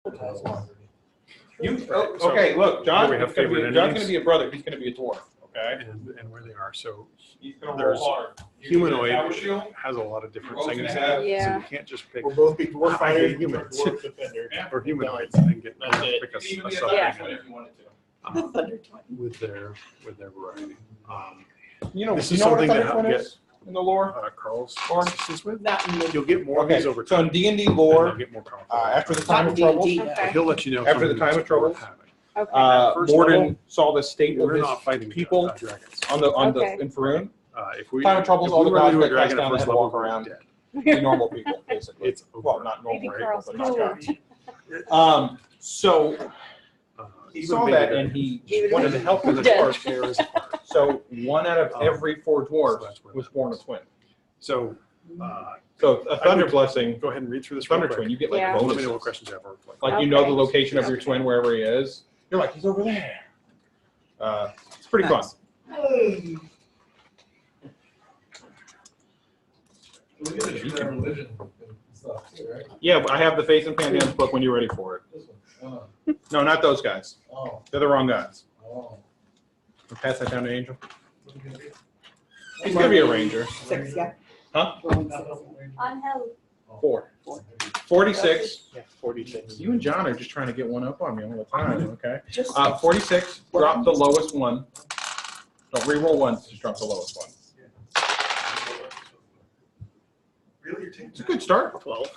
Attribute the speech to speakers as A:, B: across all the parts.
A: Okay, look, John's going to be a brother. He's going to be a dwarf. Okay.
B: And where they are. So
A: there's
B: humanoid has a lot of different segments in it.
C: Yeah.
B: So you can't just pick.
D: We'll both be dwarf fighter,
B: humans
D: dwarf defender.
B: or humanoids and get pick a sub with their variety.
A: You know,
B: this
A: you
B: is
A: know what a
B: something
A: thunder twin is in the lore?
B: Carl's
A: Or
B: with
C: that
B: you'll get more of these over
A: so
B: time.
A: in D&D lore,
B: Get more powerful.
A: after the time of troubles,
C: Okay.
B: He'll let you know
A: after the
B: something
A: time of
B: that's
A: troubles,
B: worth having.
C: Okay.
B: First
A: Morden
B: level,
A: saw the state of
B: we're
A: his
B: not fighting
A: people
B: dragons.
A: on the
C: Okay.
A: in Faerun.
B: If we
A: Time of troubles,
B: if
A: all
B: we
A: the
B: run
A: gods
B: into a
A: that cast
B: dragon
A: down
B: at
A: had
B: first
A: to
B: level,
A: walk
B: we're
A: around.
B: dead.
A: The normal people, basically.
B: It's
A: well,
B: over.
A: not
C: Maybe
A: normal,
C: Carl's
A: but not gods.
C: cool.
A: So he saw that and he wanted to help the dwarves. So one out of every 4 dwarves was born a twin.
B: So
A: a thunder blessing.
B: Go ahead and read through this.
A: Thunder twin, you get like
C: Yeah.
B: Let me
A: bonuses.
B: know what questions you have.
A: Like you know the location of your twin wherever he is. You're like, he's over there. It's pretty fun. Yeah, I have the Faith and Pantheons book when you're ready for it. No, not those guys. They're the wrong guys. Pass that down to Angel. He's gonna be a ranger.
E: 6, yeah.
A: Huh?
C: On hell.
A: 4. 46.
B: Yeah, 46.
A: You and John are just trying to get one up on me all the time, okay?
E: Just
A: 46, drop the lowest one. Don't re-roll once, just drop the lowest one. It's a good start.
B: 12.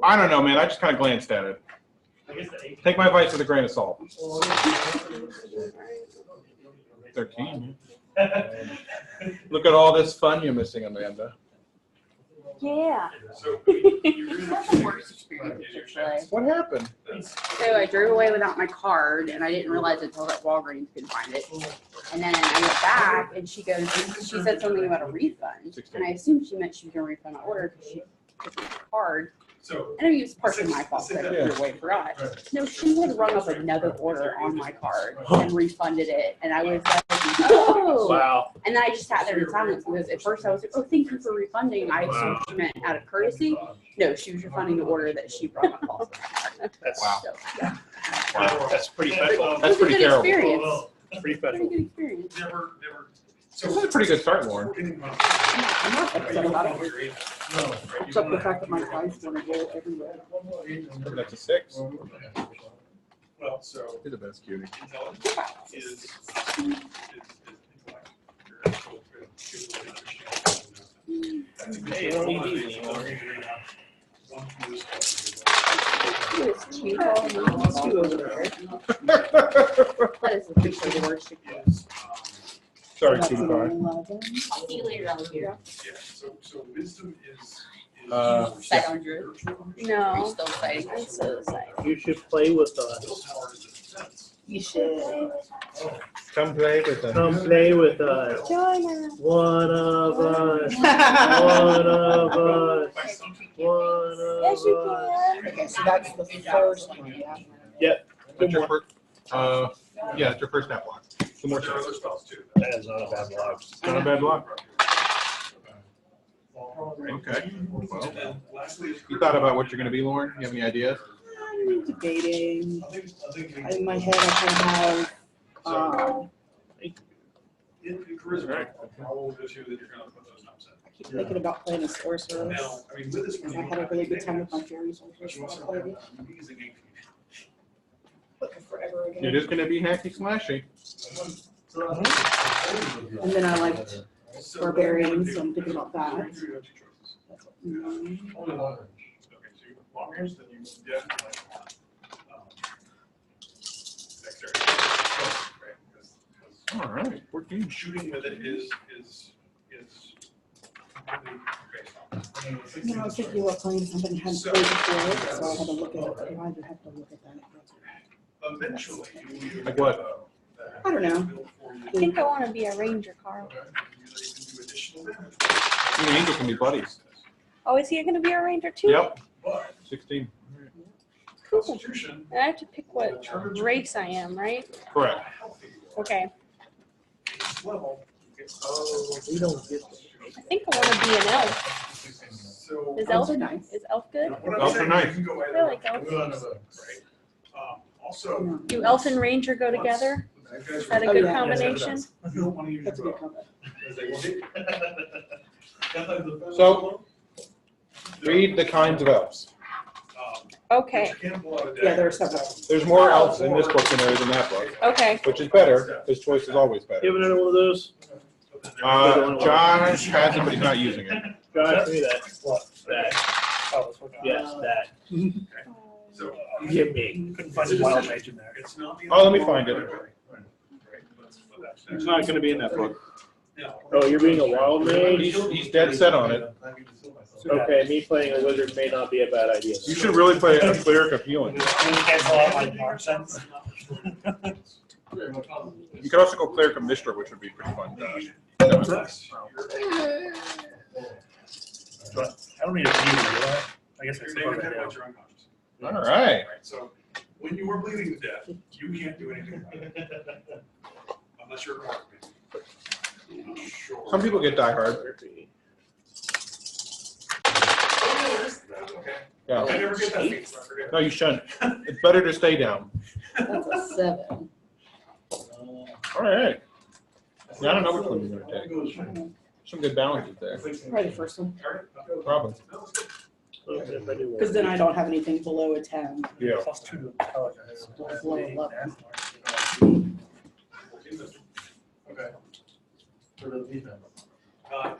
A: I don't know, man. I just kind of glanced at it. Take my advice with a grain of salt. 13. Look at all this fun you're missing, Amanda.
C: Yeah.
F: That's the worst experience, actually.
A: What happened?
F: So I drove away without my card, and I didn't realize until that Walgreens couldn't find it. And then I went back, and she said something about a refund, and I assumed she meant she was going to refund my order because she took my card. And I mean, it was partially my fault because I threw away forgot. No, she had rung up another order on my card and refunded it, and I was like, oh.
B: Wow.
F: And then I just sat there in silence because at first I was like, oh, thank you for refunding. I assumed she meant out of courtesy. No, she was refunding the order that she brought up also.
A: Wow.
F: So, yeah.
A: Wow.
B: That's pretty special.
A: That's pretty terrible.
F: Experience.
B: Pretty
F: Pretty
B: special.
F: good experience.
A: This is a pretty good start, Lauren.
E: I'm not upset about it. Except the fact that my dice want to roll everywhere.
A: That's a 6.
D: Well, so
A: You're the best cutie.
B: Hey, you don't need these anymore.
F: It was two over there. That is officially the worst experience.
A: Sorry,
E: That's
A: cutie
E: an
A: pie.
E: 11.
F: I'll see you later out here.
D: yeah, so wisdom is
F: Sight on Drew.
C: No.
F: Are you still sighting?
C: I'm so excited.
B: You should play with us.
E: You should.
A: Come play with us.
B: Come play with us.
C: Join us.
B: One of us. One of us. One of
C: Yes, you
B: us.
C: can.
E: Okay, so that's the first one, yeah?
B: Yep.
A: That's your first, yeah, it's your first nap block. Two more
D: there are
A: shots.
D: other spells too.
B: That is not a bad block.
A: Not a bad block. Okay. Well,
D: Lastly,
A: you thought about what you're going to be, Lauren? You have any ideas?
E: I'm debating.
D: I think
E: In my head, I kind of have,
D: in charisma, how old is you that you're going to put those numbers
E: I keep thinking about playing a sorceress.
D: in? Now, I mean, with this one,
E: I had a really good time with my fairy sorceress when I played it.
D: amazing ink.
E: But forever
A: You're
E: again.
A: just going to be hacky slashy.
E: And then I liked barbarians, so I'm thinking about that.
D: You have two choices.
E: Mm.
D: Only one. Okay, so you have walkers, then you definitely want dexterity. Right? Because
A: All right. 14.
D: shooting with it is completely based on.
E: You know, I was thinking about playing something I hadn't played before, so I had to look at it. I had to look at that.
D: Eventually, you
A: Like what?
E: I don't know.
C: I think I want to be a ranger, Carl.
A: You and Angel can be buddies.
C: Oh, is he going to be a ranger too?
A: Yep.
D: But
A: 16.
D: Constitution,
C: And I have to pick what race I am, right?
A: Correct.
C: Okay.
D: level,
B: Oh, we don't get
C: I think I want to be an elf.
D: So.
C: Is
E: Elves
C: elf
E: are nice.
C: Is elf good?
D: What I'm
A: Elves are
D: saying,
A: nice.
D: you can go
C: I
D: either
C: like
D: way.
C: elves.
D: Right. Also.
C: Do elf and ranger go together? Is that a
E: Oh,
C: good
E: yeah.
C: combination?
D: You don't want to use
E: That's a
D: your
E: good
D: bow.
E: comment.
A: So, read the kinds of elves.
C: Okay.
E: Yeah, there are several.
A: There's more elves in this book than there is in that book,
C: Okay.
A: which is better. His choice is always
B: You have
A: better.
B: another one of those?
A: Josh has it, but he's not using it.
B: Josh, give me that. What? That.
G: Oh, this one.
B: Yes, that.
D: So.
B: Give me.
G: Couldn't find a wild mage in there.
A: Oh, let me find it.
B: It's not going to be in that book.
D: No.
B: Oh, you're being a wild mage?
A: He's dead set on it.
B: Okay, me playing a wizard may not be a bad idea.
A: You should really play a cleric of healing.
G: Can you cancel out my nonsense?
A: You could also go cleric of Mishra, which would be pretty fun, Josh.
G: I don't need a view, do I? I guess I
D: You're
G: suppose
D: naming
G: I
D: that
G: do.
D: once you're unconscious.
A: All right.
D: So when you are bleeding to death, you can't do anything about it. Unless you're a mark. Sure.
A: Some people get die hard.
D: Okay.
A: Yeah.
D: I never get that feat, so I forget.
A: No, you shouldn't. It's better to stay down.
E: That's a 7.
A: All right. Yeah, I don't know which one you're going to take. Some good balances there.
E: Probably the first one.
A: Probably.
E: Because then I don't have anything below a 10.
A: Yeah.
G: +2 to intelligence.
E: Below 11.
D: Okay.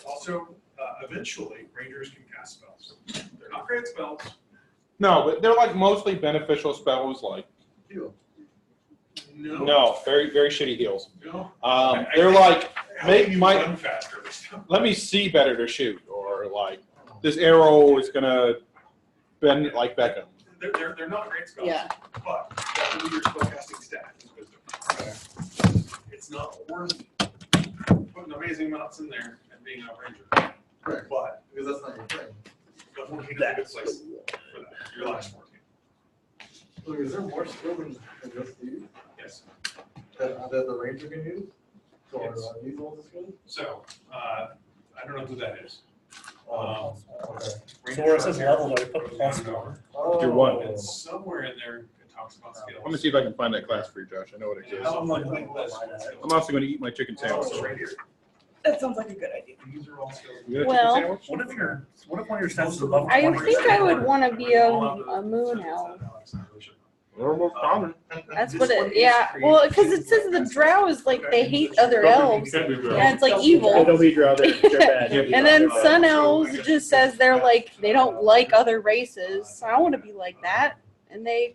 D: Also, eventually, rangers can cast spells. They're not great spells.
A: No, but they're like mostly beneficial spells, like no, very very shitty heals.
D: No.
A: They're like
D: Make
A: make
D: you
A: my
D: run faster.
A: let me see better to shoot, or like this arrow is gonna bend like Beckham.
D: They're not great spells.
E: Yeah.
D: But that will be your spellcasting stat is wisdom. It's not worth putting amazing amounts in there and being a ranger.
H: Correct.
D: But
H: Because that's not your thing.
D: the 14 is a good place for that. Your last 14.
H: Look, is there more skill than just you
D: Yes.
H: that the ranger can use? Or
D: Yes.
H: these ones is good?
D: So I don't know who that is.
H: Oh, okay.
G: So where it says level, I put the +1.
A: You're one.
D: It's somewhere in there. It talks about skills.
A: Let me see if I can find that class for you, Josh. I know what it is.
G: I'm like,
A: I'm also going to eat my chicken sandwich.
D: Also right here.
E: That sounds like a good idea.
D: These are all skills.
A: You got a
C: Well-
A: chicken sandwich?
G: what if one of your stats is above
C: I
G: 20?
C: think I would want to be a moon elf.
A: They're most common.
C: That's what it. Yeah. Well, because it says the drow is like they hate other elves.
A: Can't be drow.
C: Yeah, it's like
B: Hey,
C: evil.
B: don't be drow, they're bad.
C: And then sun elves it just says they're like they don't like other races. So I want to be like that. And the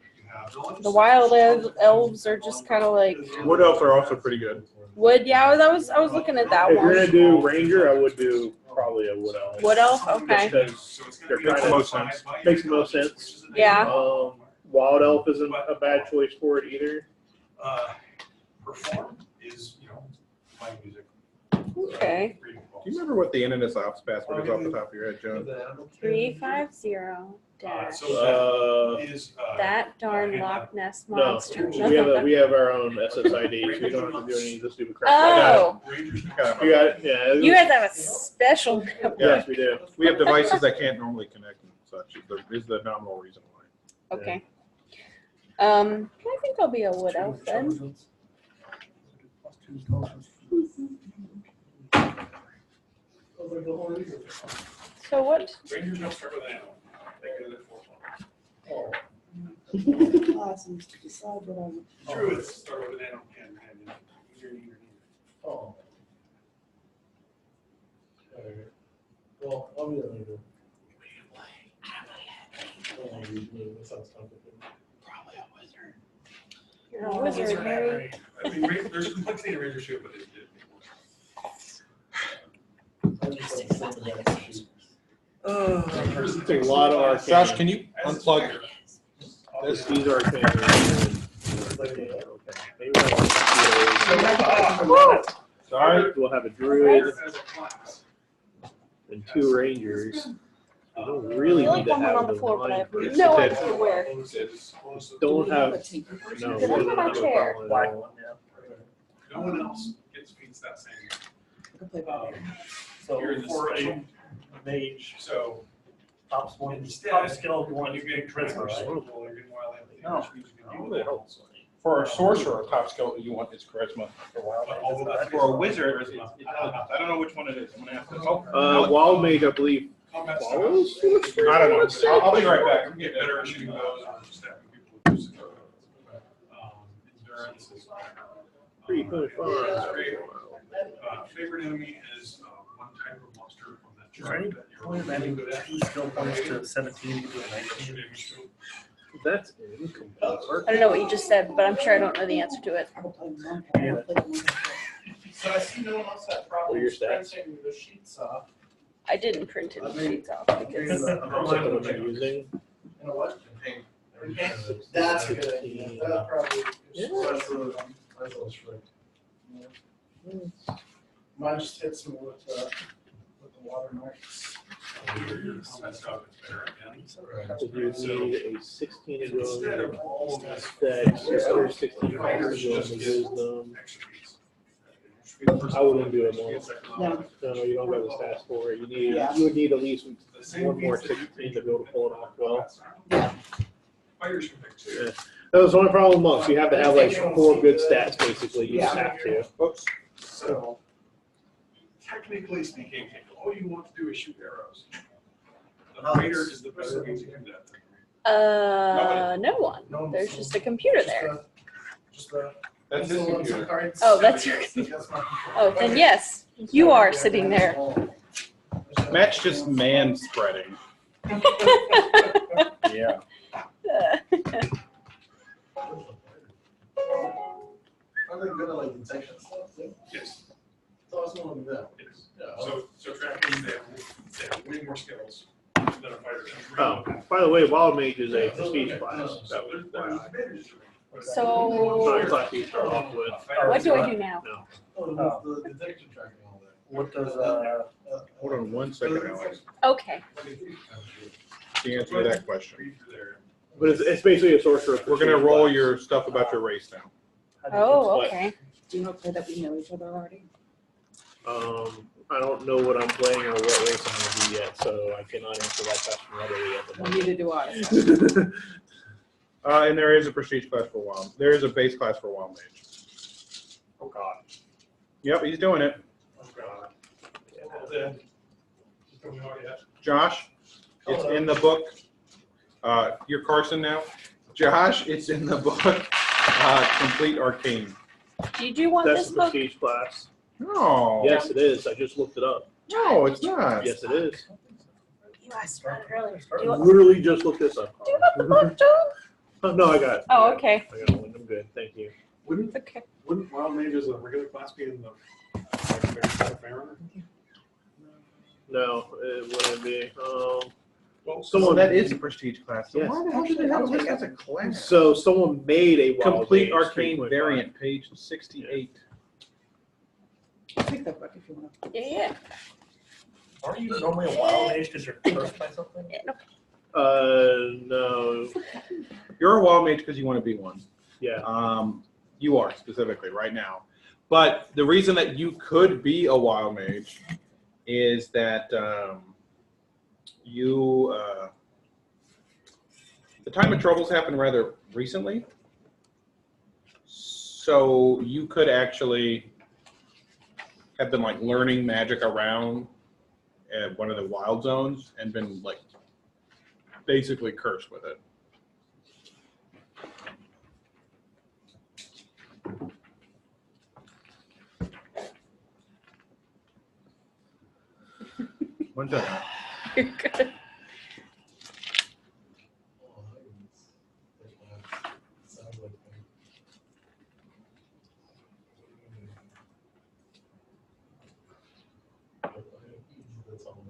C: wild elves are just kind of like
A: Wood elves are also pretty good.
C: wood. Yeah, I was looking at that
B: If you're gonna
C: one.
B: do ranger, I would do probably a wood elf.
C: Wood elf. Okay.
B: Because they're
A: Makes the
B: kind
A: most
B: of
A: sense.
B: makes the most sense.
C: Yeah.
B: Wild elf isn't a bad choice for it either.
D: Perform is, playing music.
C: Okay.
A: Do you remember what the Internet Ops password is off the top of your head, Joan?
C: 350
D: So that is.
C: that darn Loch Ness
B: No,
C: monster.
B: we have our own SSID, so you don't have to do any of this stupid crap.
C: Oh,
D: Rangers can
A: Got
B: You got it? Yeah.
C: you guys have a special network.
B: Yes, we do.
A: We have devices that can't normally connect and such. Is the nominal reason why.
C: Okay. I think I'll be a wood elf then. So what?
D: Rangers don't start with an animal. They go to the fourth one.
E: Classes to decide what I'm.
D: Druids start with an animal and neither.
H: Oh. Okay. Well, I'll be a leader. That sounds complicated.
G: Probably a wizard.
C: You're a wizard, Harry.
D: I mean, there's complexity in Ranger shoot, but it did.
B: It's a lot of arcane.
A: Josh, can you unplug
B: These are arcane.
A: Sorry.
B: We'll have a druid
D: As a class.
B: and 2 rangers. We don't
C: I
B: really
C: feel
B: need
C: like
B: to
C: I'm on
B: have
C: the
B: the
C: floor, but I have
B: line.
C: no idea where.
B: Don't have. No,
C: Sit
B: we
C: under
B: don't
C: my
B: have a
C: chair.
B: problem at all.
D: No one else gets feats that same.
E: could play by ear.
G: So
D: You're in the
G: for
D: special.
G: a mage,
D: So
G: top one,
D: instead,
G: top skill, you
D: when
G: want
D: you
G: to
D: get
G: get charisma, right?
D: charisma, or you get wild ambition,
A: No.
D: which means you can
A: No,
D: do
A: they
D: that
A: don't.
D: also.
A: For a sorcerer, top skill you want is charisma.
G: For wild mage,
D: Although
G: it's
D: that's
G: not.
A: For a wizard, it's I don't know which one it is. I'm gonna have to.
B: Wild mage, I believe,
D: Combat
B: follows.
D: styles.
A: I don't know. I'll be right back.
D: You get better at shooting those or stabbing people with those. Endurance is
B: Pretty push
D: That's great. Favorite enemy is one type of monster from that tribe that you're
G: Point of
D: really
G: adding
D: good at.
G: 2 skill points to 17, you do a 19.
B: That's incomplete.
C: I don't know what you just said, but I'm sure I don't know the answer to it.
E: I will play Monkey. I will play Monkey.
H: So I see no one else had
B: What are
H: problems
B: your stats?
H: printing the sheets off.
C: I didn't print any sheets off because
B: How much am I using?
H: You know what? That's a good idea. That probably.
B: Yeah.
H: That's a little short. Mine just hits me with the watermarks.
D: Combat stuff is better again.
B: You need a 16 to go
D: Instead of
B: in
D: all of this.
B: dex, other 16
D: Fighters
B: to go
D: just
B: in
D: get
B: wisdom.
D: extra beats.
B: I wouldn't do it more.
E: No.
B: No, you don't have the stats for it. You need,
E: Yeah.
B: you would need at least
D: The same
B: one more
D: beats that you
B: 16 to be able to pull it off well.
D: Fighters can pick two.
B: Yeah. That was the only problem with monks. You have to have like 4 good stats basically. You just
E: Yeah.
B: have to.
A: Oops.
D: So, technically speaking, all you want to do is shoot arrows. The fighter is the best way to do that.
C: no one. There's just a computer there.
H: Just the.
A: That's his computer.
H: Cards.
C: Oh, that's your computer. Oh, then yes, you are sitting there.
A: Matt's just man spreading. Yeah.
H: Are they good at like detection stuff too?
D: Yes.
H: So I was gonna do that.
D: Yes.
H: Yeah.
D: So tracking, they have way more skills than a fighter.
B: Oh, by the way, wild mage is a prestige class.
D: So there's advantages to it.
C: So
B: Not class you start off with.
C: what do I do now?
B: No.
H: Oh, the detection tracking all that.
G: What does,
A: Hold on one second, Alex.
C: Okay.
A: The answer to that question.
B: But it's basically a sorcerer.
A: We're gonna roll your stuff about your race now.
C: Oh, okay.
E: Do you know that we know each other already?
B: I don't know what I'm playing or what race I'm gonna be yet, so I cannot answer that question readily at the moment.
E: Neither do I.
A: And there is a prestige class for wild. There is a base class for wild mage.
D: Oh, God.
A: Yep, he's doing it.
D: Oh, God. Well, then, just don't know yet.
A: Josh, it's in the book. You're Carson now. Josh, it's in the book. Complete Arcane.
C: Did you want
B: That's
C: this
B: the
C: book?
B: prestige class.
A: No.
B: Yes, it is. I just looked it up.
A: No, it's not.
B: Yes, it is.
C: You asked about it earlier.
B: I
C: Do you want
B: literally just looked this up.
C: the book, John?
B: Oh, no, I got it.
C: Oh, okay.
B: I got one. I'm good. Thank you.
C: Okay.
D: Wouldn't wild mage as a regular class be in the like, Baron?
B: No, it wouldn't be.
A: Well,
B: someone
A: that is a prestige class. So
B: Yes.
A: why the hell should they have this as a class?
B: So someone made a wild
A: Complete
B: mage
A: Arcane
B: 3.5.
A: variant, page 68.
E: I'll take that book if you want.
C: Yeah,
G: aren't you normally a wild mage because you're cursed by something?
C: yeah.
B: No.
A: You're a wild mage because you want to be one.
B: Yeah.
A: You are specifically right now. But the reason that you could be a wild mage is that the time of troubles happened rather recently. So you could actually have been like learning magic around at one of the wild zones and been like basically cursed with it. One second.
C: You're good.
H: Sounds like that's all.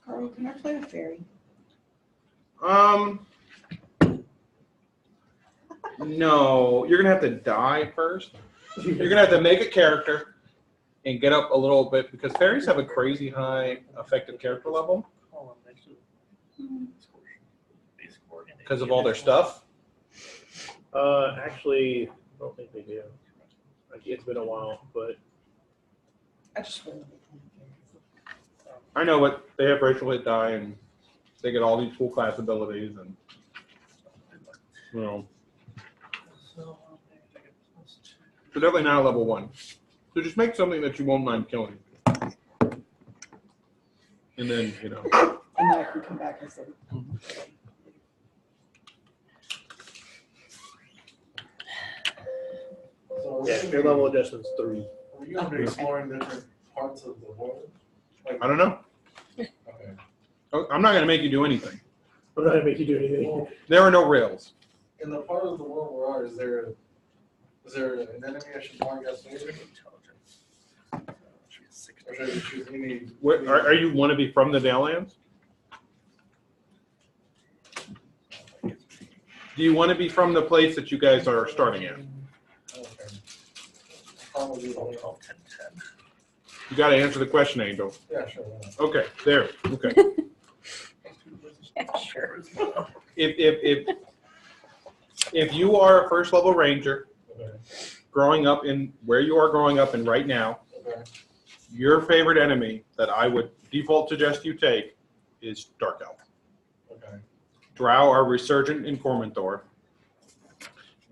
E: Carl, can I play a fairy?
A: No, you're gonna have to die first. You're gonna have to make a character and get up a little bit because fairies have a crazy high effective character level because of all their stuff.
B: Actually, I don't think they do. Like, it's been a while, but
E: I just went.
A: I know, but they have racial hit die and they get all these cool class abilities and you know. So definitely not a level 1. So just make something that you won't mind killing. And then, you know.
E: And then I can come back and say.
H: So
B: yeah, your level adjustment's 3.
H: are you going to be exploring different parts of the world? Like,
A: I don't know.
H: okay.
A: I'm not going to make you do anything.
B: I'm not gonna make you do anything.
H: Well,
A: There are no rails.
H: in the part of the world we are, is there an enemy I should warn against later? Or should I choose any?
A: Where, are you want to be from the Dalelands? Do you want to be from the place that you guys are starting at?
H: Okay. Probably the only.
A: You got to answer the question, Angel.
H: Yeah, sure. Why not?
A: Okay, there. Okay.
C: Yeah, sure.
A: If you are a first level ranger,
H: Okay.
A: growing up in where you are growing up in right now,
H: Okay.
A: your favorite enemy that I would default suggest you take is Dark Elf.
H: Okay.
A: Drow are resurgent in Cormanthor,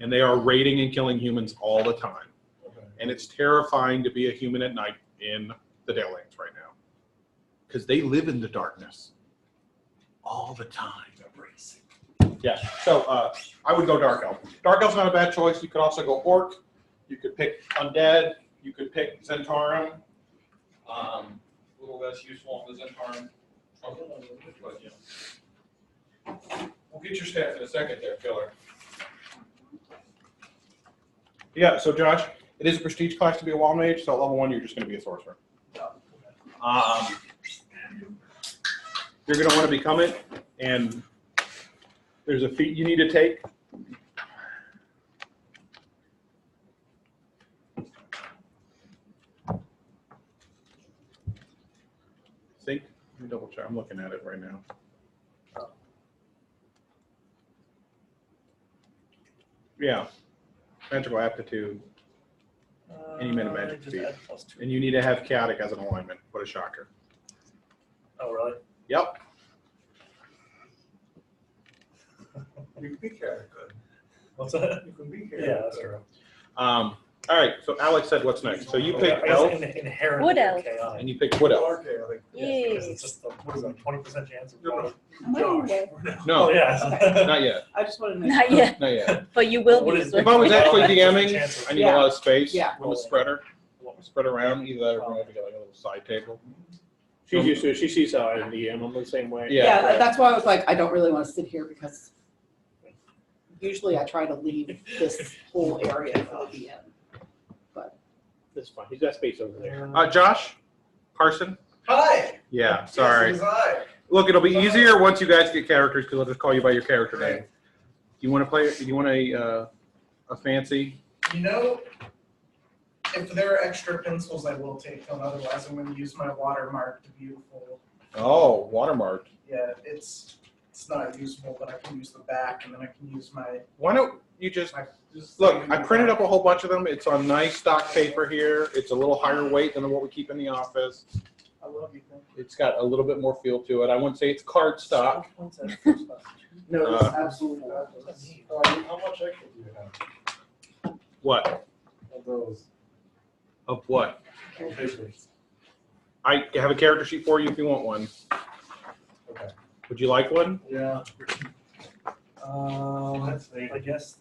A: and they are raiding and killing humans all the time.
H: Okay.
A: And it's terrifying to be a human at night in the Dalelands right now because they live in the darkness all the time. Yeah, so I would go Dark Elf. Dark Elf's not a bad choice. You could also go Orc. You could pick Undead. You could pick Zentarum. A little less useful on the Zentarum. But, yeah. We'll get your stats in a second there, Killer. Yeah, so Josh, it is a prestige class to be a Wall Mage, so at level 1 you're just going to be a Sorcerer. You're going to want to become it, and there's a feat you need to take. Think? Let me double check. I'm looking at it right now. Yeah. Magical aptitude. Any minute magic
G: Just
A: speed.
G: add +2.
A: And you need to have chaotic as an alignment. What a shocker.
G: Oh, really?
A: Yep.
H: You can be chaotic good.
G: What's that?
H: You can be chaotic.
G: Yeah, that's true.
A: All right. So Alex said, "What's next?" So you pick
G: I guess
A: elf,
G: inherently
C: Wood elf.
G: chaotic.
A: and you pick wood
H: You
A: elf.
H: are chaotic.
G: Yeah, because
C: Yay.
G: it's just what is that, 20% chance of
H: No, no.
E: Am I away?
A: No,
G: Oh yeah.
A: not yet.
E: I just want to know.
C: Not yet,
A: Not yet.
C: but you will
G: What
C: be.
G: is
A: If I was
G: Well,
A: actually
G: that's
A: DMing,
G: the chances.
A: I need a lot of space.
E: Yeah.
A: I'm a spreader. Spread around. Either that or I'm going to get like a little side table.
B: She's used to it. She sees how I DM. I'm the same way.
A: Yeah.
E: Yeah, that's why I was like, I don't really want to sit here because usually I try to leave this whole area for the end.
B: That's fine. He's got space over there.
A: Josh, Carson.
H: Hi.
A: Yeah. Sorry.
H: Yes, it was I.
A: Look, it'll be easier once you guys get characters because I'll just call you by your character name. Do you want to play? Do you want a fancy?
H: You know, if there are extra pencils, I will take them. Otherwise, I'm going to use my watermarked beautiful.
A: Oh, watermarked.
H: Yeah, it's not usable, but I can use the back, and then I can use my.
A: Why don't you just
H: my
A: look? I printed up a whole bunch of them. It's on nice stock paper here. It's a little higher weight than what we keep in the office.
H: I love you. Thank
A: It's got a little bit more feel to it. I wouldn't say it's card stock.
H: you. No, it's
A: Uh,
H: absolutely fabulous. How much extra do you have
A: What?
H: of those
A: Of what?
H: papers?
A: I have a character sheet for you if you want one.
H: Okay.
A: Would you like one?
H: Yeah.
G: I guess.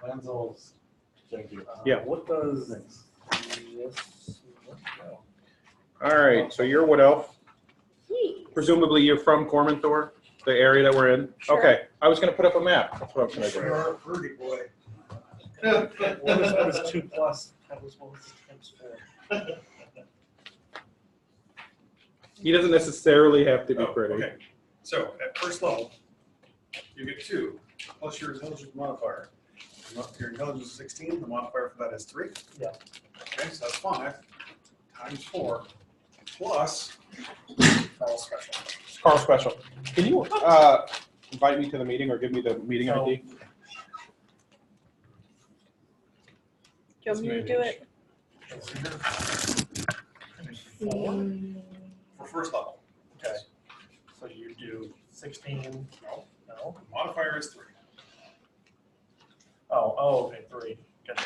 H: Lenzel's. Thank you.
A: Yeah.
G: What does this?
A: All right. So you're wood elf. Presumably you're from Cormanthor, the area that we're in.
C: Sure.
A: Okay. I was going to put up a map. That's what I was going to do.
H: You're a pretty boy.
G: What is 2 plus? What was times 4?
A: He doesn't necessarily have to be
D: Oh,
A: pretty.
D: okay. So at first level, you get 2 plus your intelligence modifier. Your intelligence is 16. The modifier for that is 3.
G: Yeah.
D: Okay, so that's 5 times 4 plus all special.
A: Carl Special. Can you invite me to the meeting or give me the meeting
G: So-
A: ID?
C: Do you want me to do it?
G: 4.
D: For first level.
G: Okay. So you do 16.
D: No.
G: No.
D: The modifier is 3.
G: Oh, okay, 3. Gotcha.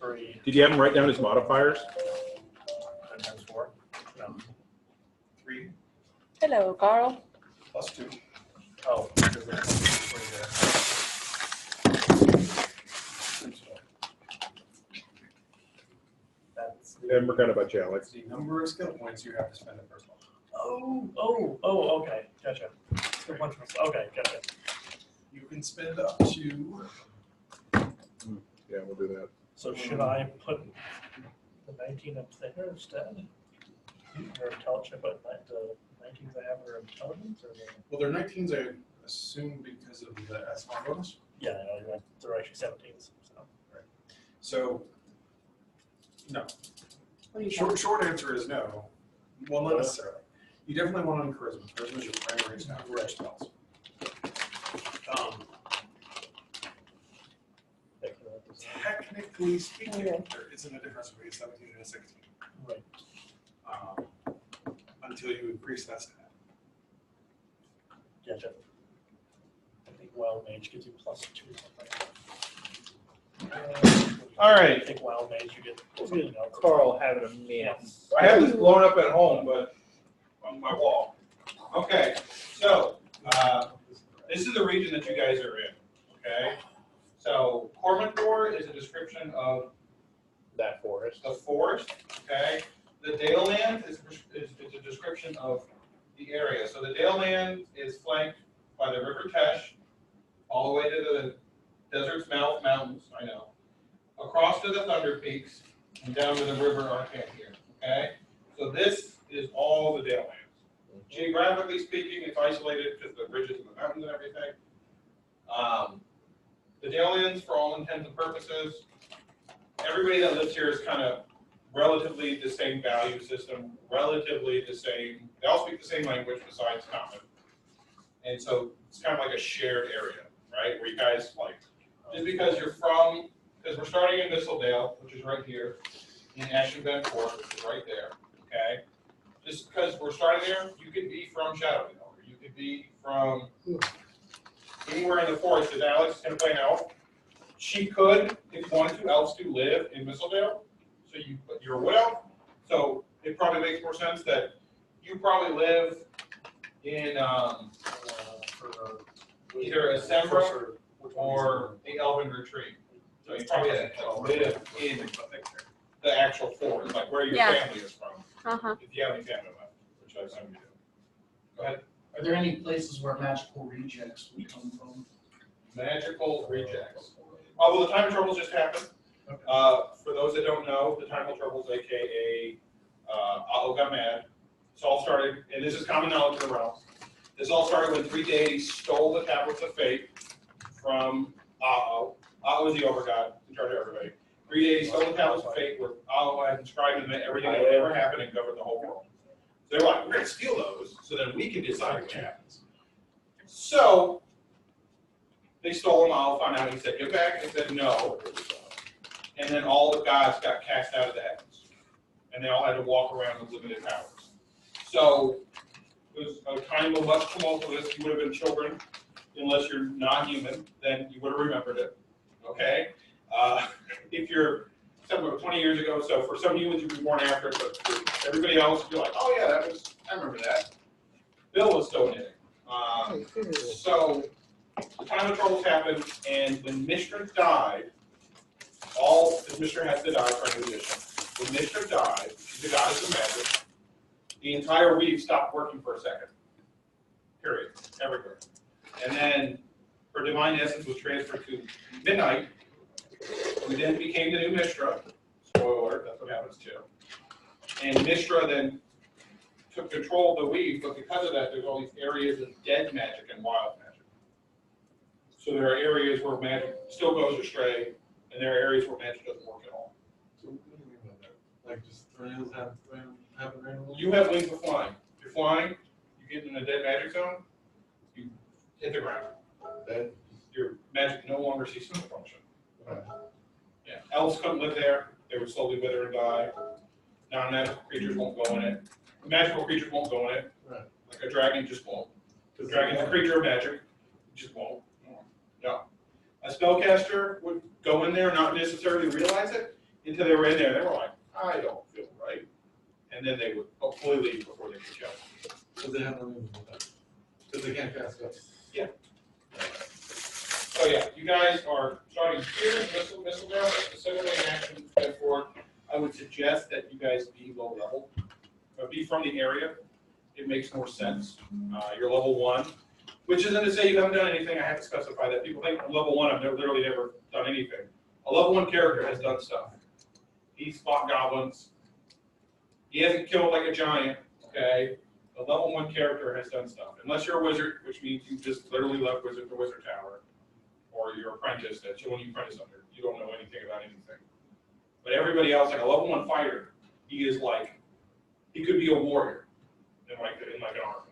G: 3
A: Did you have him write down his modifiers?
G: times 4. No.
D: 3
C: Hello, Carl.
D: plus 2.
G: Oh, because there's 3 there. That's the-
A: And we're kind of about you, Alex.
D: It's the number of skill points you have to spend at first level.
G: Okay, gotcha. Skill points for- Okay, gotcha.
D: You can spend up to.
A: Yeah, we'll do that.
G: So should I put the 19 up there instead? Or intelligence, but the 19s I have are intelligence, or
D: Well, they're 19s, I assume, because of the S1 bonus.
G: yeah, no, they're actually 17s. So
D: So, no.
F: What do you
D: Short answer is no. Well, not necessarily. You definitely want on charisma. Charisma is your primary stat for spells. Technically speaking, there isn't a difference between a 17 and a 16.
G: right.
D: Until you increase that stat.
G: Gotcha. I think Wild Mage gives you +2 something.
A: All right.
G: I think Wild Mage you get something else.
A: Carl having a
G: Yes.
A: I have this blown up at home, but on my wall. Okay, so this is the region that you guys are in. Okay, so Cormantor is a description of
B: That forest.
A: the forest. Okay, the Dalelands is a description of the area. So the Dalelands is flanked by the River Tesh, all the way to the Desert's Mouth Mountains. I know. Across to the Thunder Peaks and down to the River Arcane here. Okay, so this is all the Dalelands. Geographically speaking, it's isolated because the ridges and the mountains and everything. The Dalelands, for all intents and purposes, everybody that lives here is kind of relatively the same value system, relatively the same. They all speak the same language besides common, and so it's kind of like a shared area, right? Where you guys like, just because you're from, because we're starting in Thistledale, which is right here, in ashabenford, which is right there. Okay. Just because we're starting there, you could be from Shadowdale, or you could be from anywhere in the forest. Because Alex is going to play an elf. She could, if you wanted to, elves do live in Thistledale. So you're a wood elf. So it probably makes more sense that you probably live in either a Sembra or the Elven Retreat. So you probably live in the actual forest, like where your
C: Yeah.
A: family is from.
C: Uh-huh.
A: If you have any family left, which I assume you do. Go ahead.
H: Are there any places where magical rejects would come from?
A: Magical rejects. Well, the Time of Troubles just happened. For those that don't know, the Time of Troubles, aka A'o got mad. This all started, and this is common knowledge in the realm. This all started when 3 deities stole the tablets of fate from A'o. A'o is the overgod in charge of everybody. 3 deities stole the tablets of fate where A'o had inscribed in them everything that would ever happen and govern the whole world. So they're like, we're going to steal those so that we can decide what happens. So they stole them. A'o found out. He said, "Get back." They said, "No." And then all the gods got cast out of the heavens, and they all had to walk around with limited powers. So it was a time of much tumultuous. You would have been children, unless you're not human. Then you would have remembered it. Okay. If you're 20 years ago, so for some humans you'd be born after it, but for everybody else, you're like, "Oh yeah, I remember that." Bill was still in it. So the Time of Troubles happened, and when Mishra died, because Mishra has to die for an edition. When Mishra died, she's the goddess of magic, the entire weave stopped working for a second. Period. Everywhere. And then her divine essence was transferred to Midnight, who then became the new Mishra. Spoiler alert, that's what happens too. And Mishra then took control of the weave, but because of that, there's all these areas of dead magic and wild magic. So there are areas where magic still goes astray, and there are areas where magic doesn't work at all.
I: So what do you mean by that? Like just tornadoes happen randomly?
A: You have wings for flying. If you're flying, you get in a dead magic zone, you hit the ground.
I: Dead?
A: Your magic no longer ceases to function.
I: Right.
A: Yeah, elves couldn't live there. They would slowly wither and die. Non-magical creatures won't go in it. Magical creatures won't go in it.
I: Right.
A: Like a dragon just won't. The dragon's a creature of magic. It just won't. No. A spellcaster would go in there, not necessarily realize it, until they were in there. They were like, I don't feel right. And then they would hopefully leave before they could kill.
I: Because they have no means of that. Because they can't cast spells.
A: Yeah. So yeah, you guys are starting here in missile ground, specifically in action step forward. I would suggest that you guys be low level, but be from the area. It makes more sense. You're level 1, which isn't to say you haven't done anything. I have to specify that. People think I'm level 1, I've literally never done anything. A level 1 character has done stuff. He's fought goblins. He hasn't killed like a giant, okay? A level 1 character has done stuff. Unless you're a wizard, which means you just literally left Wizard to Wizard Tower, or your apprentice that you apprentice under. You don't know anything about anything. But everybody else, like a level 1 fighter, he is like, he could be a warrior in like an army.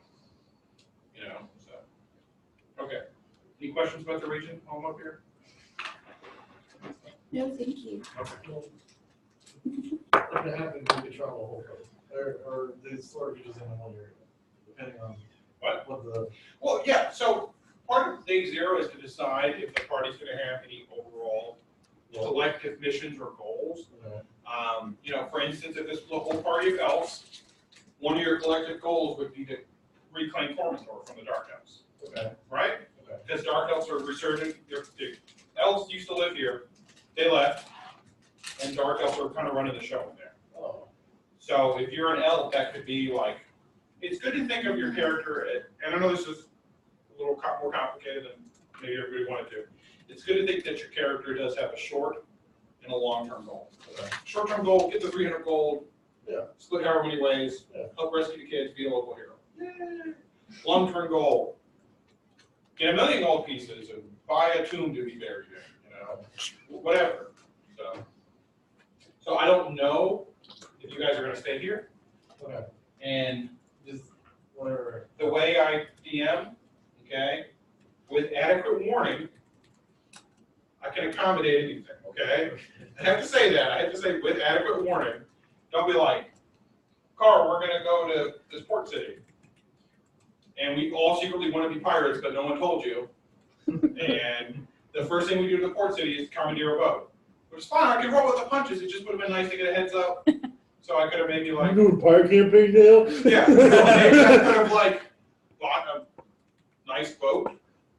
A: You know, so. Okay. Any questions about the region while I'm up here?
C: No, thank you.
A: Okay.
I: If it happens, you could travel the whole coast. Or the storage is in one area, depending on what the.
A: Well, yeah, so part of day 0 is to decide if the party's going to have any overall collective missions or goals. You know, for instance, if this was a whole party of elves, one of your collective goals would be to reclaim Tormentor from the Dark Elves.
I: Okay.
A: Right? Because Dark Elves are resurgent. The elves used to live here. They left. And Dark Elves are kind of running the show in there.
I: Oh.
A: So if you're an elf, that could be like, it's good to think of your character, and I know this is a little more complicated than maybe everybody wanted to. It's good to think that your character does have a short and a long-term goal.
I: Okay.
A: Short-term goal, get the 300 gold,
I: Yeah.
A: split however many ways,
I: Yeah.
A: help rescue the kids, be a local hero. Yay. Long-term goal, get 1 million gold pieces and buy a tomb to be buried in, you know, whatever. So I don't know if you guys are going to stay here.
I: Okay.
A: And
I: Just whatever.
A: the way I DM, okay, with adequate warning, I can accommodate anything, okay? I have to say that. I have to say with adequate warning. Don't be like, Carl, we're going to go to this port city. And we all secretly want to be pirates, but no one told you. And the first thing we do to the port city is commandeer a boat. Which is fine, I can roll with the punches. It just would have been nice to get a heads up. So I could have maybe like,
B: You doing pirate campaign now?
A: yeah, maybe I could have like bought a nice boat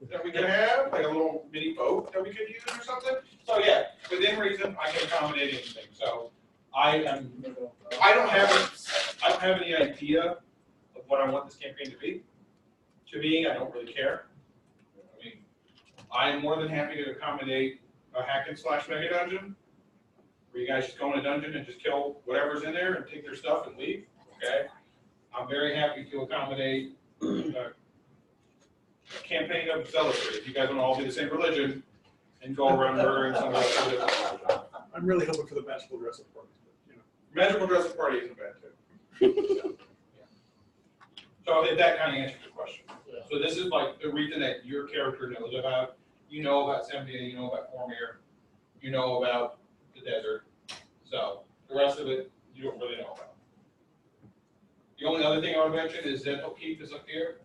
A: that we could have, like a little mini boat that we could use or something. So yeah, within reason, I can accommodate anything. So I don't have any idea of what I want this campaign to be. To me, I don't really care. I mean, I am more than happy to accommodate a hack and slash mega dungeon, where you guys just go in a dungeon and just kill whatever's in there and take their stuff and leave. Okay, I'm very happy to accommodate a campaign of zealotry. If you guys want to all be the same religion and go around murdering somebody.
D: I'm really hoping for the magical dress-up parties, but you know.
A: Magical dress-up party isn't bad too. So if that kind of answers your question. So this is like the region that your character knows about. You know about Sembia, you know about Cormier, you know about the desert. So the rest of it, you don't really know about. The only other thing I would mention is Zental Keep is up here.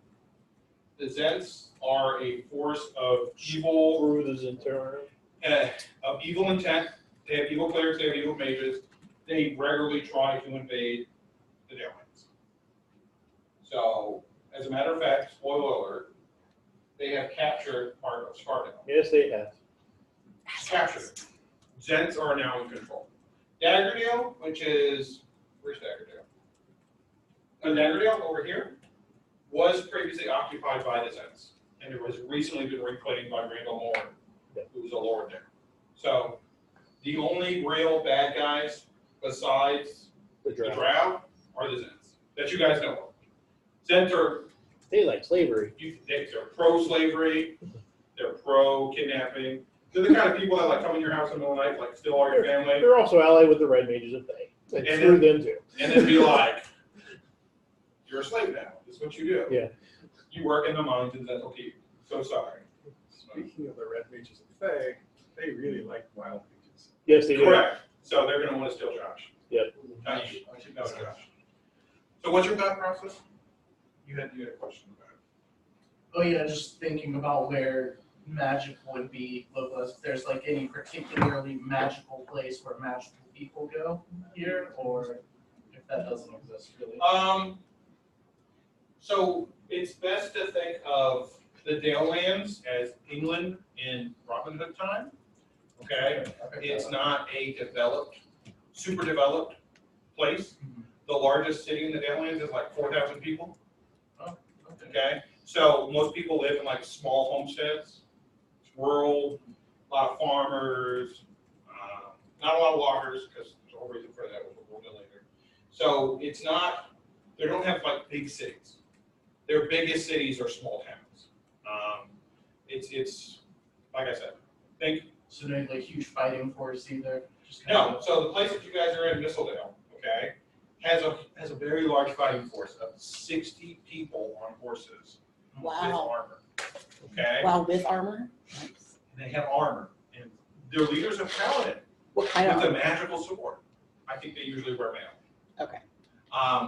A: The Zents are a force of evil,
B: Through the Zentara.
A: of evil intent. They have evil clerics, they have evil mages. They regularly try to invade the Dalelands. So, as a matter of fact, spoiler alert, they have captured part of Scardale.
B: Yes, they have.
A: Captured it. Zents are now in control. Daggerdale, which is, where's Daggerdale? Daggerdale over here was previously occupied by the Zents, and it was recently been reclaimed by Randall Moore, who was a lord there. So, the only real bad guys besides the Drow are the Zents. that you guys know of. Zens are,
B: They like slavery.
A: they're pro-slavery, they're pro-kidnapping. They're the kind of people that like come in your house in the middle of the night, like steal all your family,
B: They're also allied with the red mages of Thay. And
A: And
B: screw them too.
A: and then be like, you're a slave now. This is what you do.
B: Yeah.
A: You work in the mines and that'll keep. So sorry.
I: Speaking of the red mages of Thay, they really like wild mages.
B: Yes, they do.
A: Correct. So they're gonna want to steal Josh.
B: Yep.
A: Not you. No, Josh. So what's your thought process? You had a question about it.
H: Oh yeah, just thinking about where magic would be localized. If there's like any particularly magical place where magical people go here, or if that doesn't exist really.
A: So it's best to think of the Dalelands as England in Robin Hood time. Okay, it's not a developed, super developed place. The largest city in the Dalelands is like 4,000 people. Okay, so most people live in like small homesteads. It's rural, a lot of farmers, not a lot of loggers, because there's a whole reason for that, which we'll go later. So it's not, they don't have like big cities. Their biggest cities are small towns. It's like I said, think.
H: So no like huge fighting force either. Just
A: No, so the place that you guys are in, Mistledale, okay, has a very large fighting force of 60 people on horses with
E: Wow.
A: armor. Okay,
E: Wow, with armor?
A: and they have armor, and their leaders are paladin
E: What kind
A: with
E: of
A: a
E: armor?
A: magical sword. I think they usually wear mail.
E: Okay.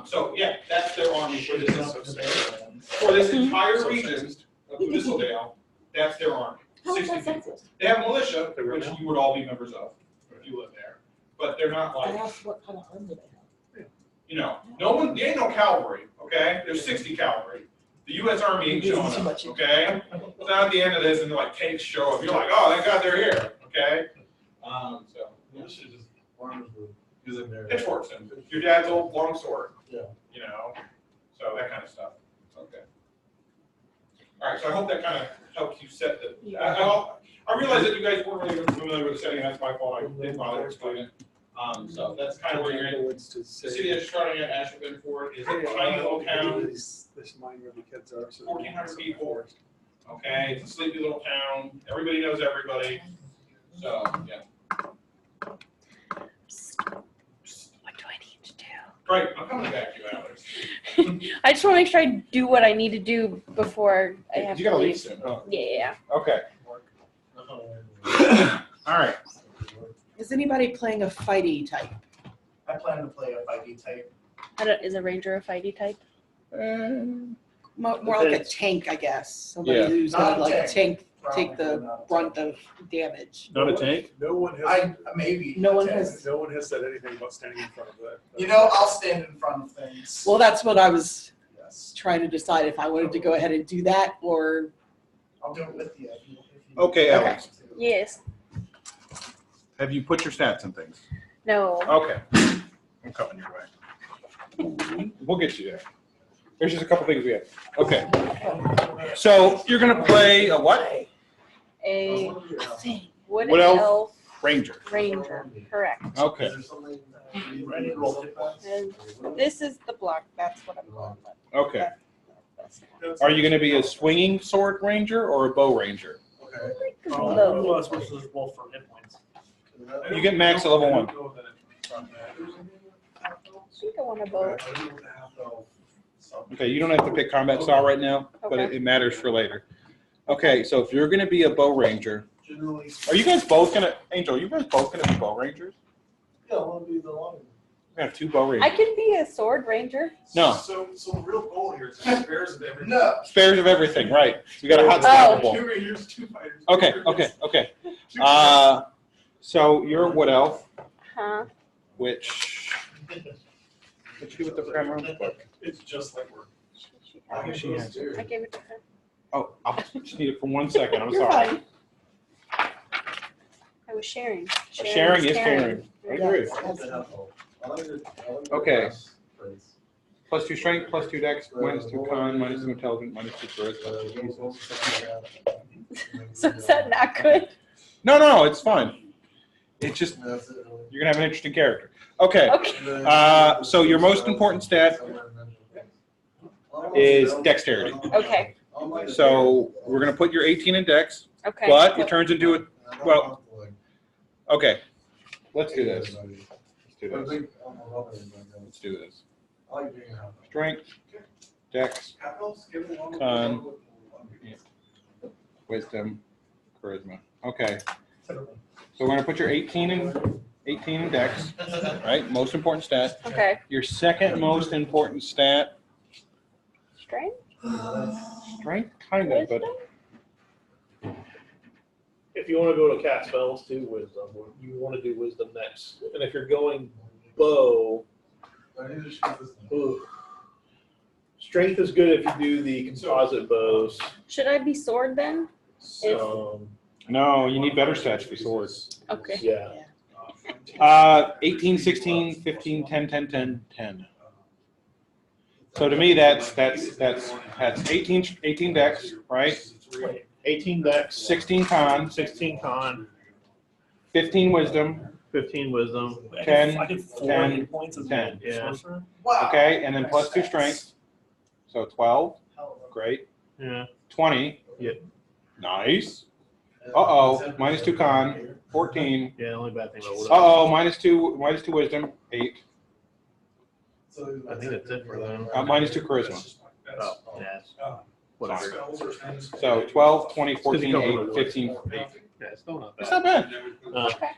A: So yeah, that's their army for this
H: Up to Dalelands.
A: for this entire region of Mistledale. That's their army.
E: How is
A: 60
E: that
A: people.
E: sexist?
A: They have militia, which you would all be members of if you live there, but they're not
E: I
A: like,
E: asked what kind of armor they have.
A: you know, no one, there ain't no cavalry, okay? There's 60 cavalry. The U.S. Army ain't
E: You're
A: showing
E: getting too
A: up,
E: much.
A: okay? It's not at the end of this and like tanks show up. You're like, oh, thank God they're here, okay? So
I: Militia just farmers were using their.
A: pitchforks and your dad's old long sword.
I: Yeah.
A: You know, so that kind of stuff. Okay. All right, so I hope that kind of helps you set the. I realize that you guys weren't really familiar with the setting. That's my fault. I didn't bother explaining it. So that's kind of where you're in. The city that's starting at ashabenford is a tiny little town.
I: This mine where the kids are.
A: 1,400 people. Okay, it's a sleepy little town. Everybody knows everybody. So yeah.
C: What do I need to do?
A: Right, I'm coming back to you, Alex.
C: I just want to make sure I do what I need to do before I have
A: You
C: to
A: gotta leave
C: leave.
A: soon, huh?
C: Yeah.
A: Okay. All right.
E: Is anybody playing a fighty type?
H: I plan to play a fighty type.
C: Is a ranger a fighty type?
E: More like a tank, I guess. Somebody
A: Yeah.
E: who's
H: Not
E: gonna
H: a
E: like take
H: Probably
E: the
H: not.
E: brunt of damage.
A: Not a tank?
I: No one has,
H: I maybe.
E: No one
H: attend.
E: has-
I: no one has said anything about standing in front of that.
H: You know, I'll stand in front of things.
E: Well, that's what I was
H: Yes,
E: trying to decide if I wanted to go ahead and do that or
H: I'll do it with you. if you
A: Okay,
H: want
A: Alex.
H: to.
C: Yes.
A: Have you put your stats and things?
C: No.
A: Okay. I'm coming your way. We'll get you there. There's just a couple things we have. Okay. So you're gonna play a what?
C: A wooden
A: Wood elf?
C: elf
A: Ranger.
C: ranger. Correct.
A: Okay.
B: Ready to roll.
C: And this is the block. That's what I'm going with.
A: Okay.
C: That's
A: Are you gonna be a swinging sword ranger or a bow ranger?
I: Okay.
C: low.
G: Well, it's supposed to just roll for hit points.
A: You get max at level 1.
C: I think I want a bow.
A: Okay, you don't have to pick combat style right now, but
C: Okay.
A: it matters for later. Okay, so if you're gonna be a bow ranger,
I: Generally.
A: are you guys both gonna, Angel, are you guys both gonna be bow rangers?
I: Yeah, I want to be the long.
A: We have 2 bow
C: I
A: rangers.
C: could be a sword ranger.
A: No.
I: So the real goal here is to have spares of everything.
H: No.
A: Spares of everything, right. We got a hot
C: Oh.
A: stoppable.
I: 2 rangers, 2 fighters.
A: Okay, okay. So you're a wood elf,
C: Huh?
A: which, what'd you do with the camera?
I: It's just like work.
A: She has it.
C: I gave it to her.
A: Oh, I just need it for 1 second, I'm
C: You're
A: sorry.
C: fine. I was sharing.
A: Sharing is caring. I agree. Okay. Plus 2 strength, plus 2 dex, minus 2 con, minus 2 intelligence, minus 2 charisma, plus 2 easel.
C: So is that not good?
A: No, it's fine. It's just, you're gonna have an interesting character. Okay,
C: Okay.
A: so your most important stat is dexterity.
C: Okay.
A: So we're gonna put your 18 in dex,
C: Okay.
A: but it turns into a, well, okay. Let's do this. Let's do this. Strength, dex, con, wisdom, charisma. Okay. So we're gonna put your 18 in dex, right? Most important stat.
C: Okay.
A: Your second most important stat.
C: Strength?
A: Strength, kind of, but
B: If you want to go to cast spells, do wisdom. You want to do wisdom next. And if you're going bow, ooh, strength is good if you do the composite bows.
C: Should I be sword then?
A: no, you need better stats for swords.
C: Okay.
B: Yeah.
A: 18, 16, 15, 10, 10, 10, 10. So to me, that's 18 dex, right?
B: 18 dex,
A: 16 con,
B: 16 con,
A: 15 wisdom,
B: 15 wisdom.
A: 10,
G: I get 4
A: 10,
G: hit points as
A: 10.
G: a
B: Yeah.
G: sorcerer.
A: okay, and then plus 2 strength. So 12, great.
B: Yeah.
A: 20,
B: Yeah.
A: nice. Uh-oh, minus 2 con, 14.
B: Yeah, the only bad thing about wisdom.
A: Uh-oh, minus 2 wisdom, 8.
B: I think that's it for them.
A: Minus 2 charisma.
B: Oh, yeah. Whatever.
A: So 12, 20, 14, 8, 15, 8.
B: Yeah, it's still not
A: It's
B: bad.
A: not bad.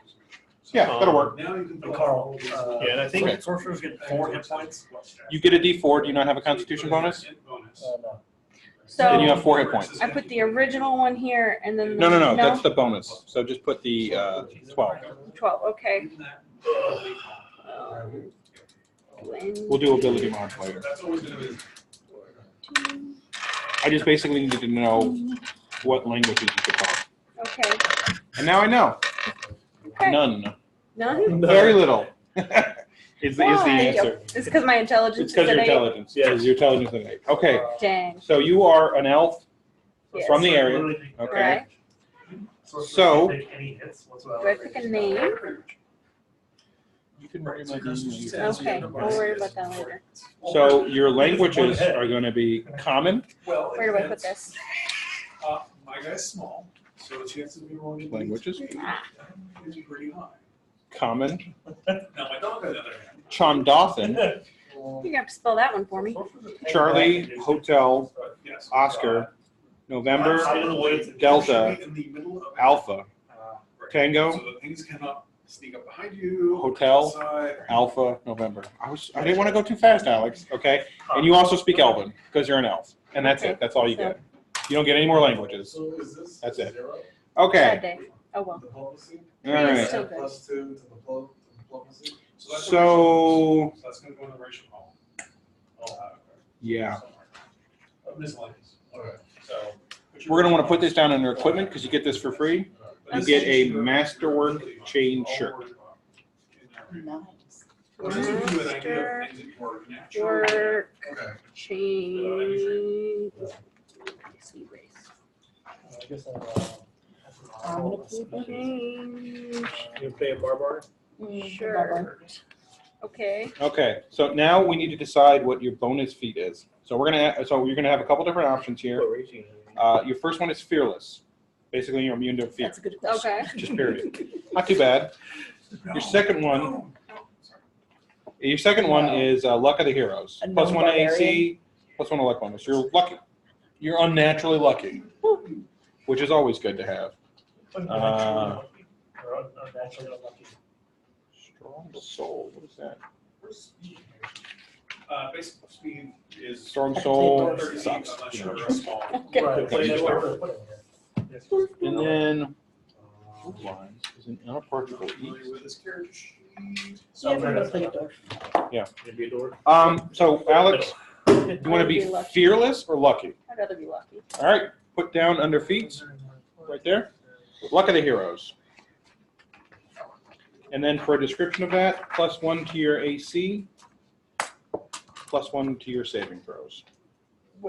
A: Yeah, that'll work.
G: And Carl,
B: Yeah, and I think
G: sorcerers get 4 hit points.
A: You get a D4. Do you not have a Constitution bonus?
G: No.
C: So
A: Then you have 4 hit points.
C: I put the original one here and then
A: No, that's the bonus. So just put the 12.
C: 12. Okay.
A: We'll do ability mods later. I just basically needed to know what languages you could talk.
C: Okay.
A: And now I know.
C: Okay.
A: None.
C: None?
A: Very little. is the
C: Why?
A: answer.
C: It's because my intelligence
A: It's because
C: is
A: your
C: an 8.
A: intelligence. Yes, your intelligence is an 8. Okay.
C: Dang.
A: So you are an elf
C: Yes.
A: from the area. Okay.
C: Right.
A: So-
G: Take any hits whatsoever.
C: Do I pick a name?
A: You can marry my niece.
C: Okay. Don't worry about that later.
A: So your languages are going to be common.
C: Where do I put this?
D: My guy's small, so the chances of me rolling into
A: Languages.
D: is pretty high.
A: Common.
D: Now my dog, on the other hand,
A: Chomdothan.
C: You're gonna have to spell that one for me.
A: Charlie, Hotel,
D: yes.
A: Oscar, November,
G: Out in the woods.
A: Delta,
D: In the middle of
A: Alpha,
D: Right.
A: Tango,
D: So that things cannot sneak up behind you.
A: Hotel,
D: outside.
A: Alpha, November. I didn't want to go too fast, Alex. Okay. And you also speak Elven because you're an elf, and that's it. That's all you get. You don't get any more languages.
I: So is this?
A: That's it.
I: zero?
C: Sad
A: Okay.
C: day. Oh well.
I: Diplomacy?
A: All right.
C: Still good.
I: Plus 2 to diplomacy?
D: That's
A: So
D: that's going to go in the racial column.
A: yeah,
D: Miscellaneous.
I: Okay.
D: So.
A: we're gonna want to put this down under equipment because you get this for free. You get a masterwork chain shirt.
E: Nice.
D: Which is give you an idea of things that you already know.
C: Work.
I: Okay.
C: Change. Sweet race.
G: I guess
C: I'm gonna put change.
B: You pay a barbar?
C: Sure. Okay.
A: Okay. So now we need to decide what your bonus feat is. So you're gonna have a couple different options here.
B: What race are you
A: Your first one is fearless. Basically, you're immune to fear.
E: That's a good question.
C: Okay.
A: Just period. Not too bad. Your second one. Your second one is Luck of the Heroes.
E: A
A: Plus
E: known
A: 1 AC,
E: barbarian.
A: plus 1 luck bonus. You're lucky. You're unnaturally lucky, which is always good to have.
G: unnaturally unlucky.
A: Strong soul. What is that?
D: Basic speed is.
A: Strong
E: I can
A: soul
E: play
D: Sucks.
A: sucks.
D: I'm not
A: you
D: sure.
A: know.
D: It's small.
C: Okay.
G: Right, play that wherever they put it here.
A: And then lines is an unapproachable
D: Familiar
A: ease.
D: with this character sheet.
E: Yeah, I'm gonna play a dwarf.
B: Maybe a door?
A: So Alex, you want to be fearless or lucky?
C: I'd rather be lucky.
A: All right. Put down under feats, right there. Luck of the Heroes. And then for a description of that, plus 1 to your AC, plus 1 to your saving throws.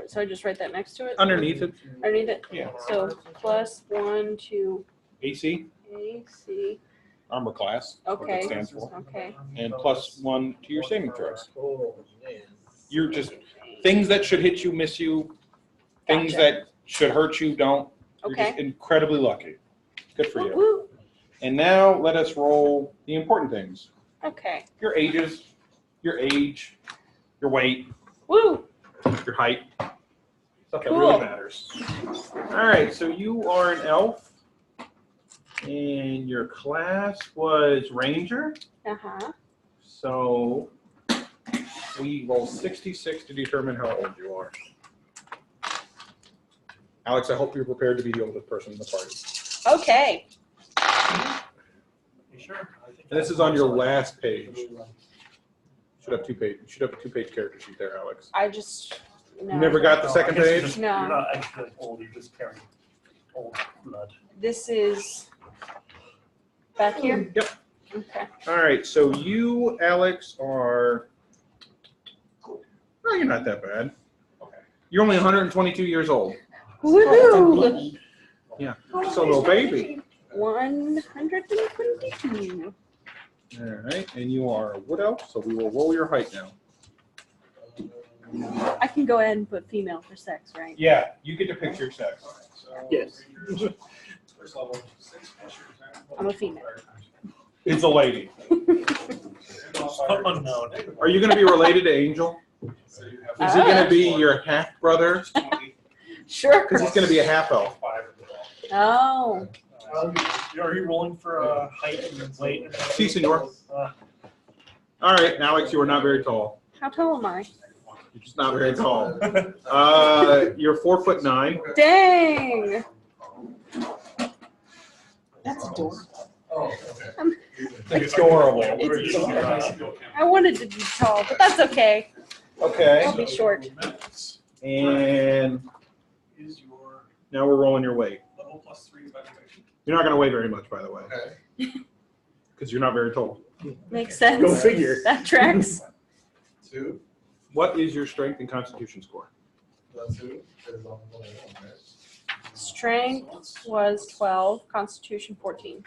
C: So I just write that next to it?
A: Underneath it,
C: Underneath it?
A: yeah.
C: So plus 1 to
A: AC,
C: AC.
A: armor class, what that
C: Okay.
A: stands for,
C: Okay.
A: and plus 1 to your saving throws.
B: Oh, man.
A: You're just Things that should hit you, miss you. Things
C: Gotcha.
A: that should hurt you, don't. You're just
C: Okay.
A: incredibly lucky. Good for you.
C: Woo.
A: And now let us roll the important things.
C: Okay.
A: Your ages, your age, your weight,
C: Woo.
A: your height. Stuff that
C: Cool.
A: really matters. All right, so you are an elf. And your class was Ranger.
C: Uh-huh.
A: So we roll 66 to determine how old you are. Alex, I hope you're prepared to be the oldest person in the party.
C: Okay.
G: You sure? I think
A: And this is on your last page. Should have 2 pages. You should have a 2-page character sheet there, Alex.
C: I just no.
A: You never got the
G: No,
A: second
G: I guess you're
A: page?
G: just-
C: No.
G: You're not actually old, you're just carrying old blood.
C: This is back here.
A: Yep.
C: Okay.
A: All right, so you, Alex, are. Oh, you're not that bad. Okay. You're only 122 years old.
C: Woohoo!
A: Yeah. Just a little baby.
C: 122.
A: All right, and you are a wood elf, so we will roll your height now.
C: I can go ahead and put female for sex, right?
A: Yeah, you get to pick your sex.
B: Yes.
D: First level.
C: I'm a female.
A: It's a lady.
G: Unknown.
A: Are you going to be related to Angel? Is he going to be your half brother?
C: Sure.
A: Because he's going to be a half elf.
C: Oh.
G: Are you rolling for height and weight?
A: Si, senor. All right, Alex, you are not very tall.
C: How tall am I?
A: You're just not very tall. You're 4'9".
C: Dang.
E: That's adorable.
I: Oh,
A: It's adorable.
C: I wanted to be tall, but that's okay.
A: Okay.
C: I'll be short.
A: And
D: Is your
A: now we're rolling your weight.
D: level +3 evaluation?
A: You're not going to weigh very much, by the way,
I: okay.
A: because you're not very tall.
C: Makes sense.
B: Go figure.
C: That tracks.
I: 2,
A: What is your strength and constitution score?
I: that's 2. Is on the one, right?
C: Strength was 12, Constitution 14.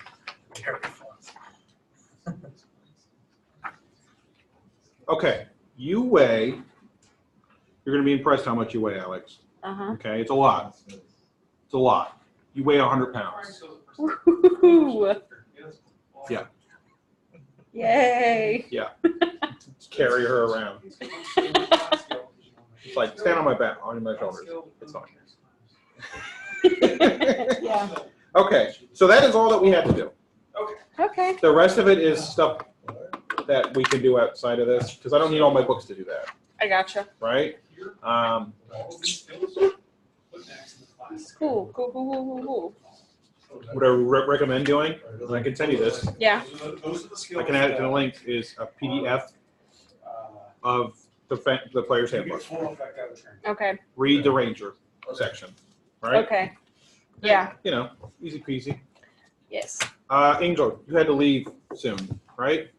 A: Okay, you weigh. You're going to be impressed how much you weigh, Alex.
C: Uh-huh.
A: Okay, it's a lot. It's a lot. You weigh 100 pounds.
C: Woohoo.
A: Yeah.
C: Yay.
A: Just carry her around. It's like stand on my back, on my shoulders. It's fine.
C: Yeah.
A: Okay, so that is all that we had to do.
C: Okay.
A: The rest of it is stuff that we can do outside of this, because I don't need all my books to do that,
C: I gotcha.
A: right?
C: Cool. Cool.
A: What I recommend doing, and I can send you this,
C: Yeah.
A: I can add it to the link, is a PDF of the player's handbook.
C: Okay.
A: Read the Ranger section, right?
C: Okay. Yeah.
A: You know, easy peasy.
C: Yes.
A: Angel, you had to leave soon, right?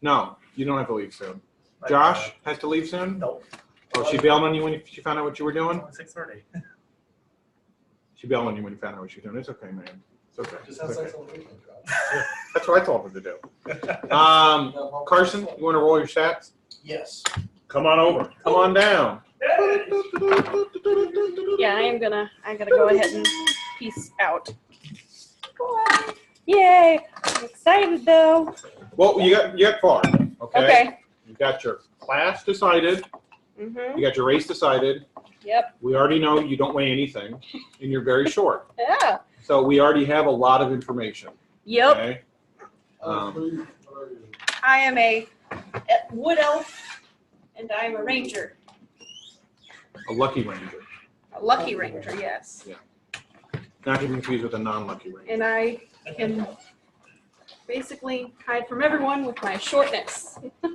A: No, you don't have to leave soon. Josh has to leave soon?
G: Nope.
A: Oh, she bailed on you when she found out what you were doing?
G: 6:30.
A: She bailed on you when you found out what you were doing. It's okay, man. It's okay.
I: Just
A: It's
I: have
A: okay.
I: sex on the weekend, Josh.
A: That's what I told her to do. Carson, you want to roll your stats?
H: Yes.
A: Come on over. Come on down.
C: Yeah, I gotta go ahead and peace out. Yay. I'm excited though.
A: Well, you got far. Okay.
C: Okay.
A: You got your class decided.
C: Mm-hmm.
A: You got your race decided.
C: Yep.
A: We already know you don't weigh anything, and you're very short.
C: Yeah.
A: So we already have a lot of information.
C: Yep.
A: Okay.
I: What are you?
C: I am a wood elf, and I am a ranger.
A: A lucky ranger,
C: A lucky ranger, yes.
A: not to be confused with a non-lucky ranger.
C: And I can basically hide from everyone with my shortness.
A: All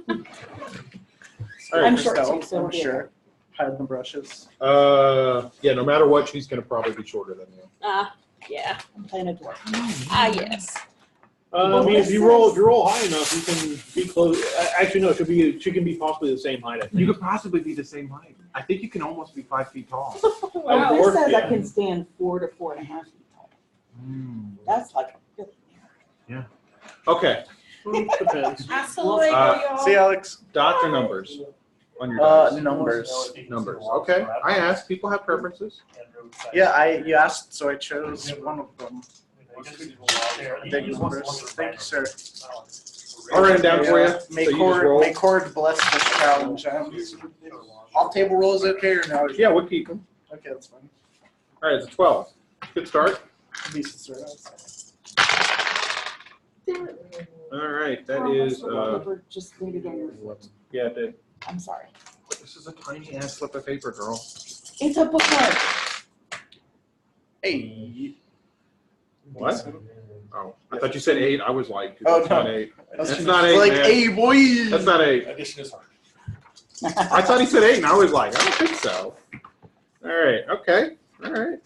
A: right.
E: I'm short
G: Christelle,
E: too, so
G: I'm
E: it'll be
G: sure. Hide the brushes.
A: Yeah, no matter what, she's going to probably be shorter than you.
C: Yeah.
E: I'm playing a dwarf.
C: Yes.
B: I mean, if you roll high enough, you can be close. Actually, no, she can be possibly the same height. I think.
A: You could possibly be the same height. I think you can almost be 5 feet tall.
E: Well,
B: dwarf,
E: this says
B: yeah.
E: I can stand 4 to 4.5 feet tall. That's like really
A: Okay,
B: Depends.
C: Absolutely.
A: Uh,
G: See, Alex.
A: doctor numbers. on your dice?
H: Numbers.
A: Numbers. Okay. I asked. People have preferences.
H: Yeah, you asked, so I chose one of them. Big numbers. Thank you, sir.
A: I'll write it down for you.
H: May
A: So you just roll.
H: Cord bless this challenge. Off table rolls okay or no?
A: Yeah, we'll keep them.
H: Okay, that's fine.
A: All right, it's a 12. Good start.
H: Decent start.
A: All right, that is.
E: Just laid it on your foot.
A: Yeah, it did.
E: I'm sorry.
A: This is a tiny ass slip of paper, girl.
E: It's a bookmark.
H: Hey.
A: What? Oh, I thought you said 8. I was like,
H: Oh,
A: that's
H: no.
A: not 8.
H: That's
A: not 8.
H: like,
A: man.
H: hey, boy.
A: That's not 8.
D: Addition is hard.
A: I thought he said 8, and I was like, I don't think so. All right. Okay. All right.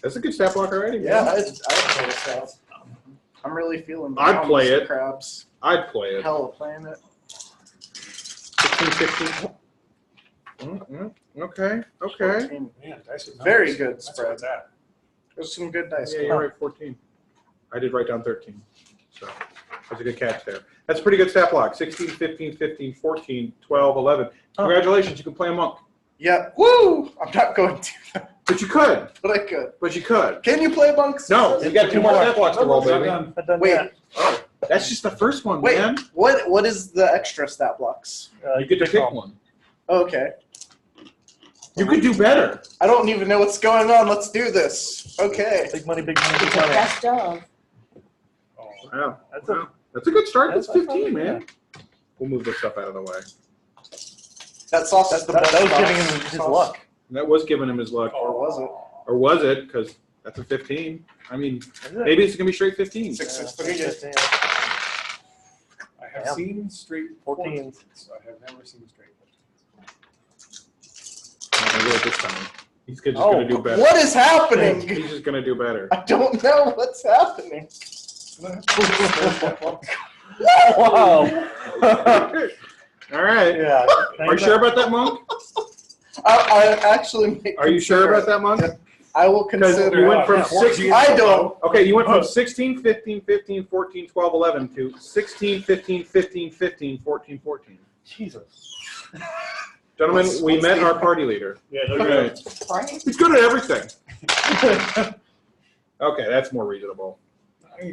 A: That's a good stat block already.
H: Yeah,
A: Man.
H: I'd play this. I'm really feeling the
A: I'd play it.
H: crabs.
A: I'd play it.
H: Hell of playing it.
A: 16, 15. Okay. Okay.
H: 14.
D: Man, dice with
H: Very
D: numbers.
H: good
D: That's
H: spread.
D: where it's at.
H: There's some good dice.
A: Yeah, you're right. 14. I did write down 13. So that's a good catch there. That's a pretty good stat block. 16, 15, 15, 14, 12, 11. Congratulations. You can play a monk.
H: Yeah. Woo! I'm not going to,
A: But you could.
H: but I could.
A: But you could.
H: Can you play monks?
A: No, you got 2 more stat blocks to roll, baby.
H: Wait.
A: Oh, that's just the first one,
H: Wait.
A: man.
H: What is the extra stat blocks?
A: You get to pick one.
H: Okay.
A: You could do better.
H: I don't even know what's going on. Let's do this. Okay.
G: Big money, big money, big
E: It's a
G: money.
E: best of.
A: Wow.
G: That's
A: Wow. That's a good start. That's
G: That's
A: 15,
G: fine,
A: man. We'll move this stuff out of the way.
H: That sauce is the
G: That
H: best
G: was
H: sauce.
G: giving him his luck.
A: That was giving him his luck.
H: Or was it?
A: Or was it? Because that's a 15. I mean, maybe it's going to be straight 15.
H: 6, 6, 3.
D: I have
G: Damn.
D: seen straight
G: 14.
D: 14s. I have never seen straight 14s.
A: Not going to do it this time. He's just going to do better.
H: What is happening?
A: He's just going to do better.
H: I don't know what's happening.
G: Wow.
A: All right.
G: Yeah.
A: Are you sure about that, Monk?
H: I actually may
A: Are you sure about
H: consider
A: that, Monk?
H: it. I will
A: Because
H: consider
A: you went
H: it.
A: from
G: Yeah,
A: 16.
H: I don't.
A: Okay, you went from 16, 15, 15, 14, 12, 11 to 16, 15, 15, 15, 14, 14.
G: Jesus.
A: Gentlemen, we
H: What's
A: met
H: the-
A: our party leader.
B: Yeah, no,
A: All right.
E: Right?
A: He's good at everything. Okay, that's more reasonable.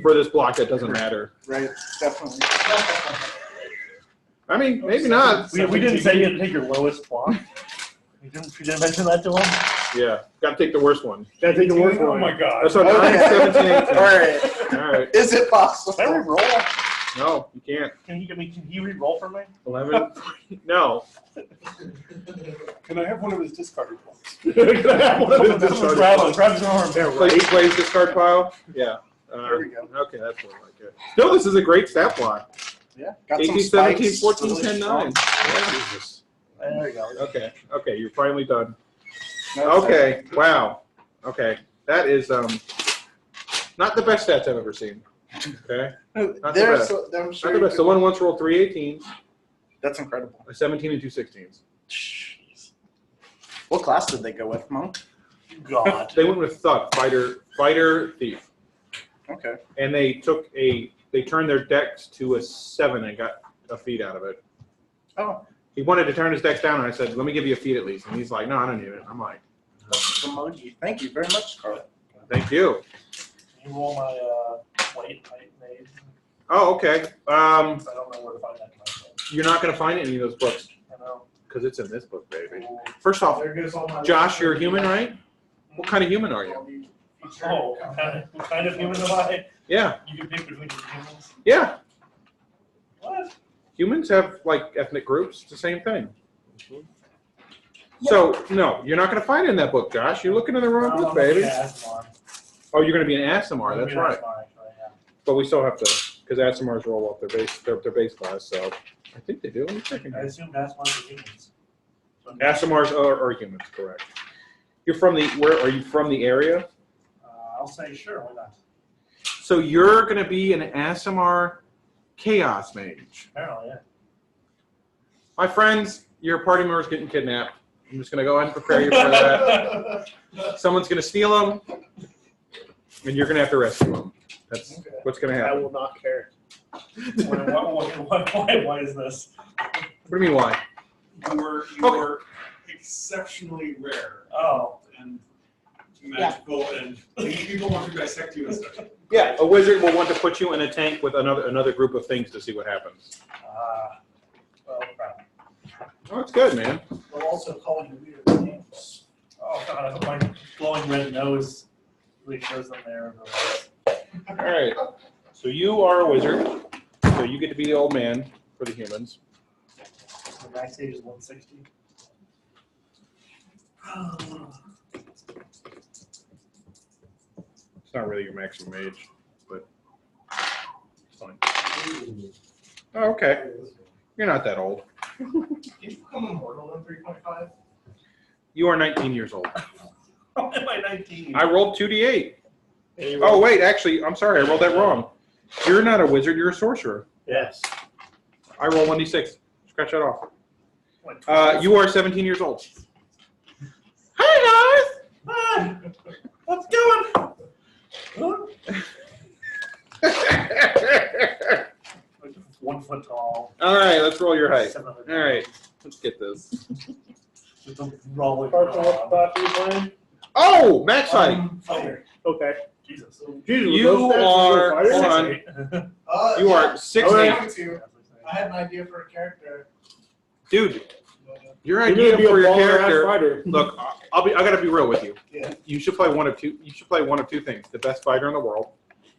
A: For this block, that doesn't matter.
H: Right, definitely.
A: I mean, maybe not.
G: We didn't say you had to take your lowest block. You didn't mention that to him?
A: Yeah, got to take the worst one.
B: Gotta take the word for
D: Oh
B: it.
D: my god.
A: That's what 9,
H: Okay.
A: 17, 18.
H: All right.
A: All right.
H: Is it possible?
G: Can I re-roll?
A: No, you can't.
G: Can he re-roll for me?
A: 11. No.
D: Can I have one of his discarded ones?
B: Can I have one of those?
G: Grab his arm.
A: He plays discard pile? Yeah.
H: There we go.
A: Okay, that's more like it. Still, this is a great stat block.
H: Yeah. Got
A: 18,
H: some
A: 17,
H: spikes.
A: 14,
H: Really
A: 10, 9.
H: strong.
G: There you go.
A: Okay, you're finally done.
H: No,
A: Okay, wow. Okay, that is not the best stats I've ever seen. Okay, not the
H: There's,
A: best.
H: I'm
A: Not
H: sure
A: the
H: you
A: best.
H: could-
A: Someone once rolled 3 18s,
H: That's incredible.
A: a 17, and 2 16s.
H: Jeez. What class did they go with, Monk?
G: God.
A: They went with thug, fighter, thief,
H: Okay.
A: and they turned their decks to a 7 and got a feat out of it.
H: Oh,
A: He wanted to turn his decks down, and I said, "Let me give you a feat at least." And he's like, "No, I don't need it." I'm like,
H: emoji. Thank you very much, Carl.
A: "Thank you."
G: Can you roll my white made?
A: Oh, okay.
G: I don't know where to find that.
A: You're not going to find it in any of those books
G: I know.
A: because it's in this book, baby. First off,
I: There goes all my-
A: Josh, you're a human, right? What kind of human are you?
G: Oh, what kind of human am I?
A: Yeah,
G: You can pick between the humans.
A: yeah.
G: What?
A: Humans have like ethnic groups. It's the same thing. So no, you're not going to find it in that book, Josh. You're looking in the wrong book, baby. Oh, you're going to be an Asimar. That's right. But we still have to, because Asimars roll off their base class. So I think they do. Let me check
G: I
A: again.
G: assume that's one of the humans.
A: Asimars are humans, correct? You're from the where? Are you from the area?
G: I'll say sure, why not?
A: So you're going to be an Asimar Chaos Mage.
G: Apparently, yeah.
A: My friends, your party member's getting kidnapped. I'm just going to go ahead and prepare you for that. Someone's going to steal them, and you're going to have to rescue them. That's what's going to
B: I
A: happen.
B: will not care.
G: Why is this?
A: What do you mean, why?
D: You were exceptionally rare.
G: Oh.
D: And magical, and people want to dissect you and stuff.
A: Yeah, a wizard will want to put you in a tank with another group of things to see what happens.
G: Well, crap.
A: Oh, it's good, man.
G: They'll also call you weird names. Oh, God, I hope my glowing red nose really shows them there.
A: All right. So you are a wizard. So you get to be the old man for the humans.
G: The max age is 160.
A: It's not really your maximum age, but it's fine. Oh, okay. You're not that old.
H: Can you become immortal in 3.5?
A: You are 19 years old.
G: How am I 19?
A: I rolled 2d8. Oh, wait, actually, I'm sorry. I rolled that wrong. You're not a wizard. You're a sorcerer.
G: Yes.
A: I roll 1d6. Scratch that off. You are 17 years old. Hi, guys.
G: Hi. What's going? Like 1 foot tall.
A: All right, let's roll your height.
G: 700
A: All right, let's get this.
G: With a rolling.
B: Carson, what class are you playing?
A: Oh, max height.
G: Fighter.
B: Okay.
G: Jesus.
B: Jesus,
A: You
B: those stats
A: are
B: fighter?
A: on. You are 6'8".
H: I had an idea for a character.
A: Dude, your
B: You're
A: idea
B: gonna be a
A: for your
B: baller-ass
A: character.
B: fighter.
A: Look, I gotta be real with you.
H: Yeah.
A: You should play one of two. You should play one of two things: the best fighter in the world.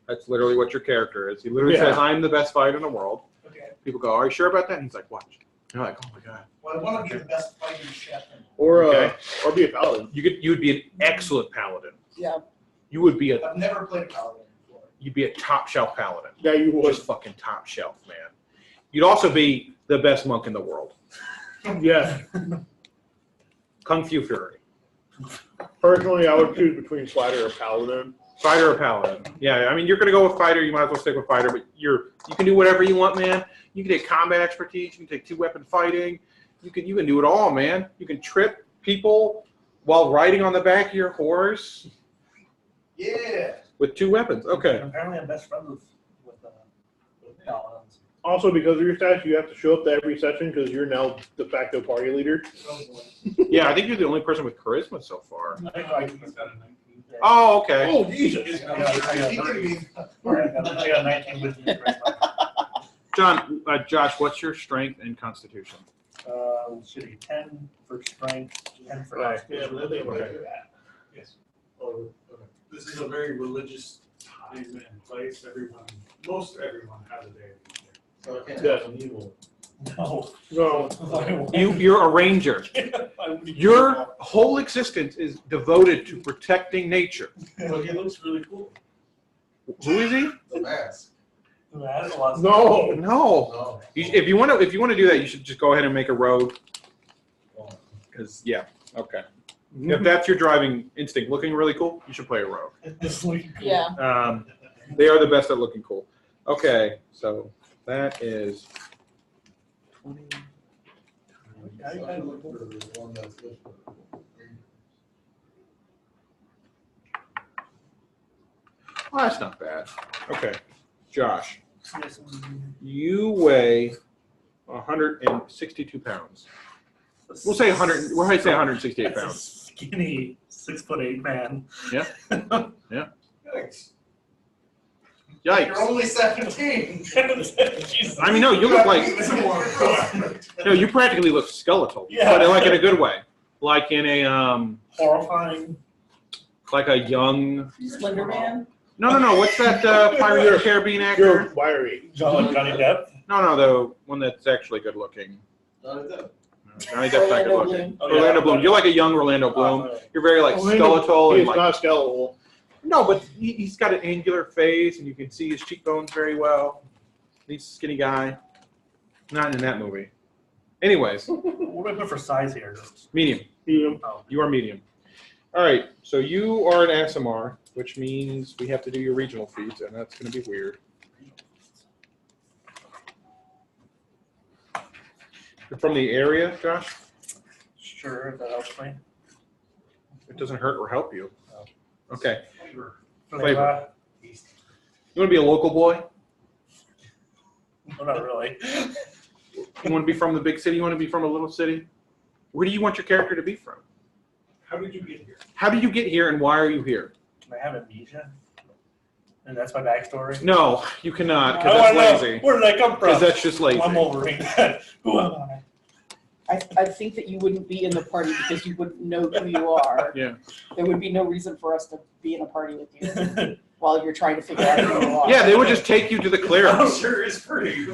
A: That's literally what your character is. He literally
B: Yeah.
A: says, "I'm the best fighter in the world."
H: Okay.
A: People go, "Are you sure about that?" And he's like, "Watch." You're like, "Oh my god."
H: Well, I want to be the best fighting chef.
B: Or
A: Okay.
B: or be a paladin.
A: You would be an excellent paladin.
E: Yeah.
A: You would be
H: I've never played a paladin before.
A: you'd be a top shelf paladin.
B: Yeah, you would.
A: Just fucking top shelf, man. You'd also be the best monk in the world.
B: Yeah.
A: Kung Fu Fury.
B: Personally, I would choose between fighter or paladin.
A: Fighter or paladin? Yeah, I mean, you're gonna go with fighter. You might as well stick with fighter, but you can do whatever you want, man. You can take combat expertise. You can take 2-weapon fighting. You can do it all, man. You can trip people while riding on the back of your horse
H: Yeah.
A: with 2 weapons. Okay.
G: Apparently, I'm best friends with Dalelands.
B: Also, because of your stats, you have to show up to every session because you're now de facto party leader.
A: Yeah, I think you're the only person with charisma so far.
G: I think I can
D: got a 19.
A: Oh, okay.
B: Oh, Jesus.
G: I got 19 with you.
A: John, Josh, what's your strength and constitution?
G: Should be 10 for strength, 10 for
B: Right.
H: Yeah,
G: constitution.
H: but they would
G: Okay.
H: do that.
D: Yes. This is a very religious time and place. Most everyone has a deity here.
I: So I can't
B: Yeah.
I: have an evil.
G: No.
B: No.
A: You're a ranger. Your whole existence is devoted to protecting nature.
I: But he looks really cool.
A: Who is he?
I: The mask.
G: That's a lot.
B: No.
A: No.
I: No.
A: If you want to do that, you should just go ahead and make a road. Because yeah, okay. If that's your driving instinct, looking really cool, you should play a rogue.
E: Yeah.
A: They are the best at looking cool. Okay, so that is 20.
I: So I look for the one that's good for
A: Well, that's not bad. Okay, Josh, you weigh 162 pounds. We'll say 100. We'll say 168
G: That's a
A: pounds.
G: skinny 6'8" man.
A: Yeah.
I: Thanks.
A: Yikes!
H: You're only 17.
G: Jesus.
A: I mean, no, you look like
I: like.
A: no, you practically look skeletal,
G: Yeah.
A: but like in a good way, like in a
G: Horrifying.
A: like a young.
E: Slender Man.
A: No. What's that Pirates of the Caribbean
B: You're
A: actor?
B: wiry.
G: Johnny Depp.
A: No, the one that's actually good looking.
I: Not that.
A: Johnny Depp's not good
E: Orlando
A: looking.
E: Bloom.
G: Oh, yeah.
A: Orlando Bloom. You're like a young Orlando Bloom. You're very like skeletal
B: He's
A: and like
B: not skeletal.
A: no, but he's got an angular face and you can see his cheekbones very well. He's a skinny guy. Not in that movie. Anyways,
G: What do I put for size here?
A: medium.
B: Medium.
A: You are medium. All right, so you are an ASMR, which means we have to do your regional feeds, and that's going to be weird. You're from the area, Josh?
G: Sure, if that helps me.
A: It doesn't hurt or help you. Okay. Flavor.
G: Flavor.
A: You want to be a local boy?
G: Well, not really.
A: You want to be from the big city? You want to be from a little city? Where do you want your character to be from?
D: How did you get here?
A: How did you get here and why are you here?
G: Can I have amnesia? And that's my backstory?
A: No, you cannot,
G: I
A: because
G: wanna
A: that's
G: know,
A: lazy.
G: where did I come from?
A: Because that's just lazy.
G: I'm Wolverine. Who am I?
E: I think that you wouldn't be in the party because you wouldn't know who you are.
A: Yeah.
E: There would be no reason for us to be in a party with you while you're trying to figure out who you are.
A: Yeah, they would just take you to the
D: I'm
A: clearance.
D: sure it's pretty.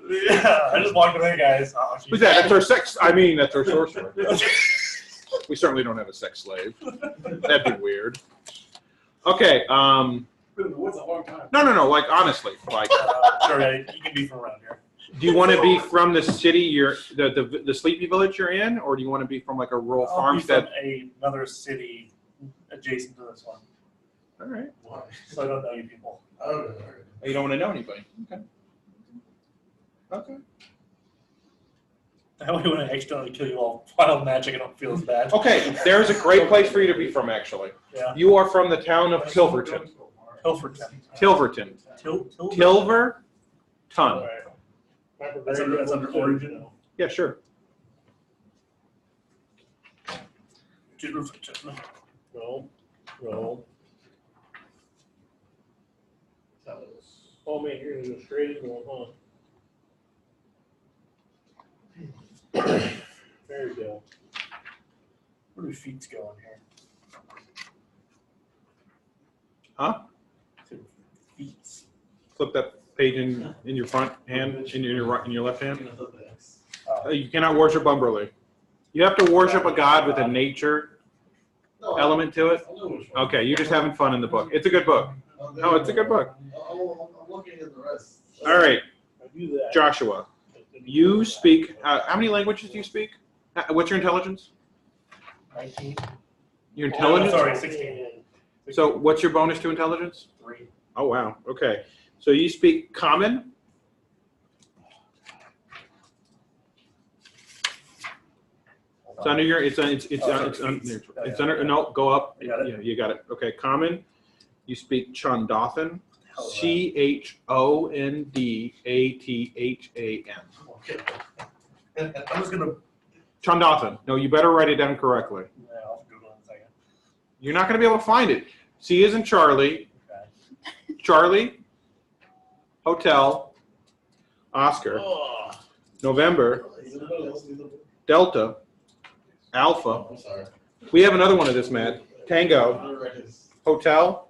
G: Yeah, I just walked away, guys. Oh,
A: Who's that? That's our sex. I mean, that's our sorcerer. We certainly don't have a sex slave. That'd be weird. Okay.
D: What's a long time?
A: No. Like honestly, like,
G: Sorry, you can be from around here.
A: do you want to be from the city the sleepy village you're in, or do you want to be from like a rural
G: I'll be
A: farmstead?
G: from another city adjacent to this one,
A: All right.
I: Why?
G: so I don't know you people.
I: Okay.
A: You don't want to know anybody. Okay. Okay.
G: That way, when I accidentally kill you all with wild magic, I don't feel as bad.
A: Okay. There's a great place for you to be from, actually.
G: Yeah.
A: You are from the town of Tilverton.
G: Tilverton.
A: Tilverton. Tilverton.
G: That's under origin.
A: Yeah, sure.
B: Roll. Oh man, you're gonna go straight into one, huh? There you go.
G: Where do feet go in here?
A: Huh?
G: Feet.
A: Flip that page in your front hand, in your left hand. You cannot worship Umberly. You have to worship a god with a nature element to it. Okay, you're just having fun in the book. It's a good book. No, it's a good book.
I: I'm looking at the rest.
A: All right,
B: I do that.
A: Joshua, you speak. How many languages do you speak? What's your intelligence?
G: 19.
A: Your
G: Oh,
A: intelligence.
G: sorry, 16.
A: So, what's your bonus to intelligence?
G: 3.
A: Oh wow. Okay. So you speak common. It's under your. It's under. No, go up.
G: You got it?
A: Yeah, you got it. Okay, common. You speak Chondothan.
G: Hell,
A: CHONDATHAN.
G: Okay. I was gonna.
A: Chondothan. No, you better write it down correctly.
G: Yeah, I'll Google it in a second.
A: You're not going to be able to find it. C is in Charlie.
G: Okay.
A: Charlie. Hotel. Oscar.
B: Oh.
A: November. Delta. Alpha.
I: I'm sorry.
A: We have another one of this, Matt. Tango. Hotel.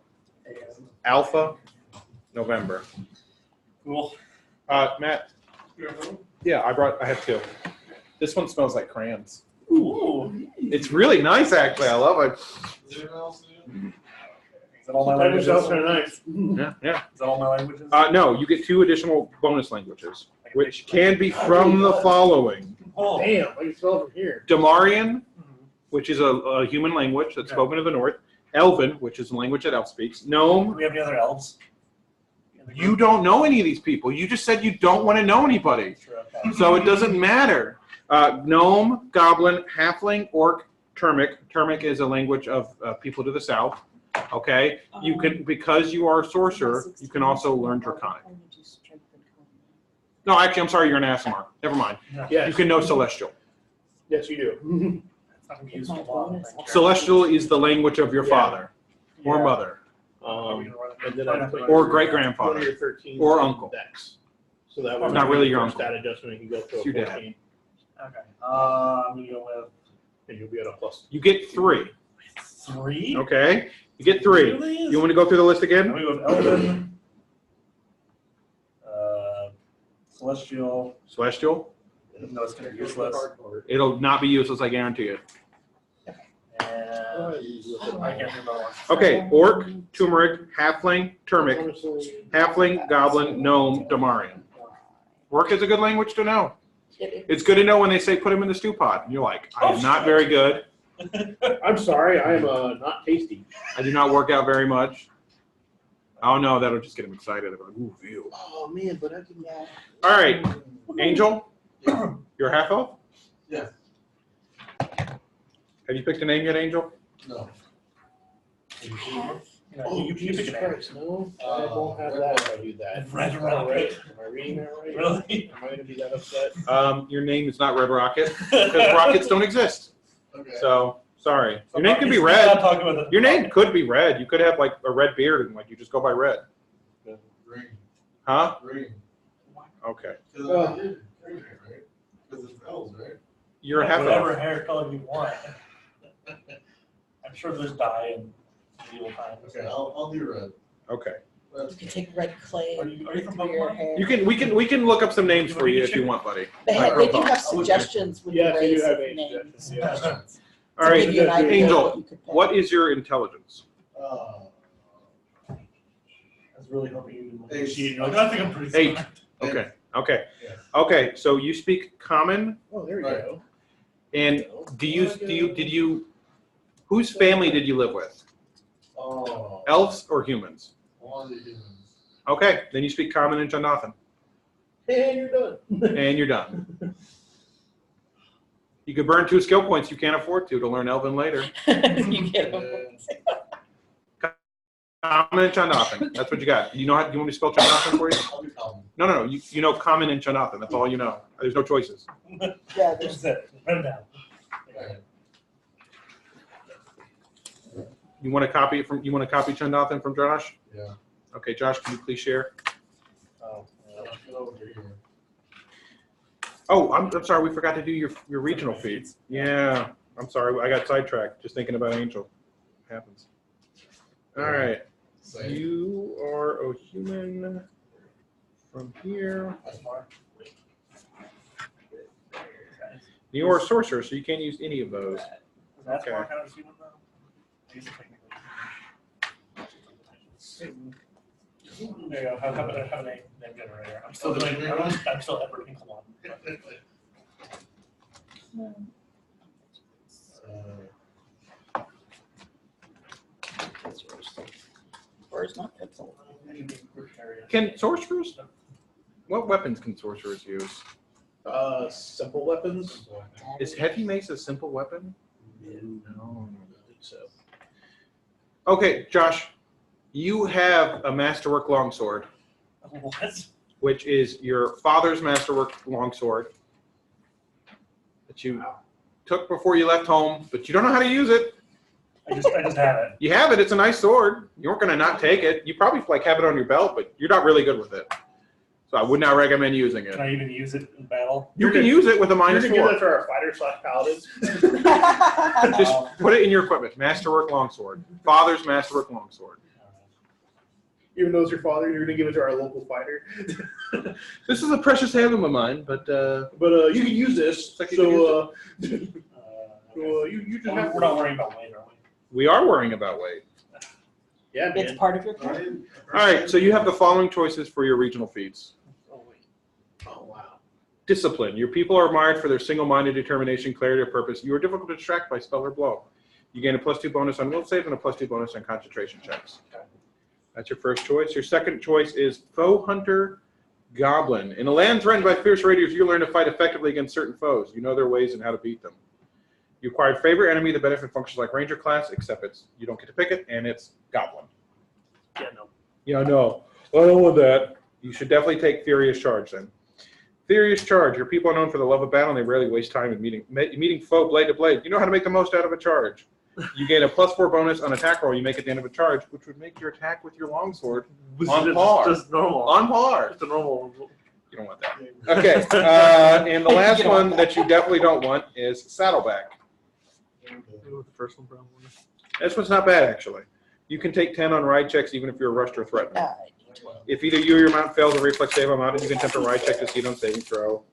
A: Alpha. November.
G: Cool.
A: Matt. Yeah, I have two. This one smells like crayons.
G: Ooh.
A: It's really nice, actually. I love it.
G: Is that all my languages?
B: Sounds kind of nice.
A: Yeah.
G: Is that all my languages?
A: No, you get 2 additional bonus languages, which can be from the following.
G: Oh.
B: Damn, I can smell it from here.
A: Damarian, which is a human language that's spoken in the north. Elven, which is a language that elf speaks.
G: Do
A: Gnome.
G: we have any other elves?
A: You don't know any of these people. You just said you don't want to know anybody.
G: Sure, okay.
A: So it doesn't matter. Gnome, goblin, halfling, orc, termic. Termic is a language of people to the south. Okay? You can, because you are a sorcerer, you can also learn Draconic. No, actually, I'm sorry, you're an Asimar. Never mind.
B: Yes.
A: You can know Celestial.
B: Yes, you do.
G: It's not gonna be used for long.
A: Celestial is the language of your
B: Yeah.
A: father or mother
G: Are we gonna run it?
B: And then I put
A: or
B: your-
A: great-grandfather.
B: one of your 13
A: or uncle.
B: Dex. So that way,
A: Not really your
B: first
A: uncle.
B: stat adjustment, you can go to a
A: It's your dad.
B: 14,
G: Okay. I'm gonna go with
B: and you'll be at a plus.
A: You get 3.
G: 3.
A: Okay? You get 3.
G: Really?
A: You want to go through the list
G: I'm
A: again?
G: gonna go with Elven. Celestial.
A: Celestial.
G: No, it's gonna be useless.
A: It'll not be useless, I guarantee you.
G: And I can't remember one.
A: Okay, orc, turmeric, halfling, termic, halfling, goblin, gnome, Damarian. Orc is a good language to know. It's good to know when they say put him in the stew pot. And you're like, I am not very good.
B: I'm sorry, I am not tasty.
A: I do not work out very much. Oh no, that'll just get him excited. They're like, ooh, veal.
B: Oh man, but I can.
A: All right, Angel, you're half elf?
I: Yeah.
A: Have you picked a name yet, Angel?
I: No.
G: You know,
B: Oh,
G: you pick
B: Jesus
G: an
B: Christ, no, I won't have that if I do that.
G: Red
B: Am I right?
G: Rocket.
B: Am I reading that right?
G: Really?
B: Am I gonna be that upset?
A: Your name is not Red Rocket because rockets don't exist.
I: Okay.
A: So sorry.
G: So
A: Your name could be
G: he's not
A: Red.
G: talking about the
A: Your name
G: rocket.
A: could be Red. You could have like a red beard and like you just go by Red.
I: Green.
A: Huh?
I: Green.
A: Okay.
I: Because green, right? Because it's elves, right?
A: You're a half
G: Whatever
A: elf.
G: hair color you want. I'm sure there's dye in medieval times.
I: Okay, I'll do red.
A: Okay.
E: You can take red clay
G: Are
E: and
G: you
E: put
G: from
E: through your
G: Pokemon?
E: hair.
A: We can look up some names for you if you want, buddy.
E: They do have suggestions with the
B: Yeah, they do
E: race
B: have
E: of
B: age
E: names.
B: suggestions, yeah.
A: All right,
E: To give you an idea of
A: Angel,
E: what you could pick.
A: what is your intelligence?
G: I was really hoping you didn't
I: Eight.
G: cheat. You're like, I think I'm pretty
A: 8.
G: smart.
A: Okay. Okay.
I: Yes.
A: Okay. So you speak Common,
B: Oh, there we
I: Right.
B: go.
A: and did you whose family did you live with?
I: Oh.
A: Elves or humans?
I: All the humans.
A: Okay, then you speak Common and Jonathan,
B: And you're done.
A: and you're done. You could burn 2 skill points you can't afford to learn Elven later.
E: You get them.
A: Common and Jonathan. That's what you got. You know how? You want me to spell Jonathan for you?
I: I'll do common.
A: No. You know Common and Jonathan. That's all you know. There's no choices.
E: Yeah,
G: Just that. Run down.
I: Okay.
A: You want to copy it from? You want to copy Jonathan from Josh?
I: Yeah.
A: Okay, Josh, can you please share?
G: Oh,
I: I'll go over here.
A: Oh, I'm sorry. We forgot to do your regional feeds. Yeah, I'm sorry. I got sidetracked just thinking about Angel. Happens. All right.
I: Same.
A: You are a human from here.
I: That's fine.
A: You are a sorcerer, so you can't use any of those.
G: That's
A: Okay.
G: more kind of human though. These are technically. There you go. Have a name generator. I'm still doing. I'm still Edward Hinkle.
E: Where's my pencil?
A: Can sorcerers? What weapons can sorcerers use?
B: Simple weapons.
A: Is heavy mace a simple weapon?
B: No, I don't think so.
A: Okay, Josh, you have a masterwork longsword,
G: What?
A: which is your father's masterwork longsword that you took before you left home, but you don't know how to use it.
G: I just have it.
A: You have it. It's a nice sword. You weren't going to not take it. You probably like have it on your belt, but you're not really good with it. So I would not recommend using
G: Can
A: it.
G: I even use it in battle?
A: You can use it with a
B: You're gonna give that
A: -4.
B: to our fighter/paladins.
A: Just put it in your equipment. Masterwork longsword. Father's masterwork longsword.
B: Even though it's your father, you're gonna give it to our local fighter.
A: This is a precious handle of mine, but
B: But you can use this.
A: Like you
B: So
G: Okay.
B: you just have
G: We're not worrying about weight, are we?
A: we are worrying about weight.
B: Yeah,
E: It's
B: man.
E: part of your character.
A: All right, so you have the following choices for your regional feats.
B: Oh wow.
A: Discipline. Your people are admired for their single-minded determination, clarity of purpose. You are difficult to distract by spell or blow. You gain a +2 bonus on will save and a +2 bonus on concentration checks. That's your first choice. Your second choice is Foe Hunter Goblin. In a land threatened by fierce raiders, you learn to fight effectively against certain foes. You know their ways and how to beat them. You acquired favorite enemy. The benefit functions like Ranger class, except you don't get to pick it, and it's Goblin.
G: Yeah, no.
A: Yeah, no. I don't want that. You should definitely take Furious Charge then. Furious Charge. Your people are known for the love of battle, and they rarely waste time in meeting foe blade to blade. You know how to make the most out of a charge. You gain a +4 bonus on attack roll you make at the end of a charge, which would make your attack with your longsword on par.
G: Just normal.
A: On par.
G: Just a normal.
A: You don't want that. Okay. And the last one that you definitely don't want is Saddleback.
G: The first one probably.
A: This one's not bad, actually. You can take 10 on ride checks even if you're rushed or threatened.
E: Uh,
A: If either you or your mount fails a reflex save on mounted, you can attempt a ride check to see it on saving throw.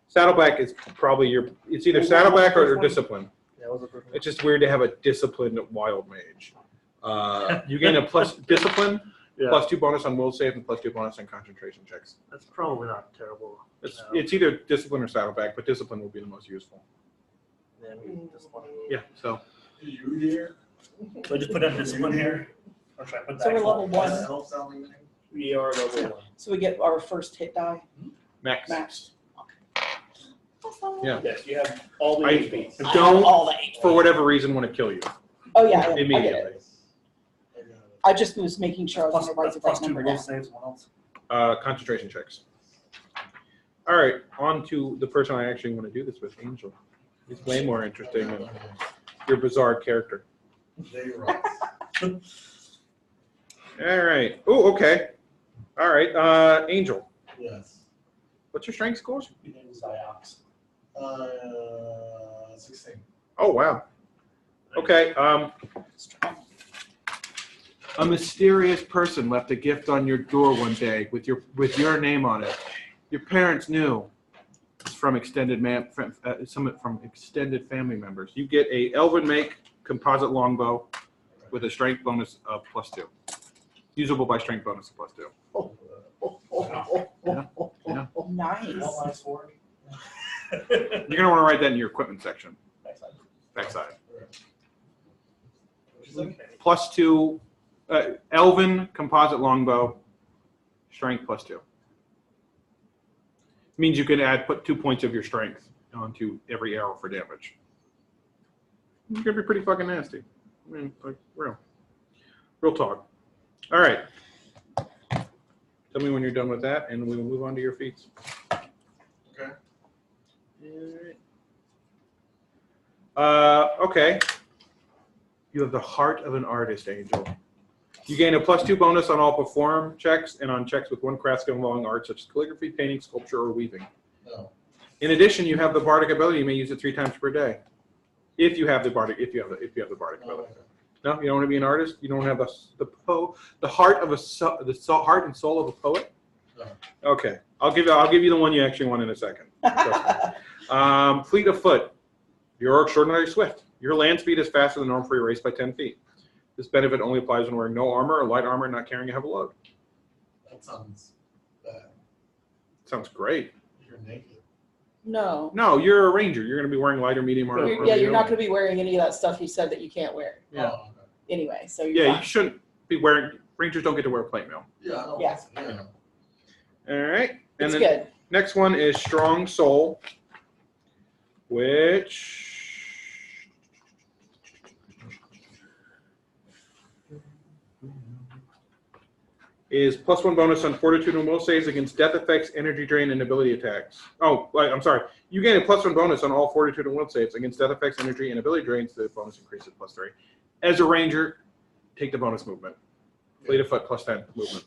A: Saddleback is probably it's either Saddleback or Discipline.
G: Yeah, what was the first one?
A: It's just weird to have a disciplined wild mage. You gain a Discipline,
G: Yeah.
A: +2 bonus on will save, and +2 bonus on concentration checks.
G: That's probably not terrible.
A: It's either Discipline or Saddleback, but Discipline will be the most useful.
G: Yeah, this one.
A: Yeah, so.
I: You here?
G: So I just put down discipline here? Or should I put that?
E: So we're level 1.
I: Elf sounding name?
B: We are level 1.
E: So we get our first hit die
A: Max.
E: maxed.
A: Yeah.
B: Yes, you have all the
A: I
B: HP.
A: don't,
E: all the 8.
A: for whatever reason, want to kill you
E: Oh yeah, I get
A: immediately.
E: it. I just was making sure I was
G: Plus,
E: writing the
G: plus
E: right
G: 2
E: number
G: will
E: down.
G: saves, what else?
A: Concentration checks. All right, on to the person I actually want to do this with, Angel. He's way more interesting than your bizarre character. All right. Oh, okay. All right, Angel.
I: Yes.
A: What's your strength scores?
G: Your name is Ziox.
I: 16.
A: Oh, wow. Okay. A mysterious person left a gift on your door one day with your name on it. Your parents knew. It's from extended from extended family members. You get a elven make composite longbow with a strength bonus of +2. Usable by strength bonus of +2. Yeah.
E: Nice.
G: One last sword.
A: You're gonna want to write that in your equipment section. Backside. +2. Elven composite longbow. Strength +2. Means you can put 2 points of your strength onto every arrow for damage. It's gonna be pretty fucking nasty. I mean, like real talk. All right. Tell me when you're done with that, and we will move on to your feats.
I: Okay.
A: Okay. You have the heart of an artist, Angel. You gain a +2 bonus on all perform checks and on checks with one craft skill involving art, such as calligraphy, painting, sculpture, or weaving.
I: No.
A: In addition, you have the bardic ability. You may use it 3 times per day. If you have the bardic ability.
I: Okay.
A: No, you don't want to be an artist. You don't have the heart of heart and soul of a poet.
I: No.
A: Okay, I'll give you the one you actually want in a second. Fleet of foot. You're extraordinarily swift. Your land speed is faster than normal for your race by 10 feet. This benefit only applies when wearing no armor or light armor and not carrying a heavy load.
I: That sounds bad.
A: Sounds great.
I: You're naked.
E: No.
A: No, you're a ranger. You're going to be wearing light or medium armor.
E: You're not going to be wearing any of that stuff you said that you can't wear.
A: Yeah.
I: Oh, okay.
E: Anyway, so you're
A: Yeah,
E: fine.
A: you shouldn't be wearing. Rangers don't get to wear plate mail.
I: Yeah. I don't
E: Yeah.
I: yeah.
A: All right. And
E: It's
A: then
E: good.
A: next one is strong soul, which is +1 bonus on fortitude and will saves against death effects, energy drain, and ability attacks. Oh, I'm sorry. You gain a +1 bonus on all fortitude and will saves against death effects, energy, and ability drains. The bonus increases +3. As a ranger, take the bonus movement. Fleet of foot +10 movement.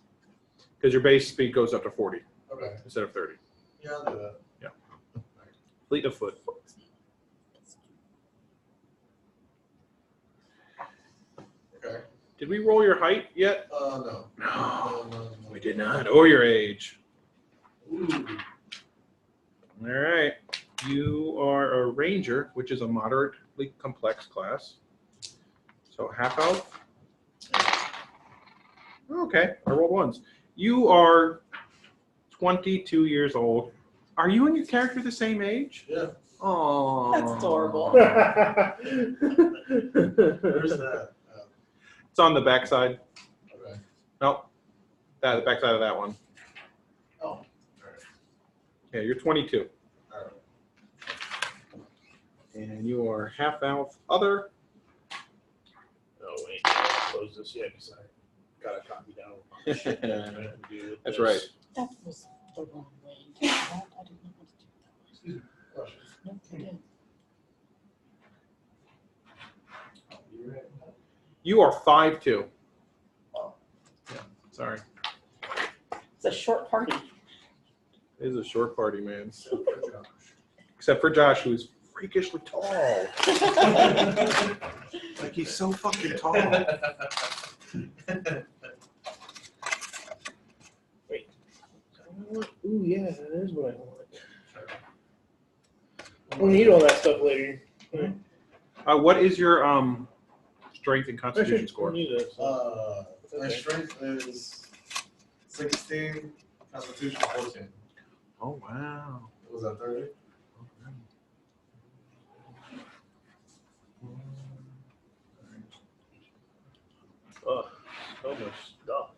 A: Because your base speed goes up to 40
I: Okay.
A: instead of 30.
I: Yeah, I'll do that.
A: Fleet of foot.
I: Okay.
A: Did we roll your height yet?
I: No.
A: No, we did not. Or your age.
I: Ooh.
A: All right. You are a ranger, which is a moderately complex class. So half elf. Okay, I rolled ones. You are 22 years old. Are you and your character the same age?
I: Yeah.
A: Oh,
E: That's adorable.
I: Where's that?
A: It's on the backside.
I: Okay.
A: Nope. The backside of that one.
I: Oh. All right.
A: Yeah, you're 22.
I: All right.
A: And you are half elf other.
B: Oh, wait. I haven't closed this yet because I got a copy down.
A: That's right.
E: That was the wrong way. I didn't know what to do
I: Excuse me.
E: that. No, you didn't.
I: You ready?
A: You are 5'2".
I: Oh.
A: Yeah, sorry.
E: It's a short party.
A: It is a short party, man.
I: So good job.
A: Except for Josh, who's freakishly tall. Like, he's so fucking tall.
B: Wait. Ooh, yeah, that is what I want. We'll need all that stuff later.
A: What is your strength and
B: I
A: constitution
B: should
A: score?
B: need this.
I: My strength is 16, constitution 14.
A: Oh, wow.
I: Was that 30?
B: Oh, so much stuff.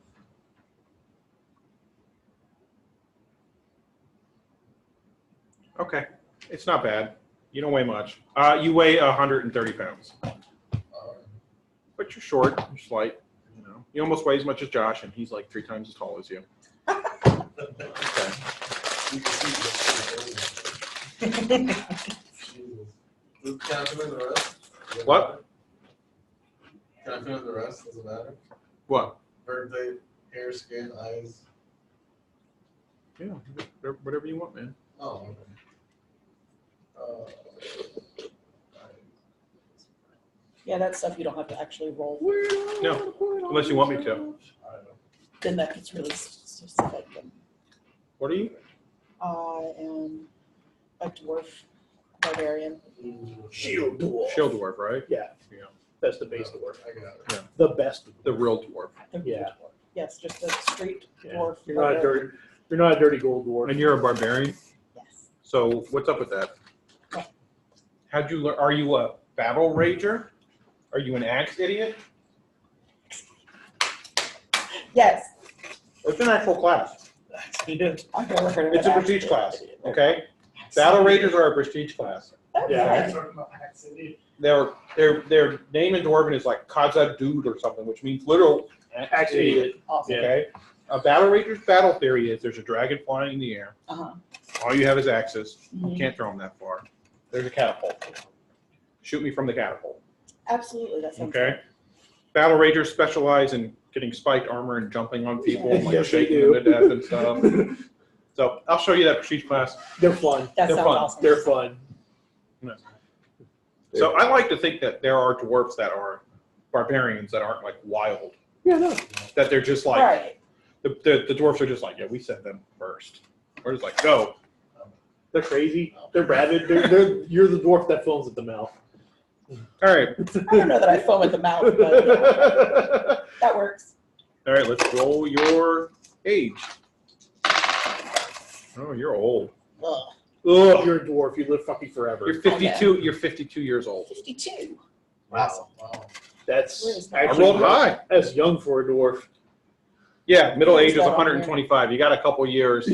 A: Okay. It's not bad. You don't weigh much. You weigh 130 pounds. But you're short. You're slight. You know. He almost weighs as much as Josh, and he's like 3 times as tall as you. Okay.
I: Can I come in the rest?
A: What?
I: Can I come in the rest? Does it matter?
A: What?
I: Birthday, hair, skin, eyes.
A: Yeah, whatever you want, man.
I: Oh, okay.
E: Yeah, that stuff you don't have to actually roll.
A: No, unless you want me to.
E: Then that gets really specific.
A: What are you?
E: I am a dwarf barbarian.
B: Shield dwarf.
A: Shield dwarf, right?
B: Yeah.
A: Yeah.
B: That's the base dwarf.
I: I got it.
B: The best.
A: The real dwarf.
B: Yeah.
E: Yes, just a straight
B: Yeah.
E: dwarf.
B: You're not a
E: barbarian.
B: dirty. You're not a dirty gold dwarf.
A: And you're a barbarian.
E: Yes.
A: So what's up with that?
E: What?
A: How'd you learn? Are you a battle rager? Are you an axe idiot?
E: Yes.
A: It's an actual class.
E: I've never heard of
A: It's a
E: an
A: prestige
E: accident.
A: class. Okay. Battle ragers are a prestige class.
B: Yeah.
A: Their name in Dwarven is like Kaza Dude or something, which means literal
B: Axe idiot.
E: Awesome.
A: Okay. A battle rager's battle theory is there's a dragon flying in the air.
E: Uh-huh.
A: All you have is axes. You
E: Mhm.
A: can't throw them that far. There's a catapult. Shoot me from the catapult.
E: Absolutely, that sounds
A: Okay. Battle ragers specialize in getting spiked armor and jumping on people, and, like
B: Yes, they
A: shaking
B: do.
A: them to death and stuff. So I'll show you that prestige class.
B: They're fun.
E: That
A: They're
E: sounds
A: fun.
E: awesome.
B: They're fun.
A: So I like to think that there are dwarves that are barbarians that aren't like wild.
B: Yeah, no.
A: That they're just like
E: Right.
A: the dwarves are just like, yeah, we sent them first. We're just like, go.
B: They're crazy. They're rabid. You're the dwarf that foams at the mouth.
A: All right.
E: I don't know that I foam at the mouth, but that works.
A: All right, let's roll your age. Oh, you're old.
E: Ugh.
B: Ugh, you're a dwarf. You live fucking forever.
A: You're 52. You're 52 years old.
E: 52.
I: Wow.
B: That's
A: I
B: actually
A: rolled high.
B: That's young for a dwarf.
A: Yeah, middle age is
E: Where's that on
A: 125. You got a couple years.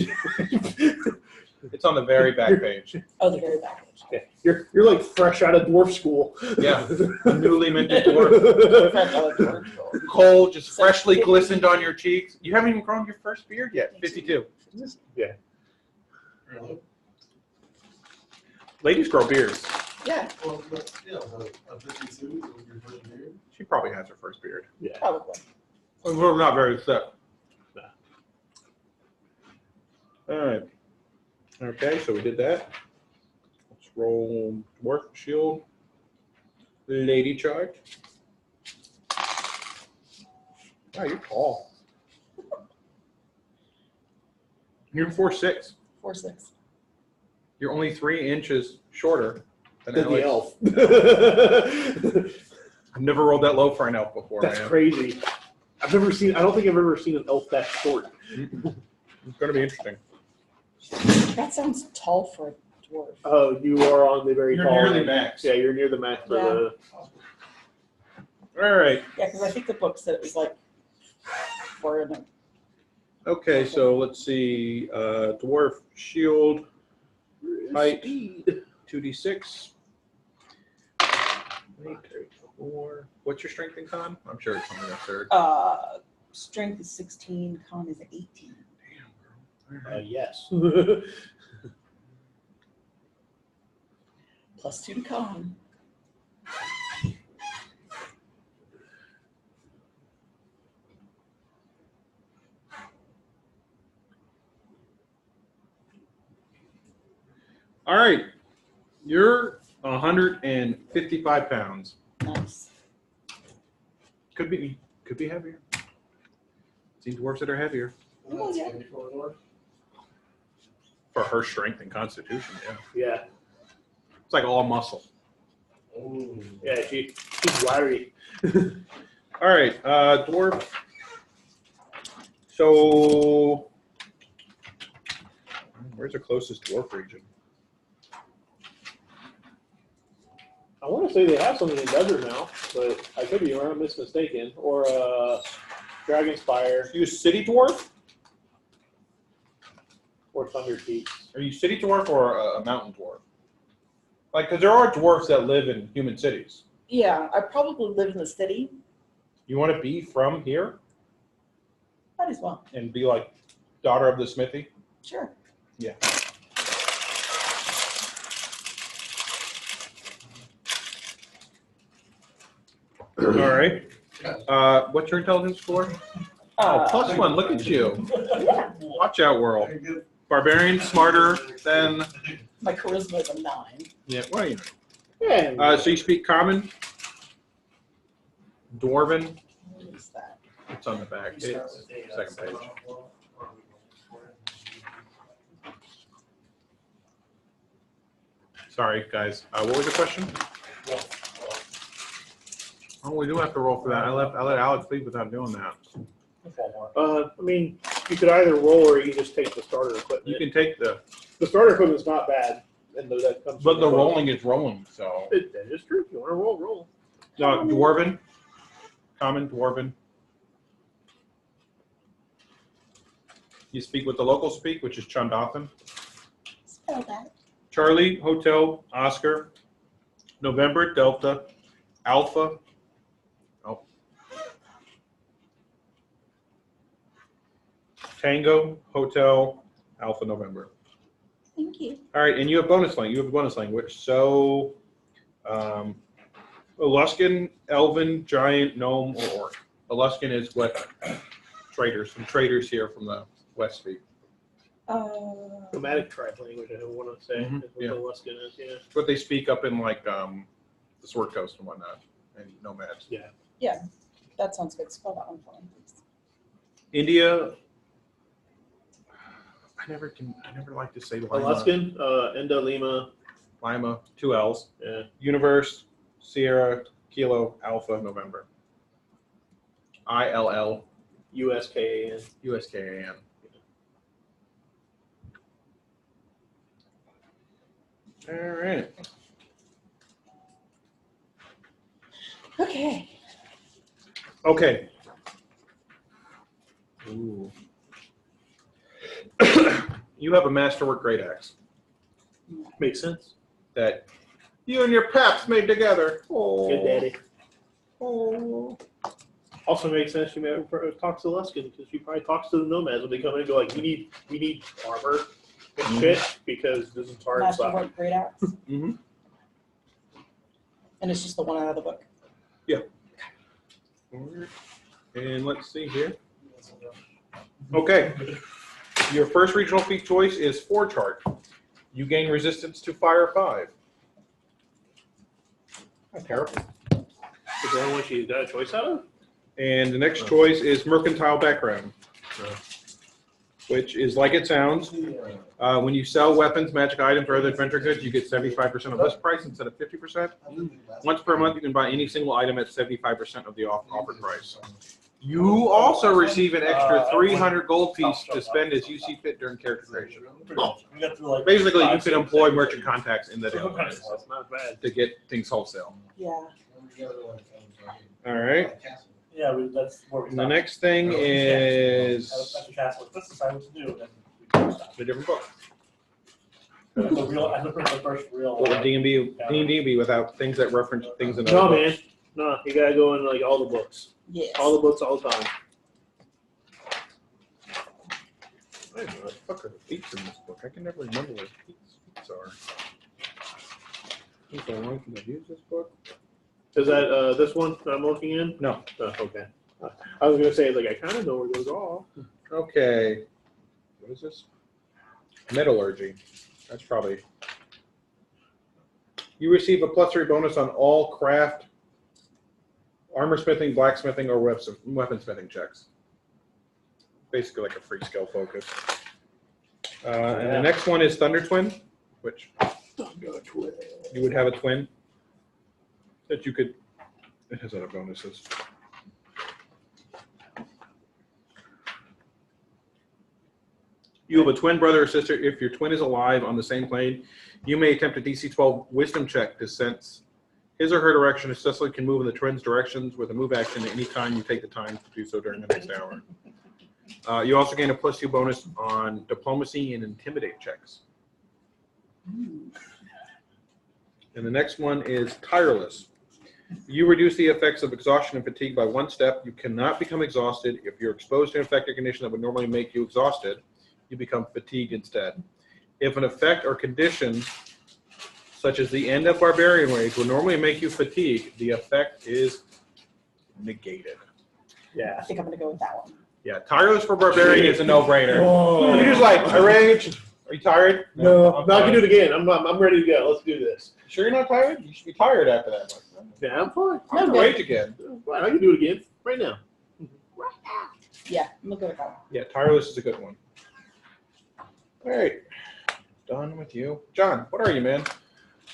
A: It's on the very back page.
E: Oh, the very back page.
B: Okay. You're like fresh out of dwarf school.
A: Yeah, a newly minted dwarf.
E: Fresh out of dwarf.
A: Coal just freshly glistened on your cheeks. You haven't even grown your first beard yet. 52.
B: Yeah.
A: Ladies grow beards.
E: Yeah,
I: Well, but, yeah, a 52 with your first beard.
A: She probably has her first beard.
B: Yeah.
E: probably.
A: We're not very thick. All right. Okay, so we did that. Let's roll dwarf shield. Lady chart. Wow, you're tall. You're 4'6".
E: 4'6".
A: You're only 3 inches shorter than
B: Than the
A: Alex.
B: elf.
A: I've never rolled that low for an elf before,
B: That's
A: man.
B: crazy. I don't think I've ever seen an elf that short.
A: It's going to be interesting.
E: That sounds tall for a dwarf.
B: Oh, you are on the very
A: You're
B: tall
A: nearly
B: end.
A: max.
B: Yeah, you're near the max for the.
A: All right.
E: Yeah, because I think the book said it was like 4 and
A: Okay, so let's see. Dwarf shield height 2d6. 8, 4. What's your strength and con? I'm sure it's something absurd.
E: strength is 16, con is 18.
B: Yes.
E: Plus 2 to con.
A: All right. You're 155 pounds.
E: Nice.
A: Could be heavier. Seen dwarves that are heavier.
E: Oh,
I: That's
E: yeah.
I: heavy for a dwarf.
A: For her strength and constitution, yeah.
B: Yeah.
A: It's like all muscle.
I: Ooh.
B: Yeah. She's wiry.
A: All right, dwarf. So, where's the closest dwarf region?
B: I want to say they have something in desert now, but I could be mistaken. Or Dragonspire
A: Are you a city dwarf?
B: or Thunder Peaks.
A: Are you city dwarf or a mountain dwarf? Like, because there are dwarves that live in human cities.
E: Yeah, I probably live in the city.
A: You want to be from here?
E: Might as well.
A: and be like daughter of the smithy.
E: Sure.
A: Yeah. All right. What's your intelligence score? Oh, +1. Look at you.
E: Yeah.
A: Watch out, world. Barbarian, smarter than.
E: My charisma is a 9.
A: Yeah. What are you?
B: Yeah.
A: So you speak Common, Dwarven.
E: What is that?
A: It's on the back. It's second page. Sorry, guys. What was the question? Oh, we do have to roll for that. I let Alex leave without doing that.
B: I mean, you could either roll or you can just take the starter equipment.
A: You can take the,
B: The starter equipment's not bad, and that comes.
A: but the rolling is rolling. So
B: That is true. If you want to roll.
A: no, Dwarven, Common, Dwarven. You speak what the locals speak, which is Chundathan.
E: Spell that.
A: Charlie, Hotel, Oscar, November, Delta, Alpha. Oh. Tango, Hotel, Alpha, November.
E: Thank you.
A: All right, and you have bonus language. You have a bonus language. So, Eluskin, Elven, Giant, Gnome, or Orc. Eluskin is what traders, some traders here from the West speak.
B: Nomadic tribe language, I want to say.
A: Mhm,
B: Is what
A: yeah.
B: the Luskin is, yeah.
A: What they speak up in like the Sword Coast and whatnot, and nomads.
E: Yeah, that sounds good. Spell that one for me, please.
A: India. I never like to say Lima.
B: Aluskin, Enda Lima,
A: Lima, 2 L's.
B: yeah.
A: Universe, Sierra, Kilo, Alpha, November. ILL,
B: USKAN.
A: USKAN. All right.
E: Okay.
A: Okay. Ooh. You have a masterwork great axe
B: Makes sense.
A: that you and your paps made together. Oh.
B: Good daddy.
A: Oh.
B: Also makes sense. You may talk to Luskin because she probably talks to the nomads when they come in and go like, we need armor and shit because this is hard stuff.
E: Masterwork great axe.
A: Mm-hmm.
E: And it's just the one out of the book.
A: And let's see here. Okay. Your first regional feat choice is Forge Heart. You gain resistance to fire 5. Not terrible.
B: Is that one she got a choice out of?
A: And the next choice is Mercantile Background, which is like it sounds. When you sell weapons, magic items, or other adventure goods, you get 75% of list price instead of 50%. Once per month, you can buy any single item at 75% of the offered price. You also receive an extra 300 gold piece to spend as you see fit during character creation. Basically, you can employ merchant contacts in the deal
B: That's not bad.
A: to get things wholesale.
E: Yeah.
A: All right.
G: Yeah, that's where we
A: And the
G: stopped.
A: next thing is
G: At the castle, let's decide what to do. And then we stop.
A: a different book.
G: The real, I looked at the first real.
A: What would D&D be without things that reference things in
B: No,
A: other
B: man.
A: books?
B: No, you gotta go in like all the books.
E: Yes.
B: All the books all the time.
A: Wait a minute, fuck are the feats in this book? I can never remember what feats are. Think so long since I've used this book?
B: Is that this one that I'm looking in?
A: No.
B: Oh, okay. I was gonna say like I kind of know where those are.
A: Okay. What is this? Metallurgy. That's probably. You receive a +3 bonus on all craft, armor smithing, blacksmithing, or weaponsmithing checks. Basically like a free skill focus. And the next one is Thunder Twin, which you would have a twin that you could. It has other bonuses. You have a twin brother or sister. If your twin is alive on the same plane, you may attempt a DC 12 Wisdom check to sense his or her direction. Cecily can move in the twin's directions with a move action at any time you take the time to do so during the next hour. You also gain a +2 bonus on diplomacy and intimidate checks. And the next one is Tireless. You reduce the effects of exhaustion and fatigue by one step. You cannot become exhausted. If you're exposed to an infected condition that would normally make you exhausted, you become fatigued instead. If an effect or condition, such as the end of barbarian rage, would normally make you fatigued, the effect is negated.
B: Yeah.
E: I think I'm gonna go with that one.
A: Yeah, tireless for barbarian is a no-brainer.
B: Oh.
A: You're just like, I rage. Are you tired?
B: No,
A: I'm
B: I can
A: fine.
B: do it again. I'm ready to go. Let's do this.
A: Sure you're not tired? You should be tired after that.
B: Yeah, I'm fine.
A: I'm gonna rage again.
B: Fine, I can do it again right now.
E: Yeah, I'm gonna go with that one.
A: Yeah, tireless is a good one. All right, done with you. John, what are you, man?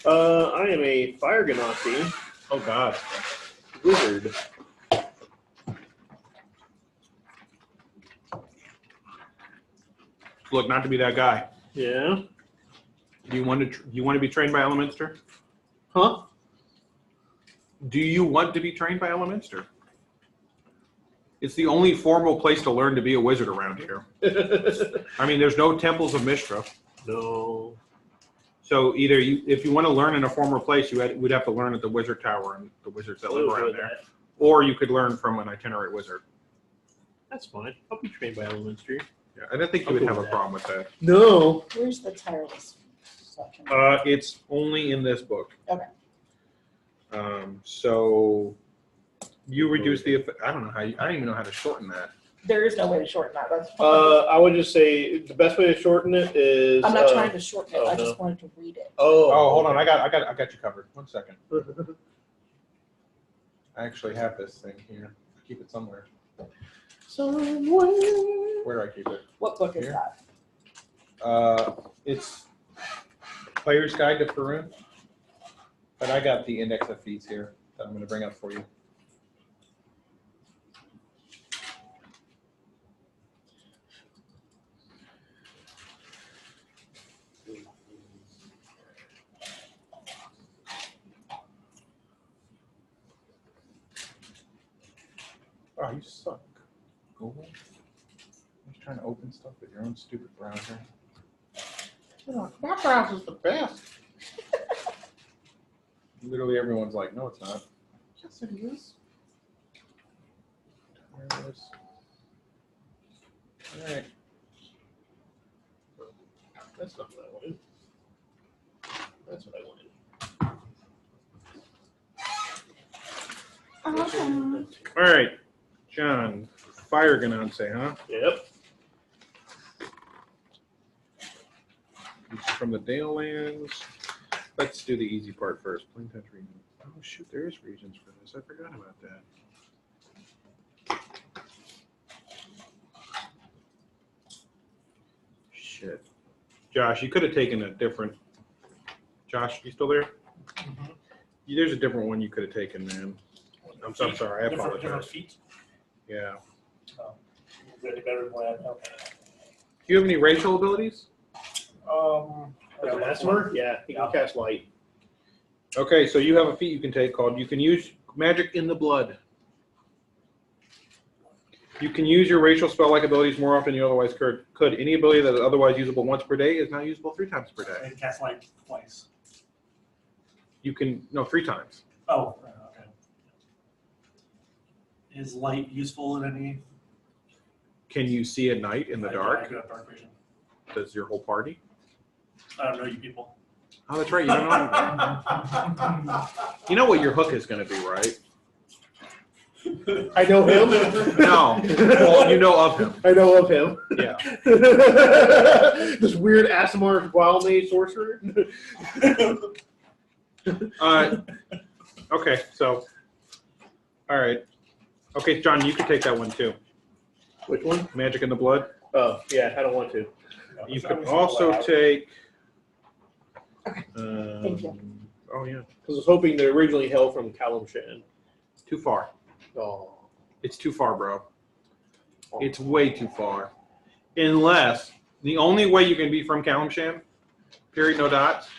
B: I am a fire ganassi
A: Oh, God.
B: wizard.
A: Look, not to be that guy.
B: Yeah.
A: Do you want to be trained by Elemenster?
B: Huh?
A: Do you want to be trained by Elemenster? It's the only formal place to learn to be a wizard around here. I mean, there's no temples of Mishra.
B: No.
A: So either if you want to learn in a formal place, would have to learn at the Wizard Tower and the wizards that live around there. Or you could learn from an itinerant wizard.
B: That's fine. I'll be trained by Elementary.
A: Yeah, I don't think you
B: I'll
A: would
B: go
A: have a
B: with that.
A: problem with that.
B: No.
E: Where's the tireless section?
A: It's only in this book.
E: Okay.
A: So you reduce the effect. I don't know how. I don't even know how to shorten that.
E: There is no way to shorten that. That's
B: I would just say the best way to shorten it is.
E: I'm not trying to shorten it.
B: oh,
E: I
B: no.
E: just wanted to read it.
B: Oh.
A: Oh, hold on. I got you covered. 1 second. I actually have this thing here. Keep it somewhere.
B: Somewhere.
A: Where do I keep it?
E: What book is
A: Here?
E: that?
A: It's Player's Guide to Faerun. But I got the index of feats here that I'm going to bring up for you. Oh, you suck. Google. You're just trying to open stuff with your own stupid browser. Oh, my browser's the best. Literally everyone's like, no, it's not. Yes, it is. There it is. All right.
B: That's not what I wanted. That's what I wanted.
A: All right, John. Fire Ganance, huh?
B: Yep.
A: This is from the Dalelands. Let's do the easy part first. Plain touch region. Oh shoot, there is regions for this. I forgot about that. Shit. Josh, you could have taken a different. Josh, you still there?
G: Mm-hmm.
A: There's a different one you could have taken, man. I'm so sorry. I
G: Different
A: apologize.
G: feet.
A: Yeah.
G: Really better than what I have.
A: Do you have any racial abilities?
B: Like an Asmer? Yeah, he can cast light.
A: Okay, so you have a feat you can take called you can use magic in the blood. You can use your racial spell-like abilities more often than you otherwise could. Any ability that is otherwise usable once per day is now usable 3 times per day.
G: I cast light twice.
A: You can, no, 3 times.
G: Oh, okay. Is light useful in any?
A: Can you see at night in the
G: I
A: dark?
G: do have dark vision.
A: Does your whole party?
G: I don't know you people.
A: Oh, that's right. You don't know. You know what your hook is going to be, right?
B: I know him.
A: No. Well, you know of him.
B: I know of him.
A: Yeah.
B: This weird Asimar wild mage sorcerer.
A: Okay, so, all right. Okay, John, you can take that one too.
B: Which one?
A: Magic in the blood.
B: Oh, yeah, I don't want to.
A: You could also take.
E: Thank you.
A: Oh yeah.
B: Because I was hoping they originally hailed from Kalimshan.
A: Too far.
B: Oh.
A: It's too far, bro. It's way too far. Unless the only way you can be from Kalimshan, period, no dots,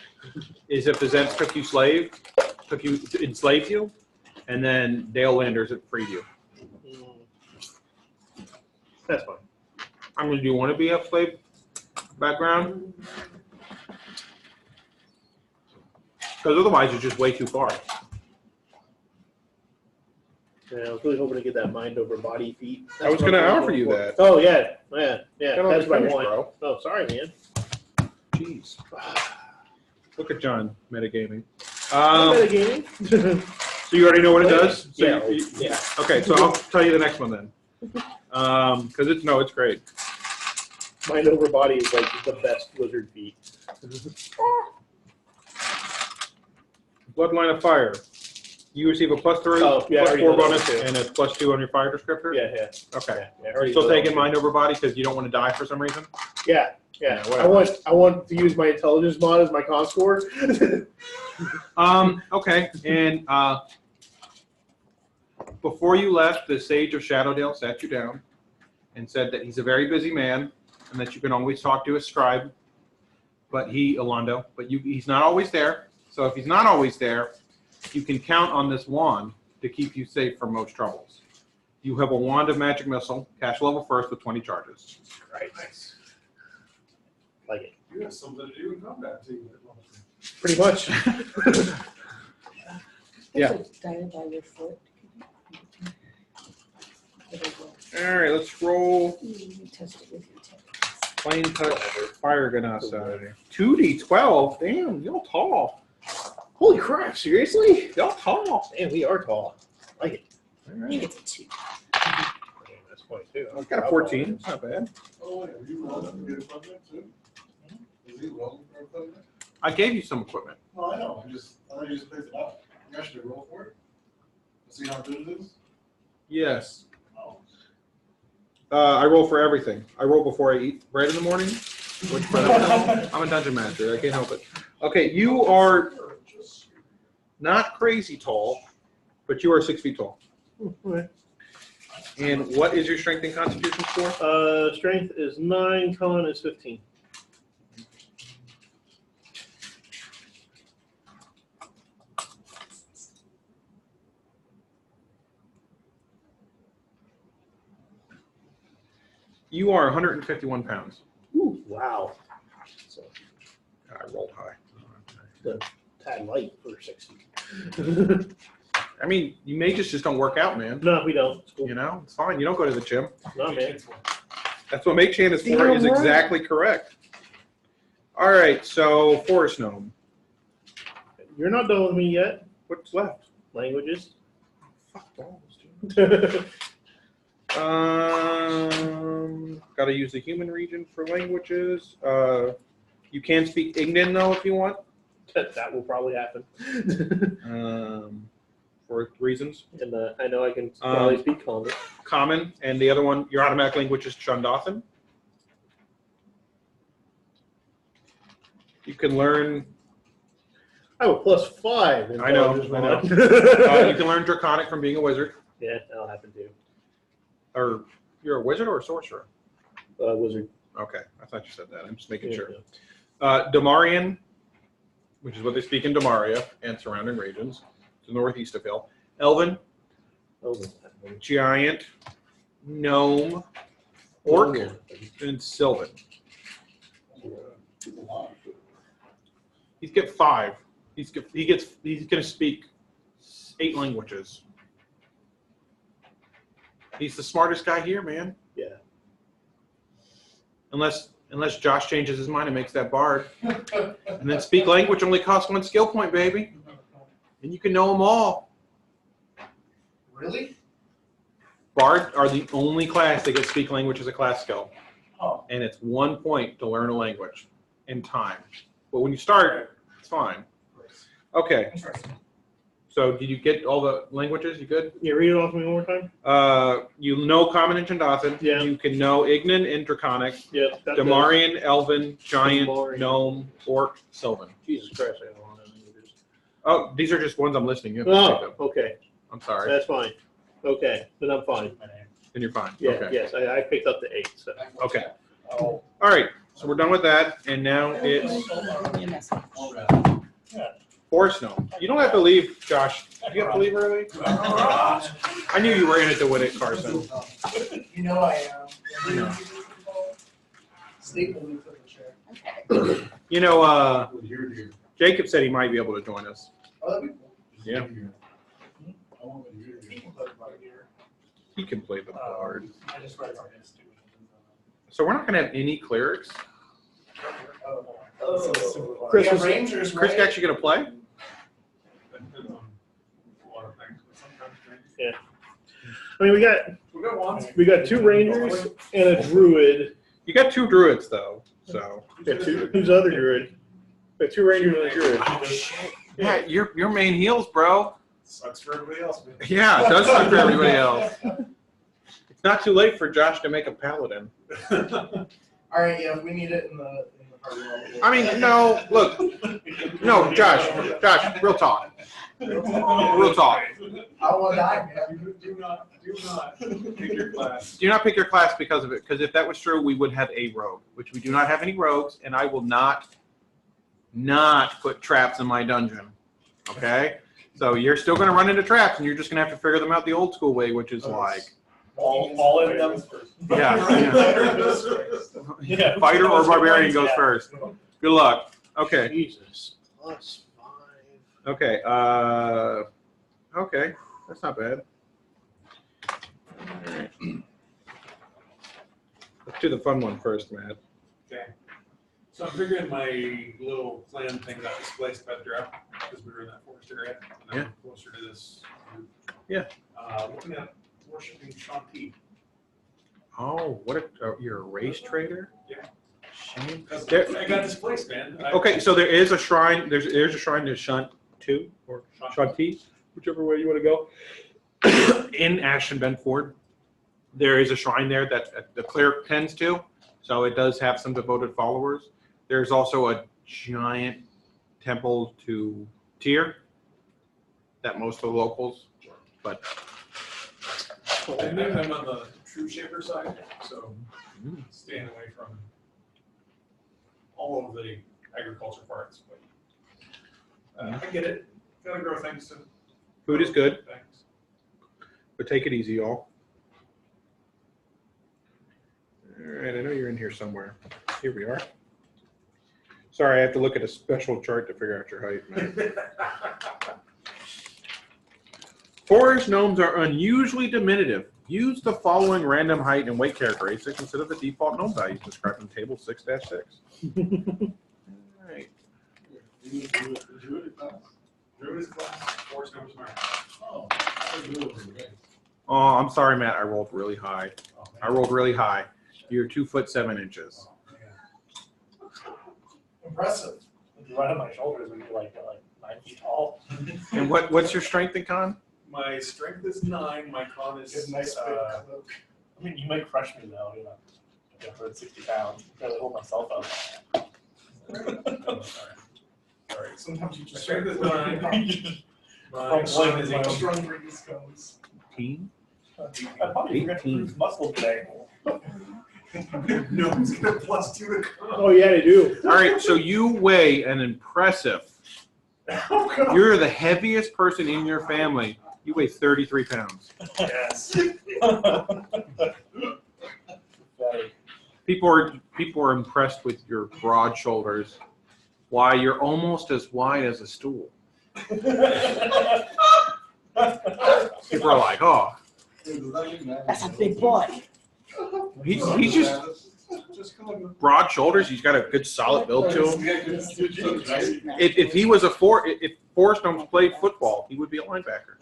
A: is if the Zents enslaved you, and then Dalelanders freed you.
B: That's fine.
A: I mean, do you want to be a slave background? Because otherwise, it's just way too far.
B: Yeah, I was really hoping to get that mind over body feat.
A: I was going to offer you that.
B: Oh yeah.
A: Gotta
B: That's what I
A: finish,
B: want.
A: bro.
B: Oh, sorry, man.
A: Jeez. Look at John metagaming.
B: Metagaming.
A: So you already know what it does? So
B: Yeah.
A: yeah. Okay, so I'll tell you the next one then. Because it's great.
B: Mind over body is like the best wizard feat.
A: Bloodline of Fire. You receive a +3,
B: Oh, yeah, I already
A: +4
B: know that
A: bonus,
B: one, too.
A: and a +2 on your fire descriptor.
B: Yeah.
A: Okay.
B: Yeah, I already
A: Still
B: know that
A: taking
B: one.
A: mind over body because you don't want to die for some reason.
B: Yeah.
A: Yeah,
B: I
A: whatever.
B: want to use my intelligence mod as my con score.
A: Okay, and before you left, the Sage of Shadowdale sat you down and said that he's a very busy man and that you can always talk to a scribe, but he's not always there. So if he's not always there, you can count on this wand to keep you safe from most troubles. You have a wand of magic missile, cast level 1st with 20 charges.
B: Right. Nice. Like it.
I: You have something to do in combat too.
B: Pretty much.
A: Yeah.
E: Guided by your foot.
A: All right, let's roll
E: Test it with your tip.
A: plain touch fire ganasa. 2d12. Damn, you're tall.
B: Holy crap! Seriously?
A: Y'all tall.
B: Man, we are tall. Like it.
A: All
E: You
A: right.
E: get to 2.
B: That's funny too.
A: I've got a 14. It's not bad.
I: Oh, wait, are you welding to get equipment too? Is he welding for equipment?
A: I gave you some equipment.
I: No, I know, I thought you just picked it up. You guys should roll for it. See how good it is?
A: Yes.
I: Oh.
A: I roll for everything. I roll before I eat bread in the morning. I'm a dungeon master. I can't help it. Okay, you are not crazy tall, but you are 6 feet tall.
B: Okay.
A: And what is your strength and constitution score?
B: Strength is 9, con is 15.
A: You are 151 pounds.
B: Ooh, wow. So
A: I rolled high.
B: tad light for 60.
A: I mean, you mages just don't work out, man.
B: No, we don't. It's cool.
A: You know, it's fine. You don't go to the gym.
B: No, man.
A: That's what Mage Hand is for, is exactly correct. All right, so Forest Gnome.
B: You're not done with me yet.
A: What's left?
B: Languages.
A: Fuck balls, dude. Gotta use the human region for languages. You can speak Ignan, though, if you want.
B: That will probably happen.
A: For reasons.
B: And I know I can probably speak Common.
A: Common, and the other one, your automatic language is Chundothan. You can learn.
B: I have a +5. In
A: I know.
B: intelligence
A: You
B: mod.
A: can learn Draconic from being a wizard.
B: Yeah, that'll happen too.
A: Or you're a wizard or a sorcerer?
B: Wizard.
A: Okay, I thought you said that. I'm just making
B: Yeah,
A: sure. Damarian, which is what they speak in Damaria and surrounding regions, to the northeast of Hill. Elven, Giant, Gnome, Orc, and Sylvan. He's get 5. He's gonna speak 8 languages. He's the smartest guy here, man.
B: Yeah.
A: Unless Josh changes his mind and makes that bard. And then speak language only costs 1 skill point, baby. And you can know them all.
H: Really?
A: Bard are the only class that gets speak language as a class skill.
H: Oh.
A: And it's 1 point to learn a language in time. But when you start, it's fine. Okay.
H: Interesting.
A: So did you get all the languages? You good?
B: Yeah, read it off to me one more time.
A: You know Common and Chundothan.
B: Yeah.
A: You can know Ignan and Draconic.
B: Yep. that
A: Damarian, Elven, Giant,
B: Damarian.
A: Gnome, Orc, Sylvan.
B: does. Jesus Christ, I don't know languages.
A: Oh, these are just ones I'm listing. You have to take them.
B: Oh, okay.
A: I'm sorry.
B: That's fine. Okay, then I'm fine.
A: Then you're fine.
B: Yeah,
A: Okay.
B: yes, I picked up the 8. So.
A: Okay.
H: Oh.
A: All right. So we're done with that, and now it's Forest Gnome. You don't have to leave, Josh. Do you have to leave early? I knew you were in it to win it, Carson.
H: You know I am.
A: I know.
H: Staple me for the chair.
A: You know,
I: Here, here.
A: Jacob said he might be able to join us.
H: Oh, that'd be cool.
A: Yeah.
I: I want to hear you.
H: People talk about it here.
A: He can play the bard.
G: I just read something stupid.
A: So we're not gonna have any clerics.
B: Chris,
H: Yeah,
B: was-
H: Rangers,
A: Chris
H: right?
A: actually gonna play?
B: Yeah. I mean, we got 2 rangers and a druid.
A: You got 2 druids though, so.
B: Yeah, who's the other druid? We got 2 rangers and a druid.
A: Oh shit! Yeah, your main heals, bro.
D: Sucks for everybody else, man.
A: Yeah, it does suck for everybody else. It's not too late for Josh to make a paladin.
H: All right, yeah, we need it in the party level.
A: I mean, no, look, no, Josh, real talk. Real talk.
H: I want to die, man.
D: Do not pick your class.
A: Do not pick your class because of it, because if that was true, we would have a rogue, which we do not have any rogues, and I will not put traps in my dungeon. Okay? So you're still going to run into traps, and you're just going to have to figure them out the old school way, which is like,
G: All in them.
A: yeah. Fighter or barbarian goes first. Good luck. Okay.
B: Jesus. +5.
A: Okay. Okay. That's not bad. Alright. Let's do the fun one first, Matt.
D: Okay. So I'm figuring my little clan thing got displaced by the drought because we were in that forest area. And I'm closer to this group.
A: Yeah.
D: Looking at worshiping Shanti.
A: Oh, you're a race trader?
D: Yeah.
A: Shame.
D: I got displaced, man.
A: Okay, so there is a shrine. There's a shrine to Shantu or Shanti, whichever way you want to go. In ashabenford, there is a shrine there that the cleric tends to, so it does have some devoted followers. There's also a giant temple to Tyr that most of the locals, but
D: I'm on the true shaper side, so staying away from all of the agriculture parts. But I get it. Gotta grow things to
A: food is good,
D: things.
A: but take it easy, y'all. All right, I know you're in here somewhere. Here we are. Sorry, I have to look at a special chart to figure out your height, man. Forest gnomes are unusually diminutive. Use the following random height and weight characteristics instead of the default gnome values described in table 6-6. All right.
D: Druid is class, forest gnomes are.
A: Oh, I'm sorry, Matt. I rolled really high. You're 2'7".
G: Impressive. If you run on my shoulders, we'd be like 9 feet tall.
A: And what's your strength and con?
D: My strength is 9. My con is
G: It's nice big cloak. I mean, you might crush me though, you know. I'm 160 pounds. I barely hold myself up.
D: Oh, sorry.
H: Sometimes you
D: My
H: just
D: strength is 9. My
G: From
D: con is
G: one
D: 18.
H: strong breeze goes.
A: 18.
G: I probably forgot to
A: 18.
G: lose muscle today.
D: No one's gonna +2 to con.
B: Oh, yeah, they do.
A: All right, so you weigh an impressive. You're the heaviest person in your family. You weigh 33 pounds.
G: Yes.
A: People are impressed with your broad shoulders. Why, you're almost as wide as a stool. People are like, oh,
E: That's a big boy.
A: he's just broad shoulders. He's got a good solid build to him. If he was if Forest Gnomes played football, he would be a linebacker.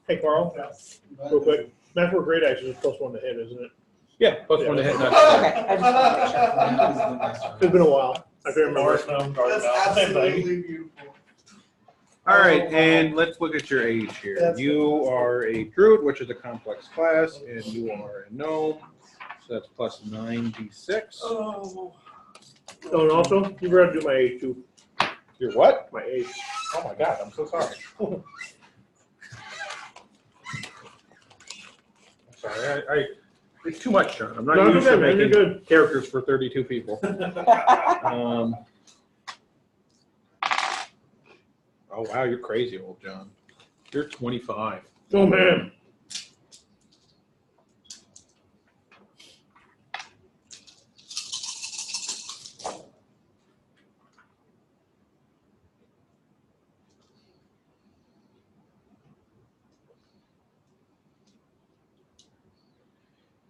B: Hey, Carl, real quick. Math for grade action is +1 to hit, isn't it?
A: Yeah, +1 to hit.
E: Okay, I just want to make sure.
B: It's been a while. I can't remember.
G: Forest gnome, garden gnome, same thing.
H: beautiful.
A: All right, and let's look at your age here.
H: That's
A: You are a druid, which is a complex class, and you are a gnome, so that's +9d6.
B: Oh, and also, you forgot to do my age too.
A: Your what?
B: My age.
A: Oh my god, I'm so sorry. I'm sorry, it's too much, John. I'm not
B: No,
A: used
B: it's
A: to
B: okay, man. You're
A: making
B: good.
A: characters for 32 people. Oh wow, you're crazy, old John. You're 25.
B: Oh, man.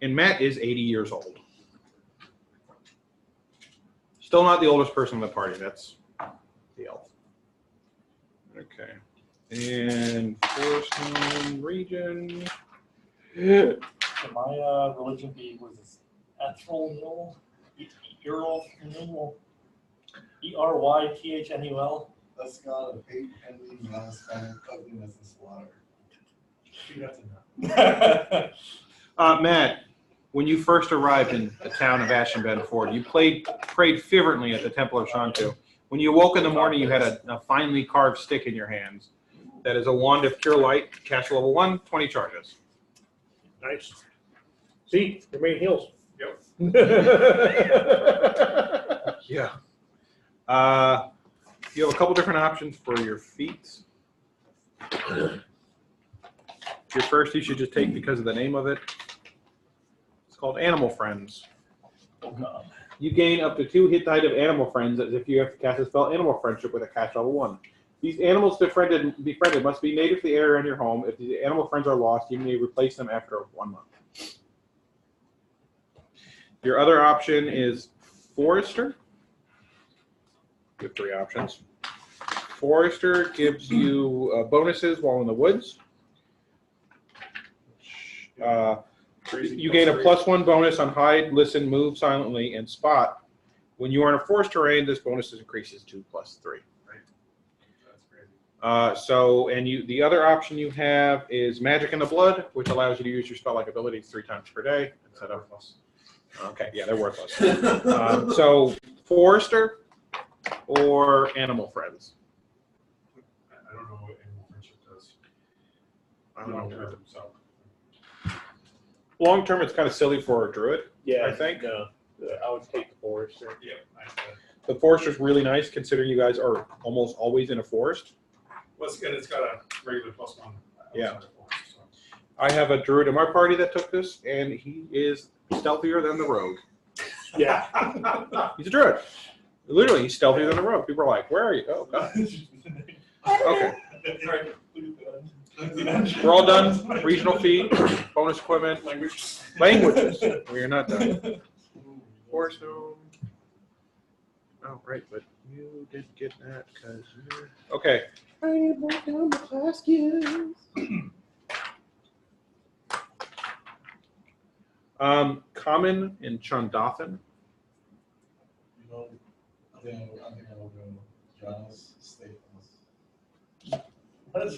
A: And Matt is 80 years old. Still not the oldest person in the party. That's the elf. Okay. And Forest Home region.
G: So my religion be was Ethrynul, Erythnul.
I: That's God of hate, envy, malice, famine, ugliness, and slaughter. You have to know.
A: Matt, when you first arrived in the town of ashabenford, you prayed fervently at the Temple of Shantu. When you woke in the morning, you had a finely carved stick in your hands. That is a wand of pure light. Cast level 1, 20 charges.
B: Nice. See, your main heals.
D: Yep.
A: Yeah. You have a couple different options for your feats. Your first you should just take because of the name of it. It's called Animal Friends.
G: Oh God.
A: You gain up to 2 hit die of Animal Friends as if you have to cast a spell Animal Friendship with a cast level 1. These animals befriended must be native to the area in your home. If the animal friends are lost, you may replace them after 1 month. Your other option is Forester. You have 3 options. Forester gives you bonuses while in the woods. You gain a +1 bonus on hide, listen, move silently, and spot. When you are in a forest terrain, this bonus increases to +3. The other option you have is Magic in the Blood, which allows you to use your spell-like abilities 3 times per day instead of. Okay, yeah, they're worthless. So Forester or Animal Friends.
D: I don't know what animal friendship does.
A: I don't know.
D: Long term, so.
A: Long term, it's kind of silly for a druid.
B: Yeah,
A: I think.
B: No, I would take the Forester.
D: Yeah,
A: The Forester's really nice, considering you guys are almost always in a forest.
D: well, it's got a regular +1.
A: Yeah.
D: outside of forest, so.
A: I have a druid in my party that took this, and he is stealthier than the rogue.
B: Yeah.
A: He's a druid. Literally, he's stealthier than the rogue. People are like, "Where are you?" Oh, God. Okay. We're all done. Regional feat, bonus equipment, languages. We are not done. Forest Home. Oh, right, but you did get that because you're okay. I need more down the class skills. Common in Chondathan.
I: You know, I think I'll go Jonas Staples.
G: What?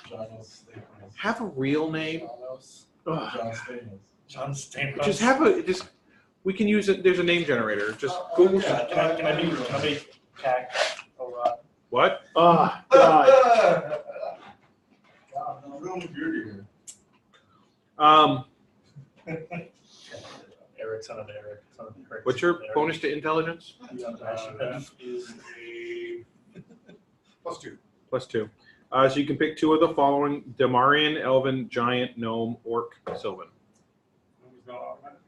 I: Jonas Staples.
A: Have a real name.
I: Jonas.
A: Ugh.
I: John Staples.
G: John Stamos.
A: Just have a just. We can use it. There's a name generator. Just Google.
I: Yeah.
G: Can I be Cac? Oh, Rod.
A: What?
B: Oh, God.
I: God, no, real beard here.
G: Eric, son of Eric. Son of Eric.
A: What's your bonus to intelligence?
D: That is a +2.
A: +2. So you can pick 2 of the following: Damarian, Elven, Giant, Gnome, Orc, Sylvan.
D: It's not automatic.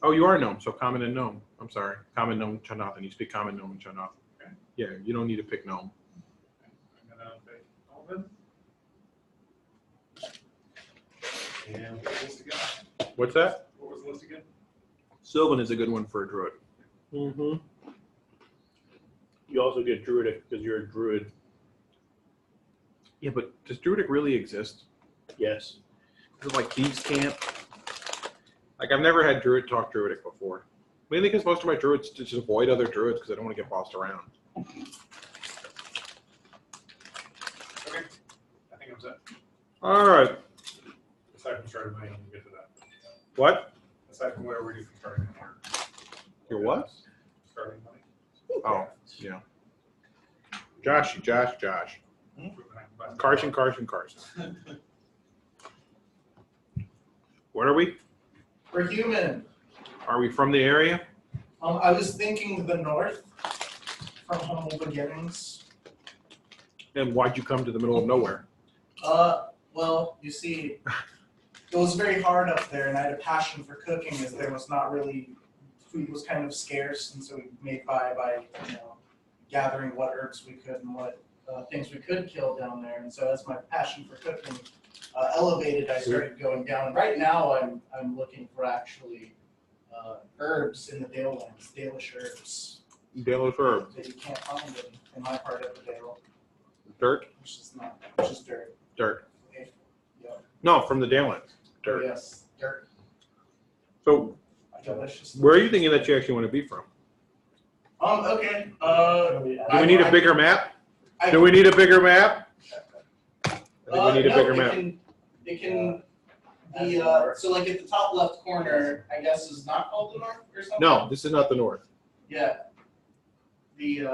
A: Oh, you are a gnome, so common and gnome. I'm sorry. Common, gnome, Chondathan. You speak common, gnome, and Chondathan.
D: Okay.
A: Yeah, you don't need to pick gnome.
D: I'm gonna pick Alvin. And what was the list again?
A: What's that?
D: What was the list again?
A: Sylvan is a good one for a druid.
B: Mm-hmm. You also get druidic because you're a druid.
A: Yeah, but does druidic really exist?
B: Yes.
A: Is it like Thieves' Camp? Like, I've never had druid talk druidic before. Mainly because most of my druids just avoid other druids because I don't want to get bossed around.
D: Okay. I think I'm set.
A: All right.
D: Aside from starting money, we'll get to that.
A: What?
D: Aside from whatever we do for starting money.
A: Your what?
D: Starting money.
A: Oh, yeah. Josh. Carson. What are we?
H: We're human.
A: Are we from the area?
H: I was thinking the north from humble beginnings.
A: And why'd you come to the middle of nowhere?
H: Well, you see, it was very hard up there, and I had a passion for cooking, as there was not really, food was kind of scarce, and so we made by gathering what herbs we could and what things we could kill down there. And so that's my passion for cooking elevated, I started going down. Right now, I'm looking for actually herbs in the Dalelands, Dalish herbs.
A: Dale herb.
H: That you can't find in my part of the Dale,
A: Dirt?
H: which is not, which is dirt.
A: Dirt.
H: Okay. Yep.
A: No, from the Dalelands.
H: Oh,
A: Dirt.
H: yes, dirt.
A: So
H: Delicious.
A: where are you thinking that you actually want to be from?
H: Okay.
A: Do we need a bigger map? Do we need a bigger map? I think we need a bigger map.
H: It can be, so like at the top left corner, I guess is not called the north or something?
A: No, this is not the north.
H: Yeah. The,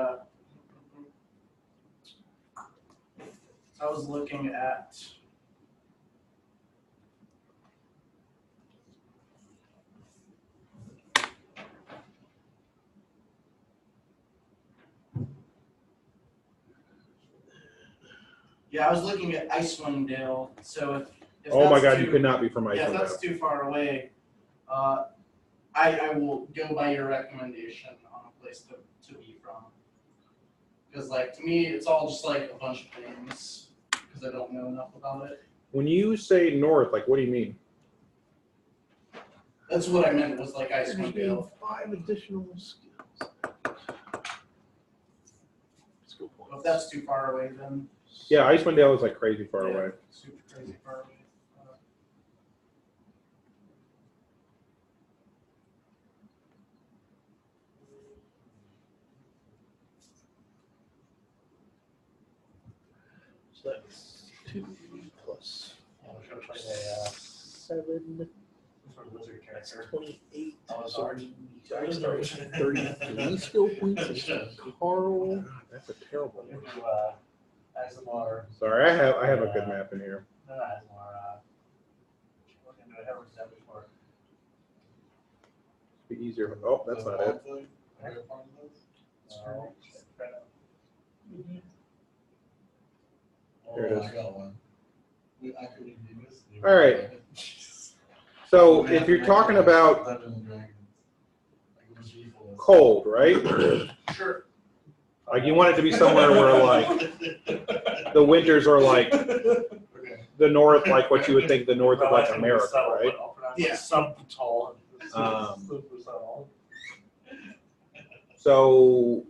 H: I was looking at. Yeah, I was looking at Icewind Dale, so if
A: Oh my
H: that's
A: God,
H: too-
A: you could not be from
H: Yeah, if
A: Iceland.
H: that's too far away, I will go by your recommendation on a place to be from. Because like, to me, it's all just like a bunch of names, because I don't know enough about it.
A: When you say north, like what do you mean?
H: That's what I meant, was like Icewind Dale.
A: 5 additional skills. Skill
H: If
A: points.
H: that's too far away, then
A: Yeah, Icewind Dale is like crazy far
H: Yeah.
A: away.
H: super crazy far away.
G: So that's 2 plus. I'm trying to find a 7.
I: Sort of lizard
G: That's
I: character.
G: 28.
I: Oh,
G: So
I: sorry.
G: I start with 33 skill points. Carl.
A: God, that's a terrible
I: We'll
A: one.
I: do Asmar.
A: Sorry, I have a good map in here.
I: No, Asmar. Look into it. Haven't done before.
A: Be easier. Oh, that's not it.
I: No.
A: There it is.
I: I got one. I could be this.
A: All right. So if you're talking about
I: Dungeons and Dragons. Like it was evil.
A: cold, right?
H: Sure.
A: Like you want it to be somewhere where like the winters are like
I: Okay.
A: the north, like what you would think the north of like America, right?
H: Yeah.
G: Subtall.
A: Um,
G: Subtall.
A: So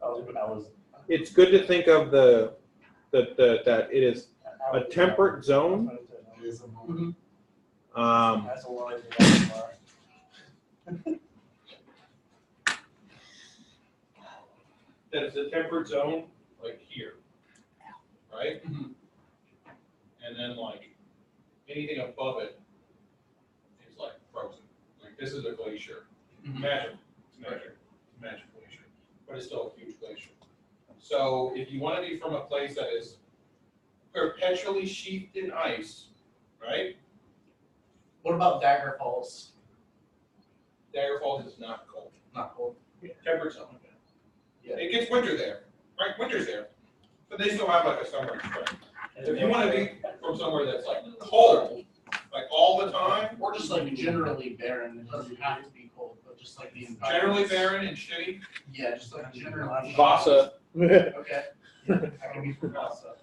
G: I was
A: it's good to think of the that it is a temperate zone.
G: That's a lot of
A: That it's a temperate zone, like here, right?
H: Mhm.
A: And then like anything above it is like frozen. Like this is a glacier.
H: Mhm.
A: Magic, it's magic, magic glacier, but it's still a huge glacier. So if you want to be from a place that is perpetually sheathed in ice, right?
H: What about Dagger Falls?
A: Dagger Falls is not cold.
H: Not cold.
A: Temperate zone.
H: Yeah.
A: It gets winter there, right? Winter's there, but they still have like a summer and spring. If you want to be from somewhere that's like cold, like all the time,
H: Or just like generally barren, it doesn't have to be cold, but just like the environment.
A: generally barren and shitty.
H: Yeah, just like generally.
A: Vasa,
H: Okay. I can be from Vasa.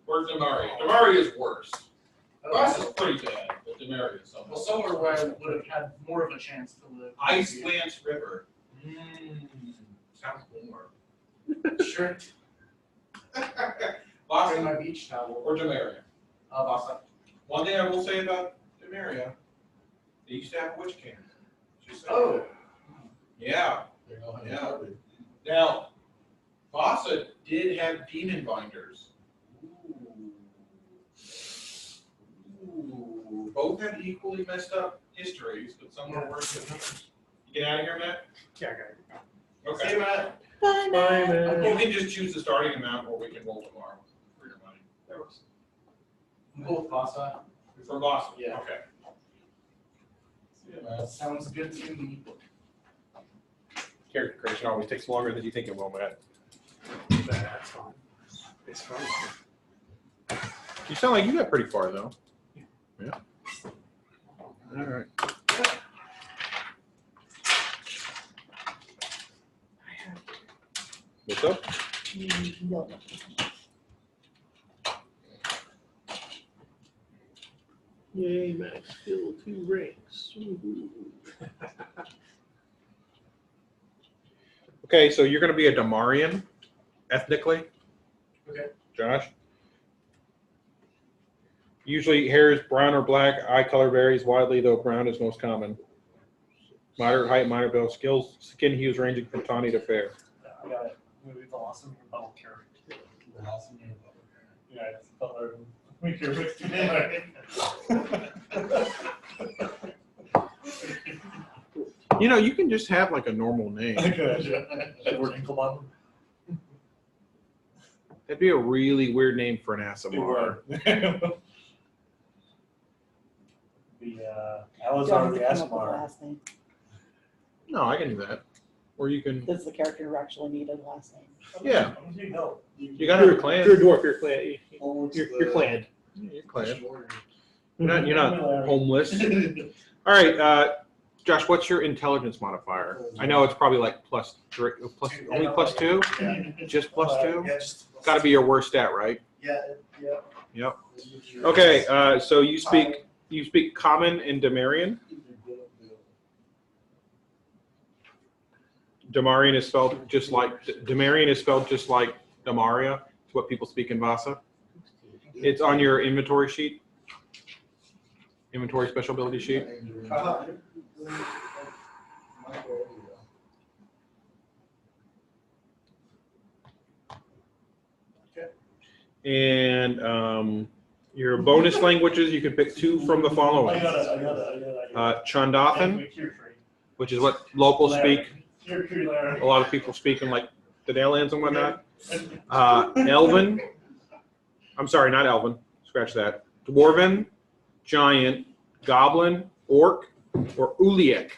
A: or Damari. Damari is worse.
H: Okay.
A: Vasa's pretty bad, but Damari is something.
H: Well, somewhere where I would have had more of a chance to live.
A: Icelands River. Sounds warm.
H: Sure. Bring
A: Vasa
H: my beach towel.
A: or Damaria.
H: Vasa.
A: One thing I will say about Damaria, they used to have a witch king. Just saying.
H: Oh.
A: Yeah. Yeah. Now, Vasa did have demon binders. Ooh. Both have equally messed up histories, but some are worse than others. You get out of here, Matt?
G: Yeah, I got it.
A: Okay.
H: See you, Matt.
C: Bye,
G: Bye,
C: Matt.
G: man.
A: You can just choose the starting amount, or we can roll tomorrow for your money.
H: I'm cool with Vasa.
A: For Boston?
H: Yeah.
A: Okay.
H: Sounds good to me.
A: Character creation always takes longer than you think it will, Matt.
G: That's fine. It's fine.
A: You sound like you got pretty far, though. Yeah. All right. What's up?
B: Yay, max skill 2 ranks. Woohoo.
A: Okay, so you're going to be a Damarian, ethnically.
H: Okay.
A: Josh? Usually hair is brown or black. Eye color varies widely, though brown is most common. Moderate height, moderate build. Skills, skin hues ranging from tawny to fair.
G: I got it. Maybe the awesome rebuttal character. Yeah, it's color. We can mix together.
A: You know, you can just have like a normal name.
G: Edward Enkelman.
A: That'd be a really weird name for an Asimar.
G: The
E: Don't
G: Alizar the
E: have to come up with a
G: Asmar.
E: last name.
A: No, I can do that. Or you can,
E: Does the character actually need a last name?
A: yeah.
G: You know.
A: You gotta have a clan.
B: If you're a dwarf, you're clan.
I: Almost
B: You're clanned.
A: Yeah, you're clan.
I: Sure.
A: You're not homeless. All right, Josh, what's your intelligence modifier? I know it's probably like +3, only +2?
G: Yeah.
A: Just +2?
H: Yeah, just.
A: Got to be your worst stat, right?
H: Yeah, yeah.
A: Yep. Okay, so you speak Common and Damarian. Damarian is spelled just like Damaria. It's what people speak in Vasa. It's on your inventory sheet. Inventory special ability sheet. And your bonus languages, you can pick 2 from the following.
G: I got it.
A: Chandathan, which is what locals speak. A lot of people speak in like the Dalelands and whatnot. Elven. I'm sorry, not Elven. Scratch that. Dwarven, Giant, Goblin, Orc, or Uliek.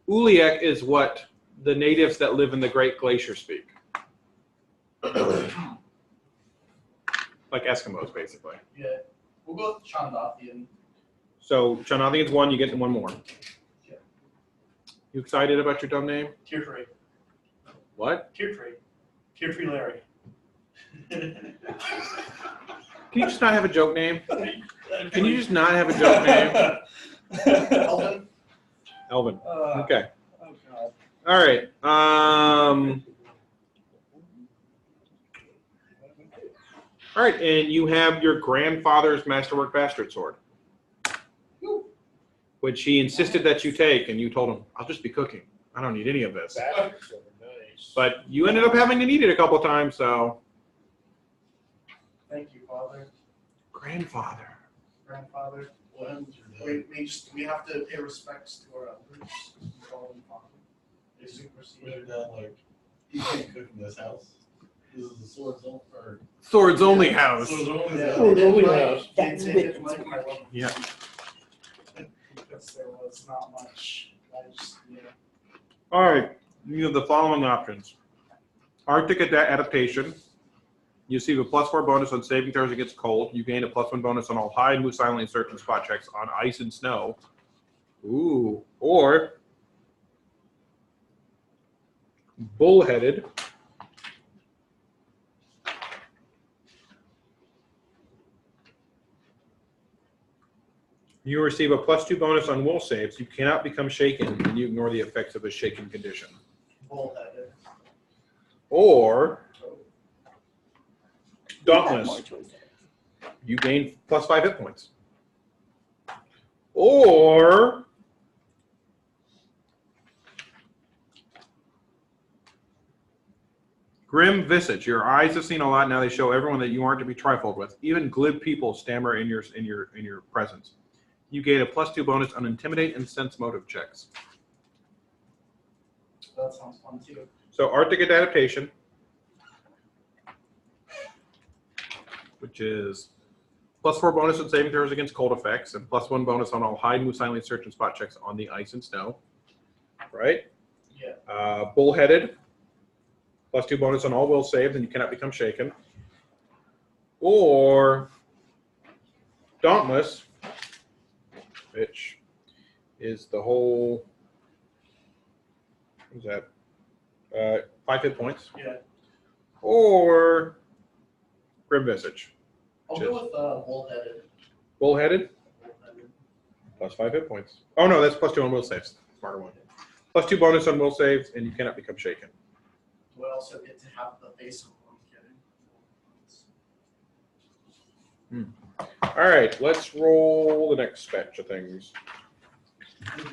A: Uliek is what the natives that live in the Great Glacier speak. Like Eskimos, basically.
H: Yeah, we'll go with Chandathian.
A: So Chandathian's 1, you get 1 more.
H: Yeah.
A: You excited about your dumb name?
G: Tier 3.
A: What?
G: Tier 3. Tier 3 Larry.
A: Can you just not have a joke name? Can you just not have a joke name?
H: Elvin.
A: Elvin.
G: Oh,
A: Okay.
G: God.
A: All right. All right, and you have your grandfather's masterwork bastard sword, which he insisted that you take, and you told him, "I'll just be cooking. I don't need any of this."
B: Nice.
A: But you ended up having to need it a couple times, so.
H: Thank you, Father.
A: Grandfather.
H: Grandfather. We have to pay respects to our elders. Call them Father. They supersede.
I: Like, you can't cook in this house. This is the
A: Swords only house.
H: Yeah,
B: Swords only house.
H: It might be
A: Yeah.
H: because there was not much. I just, yeah.
A: All right, you have the following options. Arctic adaptation. You receive a +4 bonus on saving throws against cold. You gain a +1 bonus on all hide, move silently, and search and spot checks on ice and snow. Ooh. Or bullheaded. You receive a +2 bonus on will saves. You cannot become shaken, and you ignore the effects of a shaken condition.
H: Bullheaded.
A: Or
C: You have more
A: Dauntless.
C: choices.
A: You gain +5 hit points. Or Grim Visage. Your eyes have seen a lot. Now they show everyone that you aren't to be trifled with. Even glib people stammer in your presence. You gain a +2 bonus on Intimidate and Sense motive checks.
H: That sounds fun too.
A: So Arctic adaptation, which is +4 bonus on saving throws against cold effects, and +1 bonus on all hide, move silently, search, and spot checks on the ice and snow. Right?
H: Yeah.
A: Bullheaded, +2 bonus on all will saves, and you cannot become shaken. Or Dauntless, which is the whole. What is that? 5 hit points.
H: Yeah.
A: Or Grim Visage.
H: I'll go with bullheaded.
A: Bullheaded? Plus 5 hit points. Oh no, that's plus 2 on will saves. Smarter one. Plus 2 bonus on will saves, and you cannot become shaken.
H: Do I also get to have the face of one kidding?
A: All right, let's roll the next batch of things.
H: Did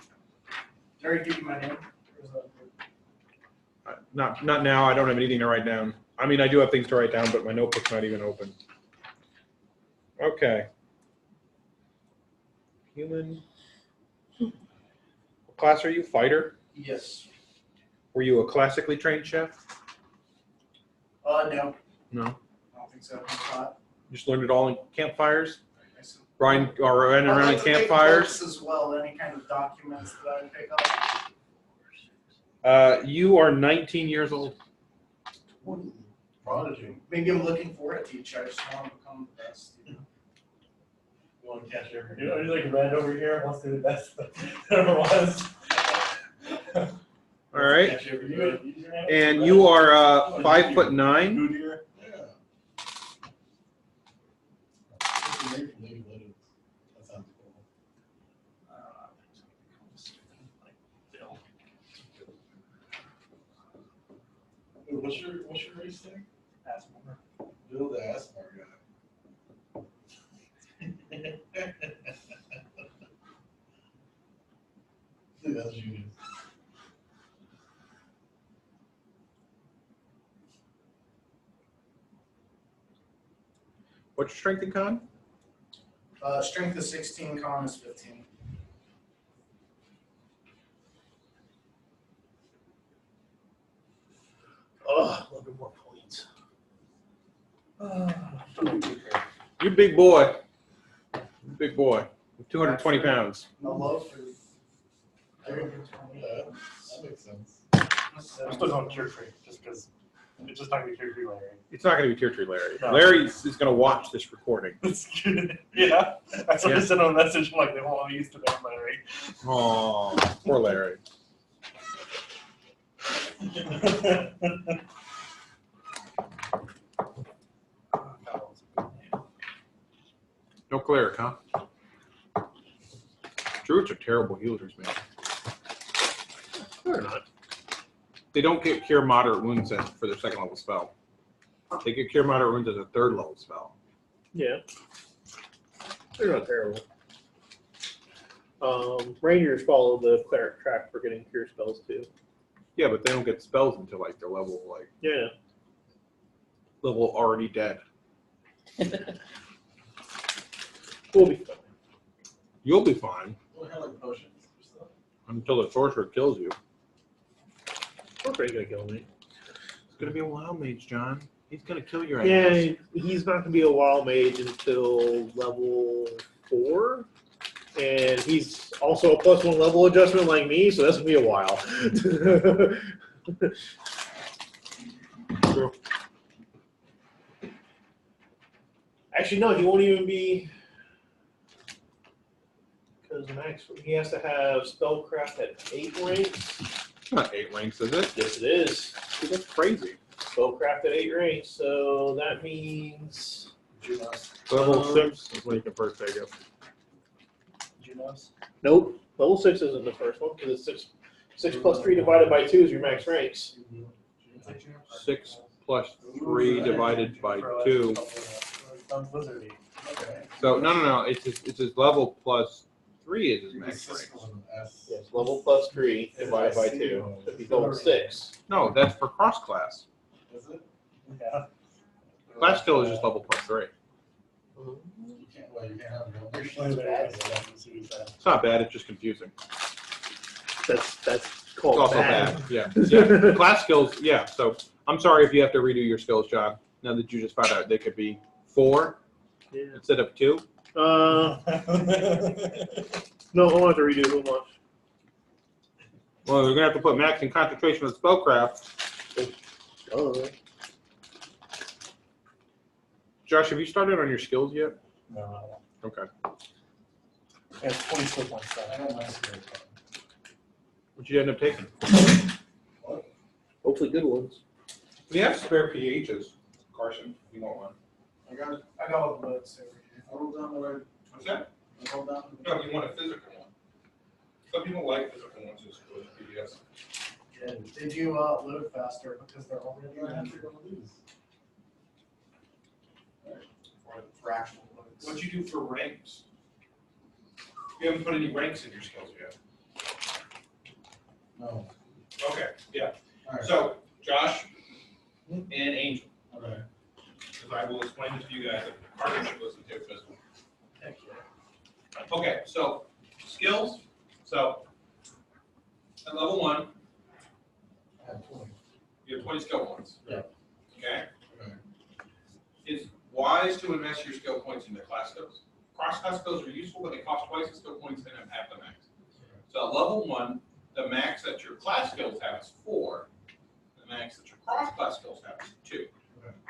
H: I already give you my name? Or is that-
A: Not now. I don't have anything to write down. I mean, I do have things to write down, but my notebook's not even open. Okay. Human. What class are you? Fighter?
H: Yes.
A: Were you a classically trained chef?
H: No.
A: No.
H: I don't think so.
A: Just learned it all in campfires?
H: I see.
A: Riding around
H: I'd
A: in
H: like to take
A: campfires?
H: books as well, any kind of documents that I pick up.
A: You are 19 years old.
I: Prodigy.
H: Maybe I'm looking for a teacher. I just want to become the best.
I: You want to catch every.
G: You know, he's like red over here, wants to do the best that ever was.
A: All right.
I: Catch every.
A: And you are 5'9".
I: Yeah. That sounds cool. Wait, what's your race thing? Bill the Asmar guy. Dude, that's genius.
A: What's your strength and con?
H: Strength is 16, con is 15.
B: Oh, 11 more points.
A: You big boy. Big boy. 220 pounds.
H: No love for
I: Yeah, that makes sense.
G: I'm still going tier 3, just because it's just not going to be tier 3 Larry.
A: It's not going to be tier 3 Larry.
G: No.
A: Larry is going to watch this recording.
G: Yeah, that's what I
A: Yeah.
G: sent him a message. I'm like, they won't be used to that, Larry.
A: Oh, poor Larry. No cleric, huh? Druids are terrible healers, man.
B: They're not.
A: They don't get cure moderate wounds for their second level spell. They get cure moderate wounds as a third level spell.
B: Yeah. They're not terrible. Rangers follow the cleric track for getting cure spells too.
A: Yeah, but they don't get spells until like they're level
B: Yeah.
A: level already dead.
B: We'll be fine.
A: You'll be fine
I: What kind of like potions or stuff?
A: until the sorcerer kills you.
B: Sorcerer's gonna kill me.
A: It's gonna be a wild mage, John. He's gonna kill your ass.
B: Yeah, he's not gonna be a wild mage until level 4. And he's also a +1 level adjustment like me, so that's gonna be a while.
A: True.
B: Actually, no, he won't even be, because Max, he has to have spellcraft at 8 ranks.
A: It's not 8 ranks, is it?
B: Yes, it is.
A: Dude, that's crazy.
B: Spellcraft at 8 ranks, so that means
A: Level 6 is when you can first take it.
B: nope. Level 6 isn't the first one because it's 6 plus 3 divided by 2 is your max ranks.
A: 6 plus 3 divided by 2. So no. It's his level plus 3 is his max rank.
B: Yes, level plus 3 divided by 2. So if he's level 6.
A: No, that's for cross class.
I: Is it?
G: Yeah.
A: Class skill is just level plus 3.
I: You can't, well, you can't have it.
A: It's not bad. It's just confusing.
B: That's
A: It's
B: called
A: also
B: bad.
A: bad. Yeah. Class skills. Yeah. So I'm sorry if you have to redo your skills, John. Now that you just found out they could be 4
B: Yeah.
A: instead of 2.
B: No, I'll have to redo who much.
A: Well, we're gonna have to put max in concentration of spellcraft.
B: Oh.
A: Josh, have you started on your skills yet?
G: No.
A: Okay.
G: It's 20 slip on stuff.
I: I got my skill.
A: What'd you end up taking?
B: Hopefully good ones.
A: We have spare PHs, Carson. If you want one.
I: I got all the notes over here. I wrote down the right.
A: What's that?
I: I wrote down the.
A: No, you want a physical one. Some people like physical ones as opposed to PDFs.
H: Yeah, they do load faster because they're already
I: For actual loads.
A: What'd you do for ranks? You haven't put any ranks in your skills yet.
I: No.
A: Okay, yeah.
I: All right.
A: So, Josh and Angel,
I: Okay.
A: because I will explain this to you guys, partnership was the tip physical.
G: Heck yeah.
A: Okay, so skills. So at level 1,
I: I have 20.
A: you have 20 skill points.
I: Yeah.
A: Okay.
I: Okay.
A: It's wise to invest your skill points into class skills. Cross-class skills are useful, but they cost twice the skill points and have half the max. So at level 1, the max that your class skills have is 4. The max that your cross-class skills have is 2.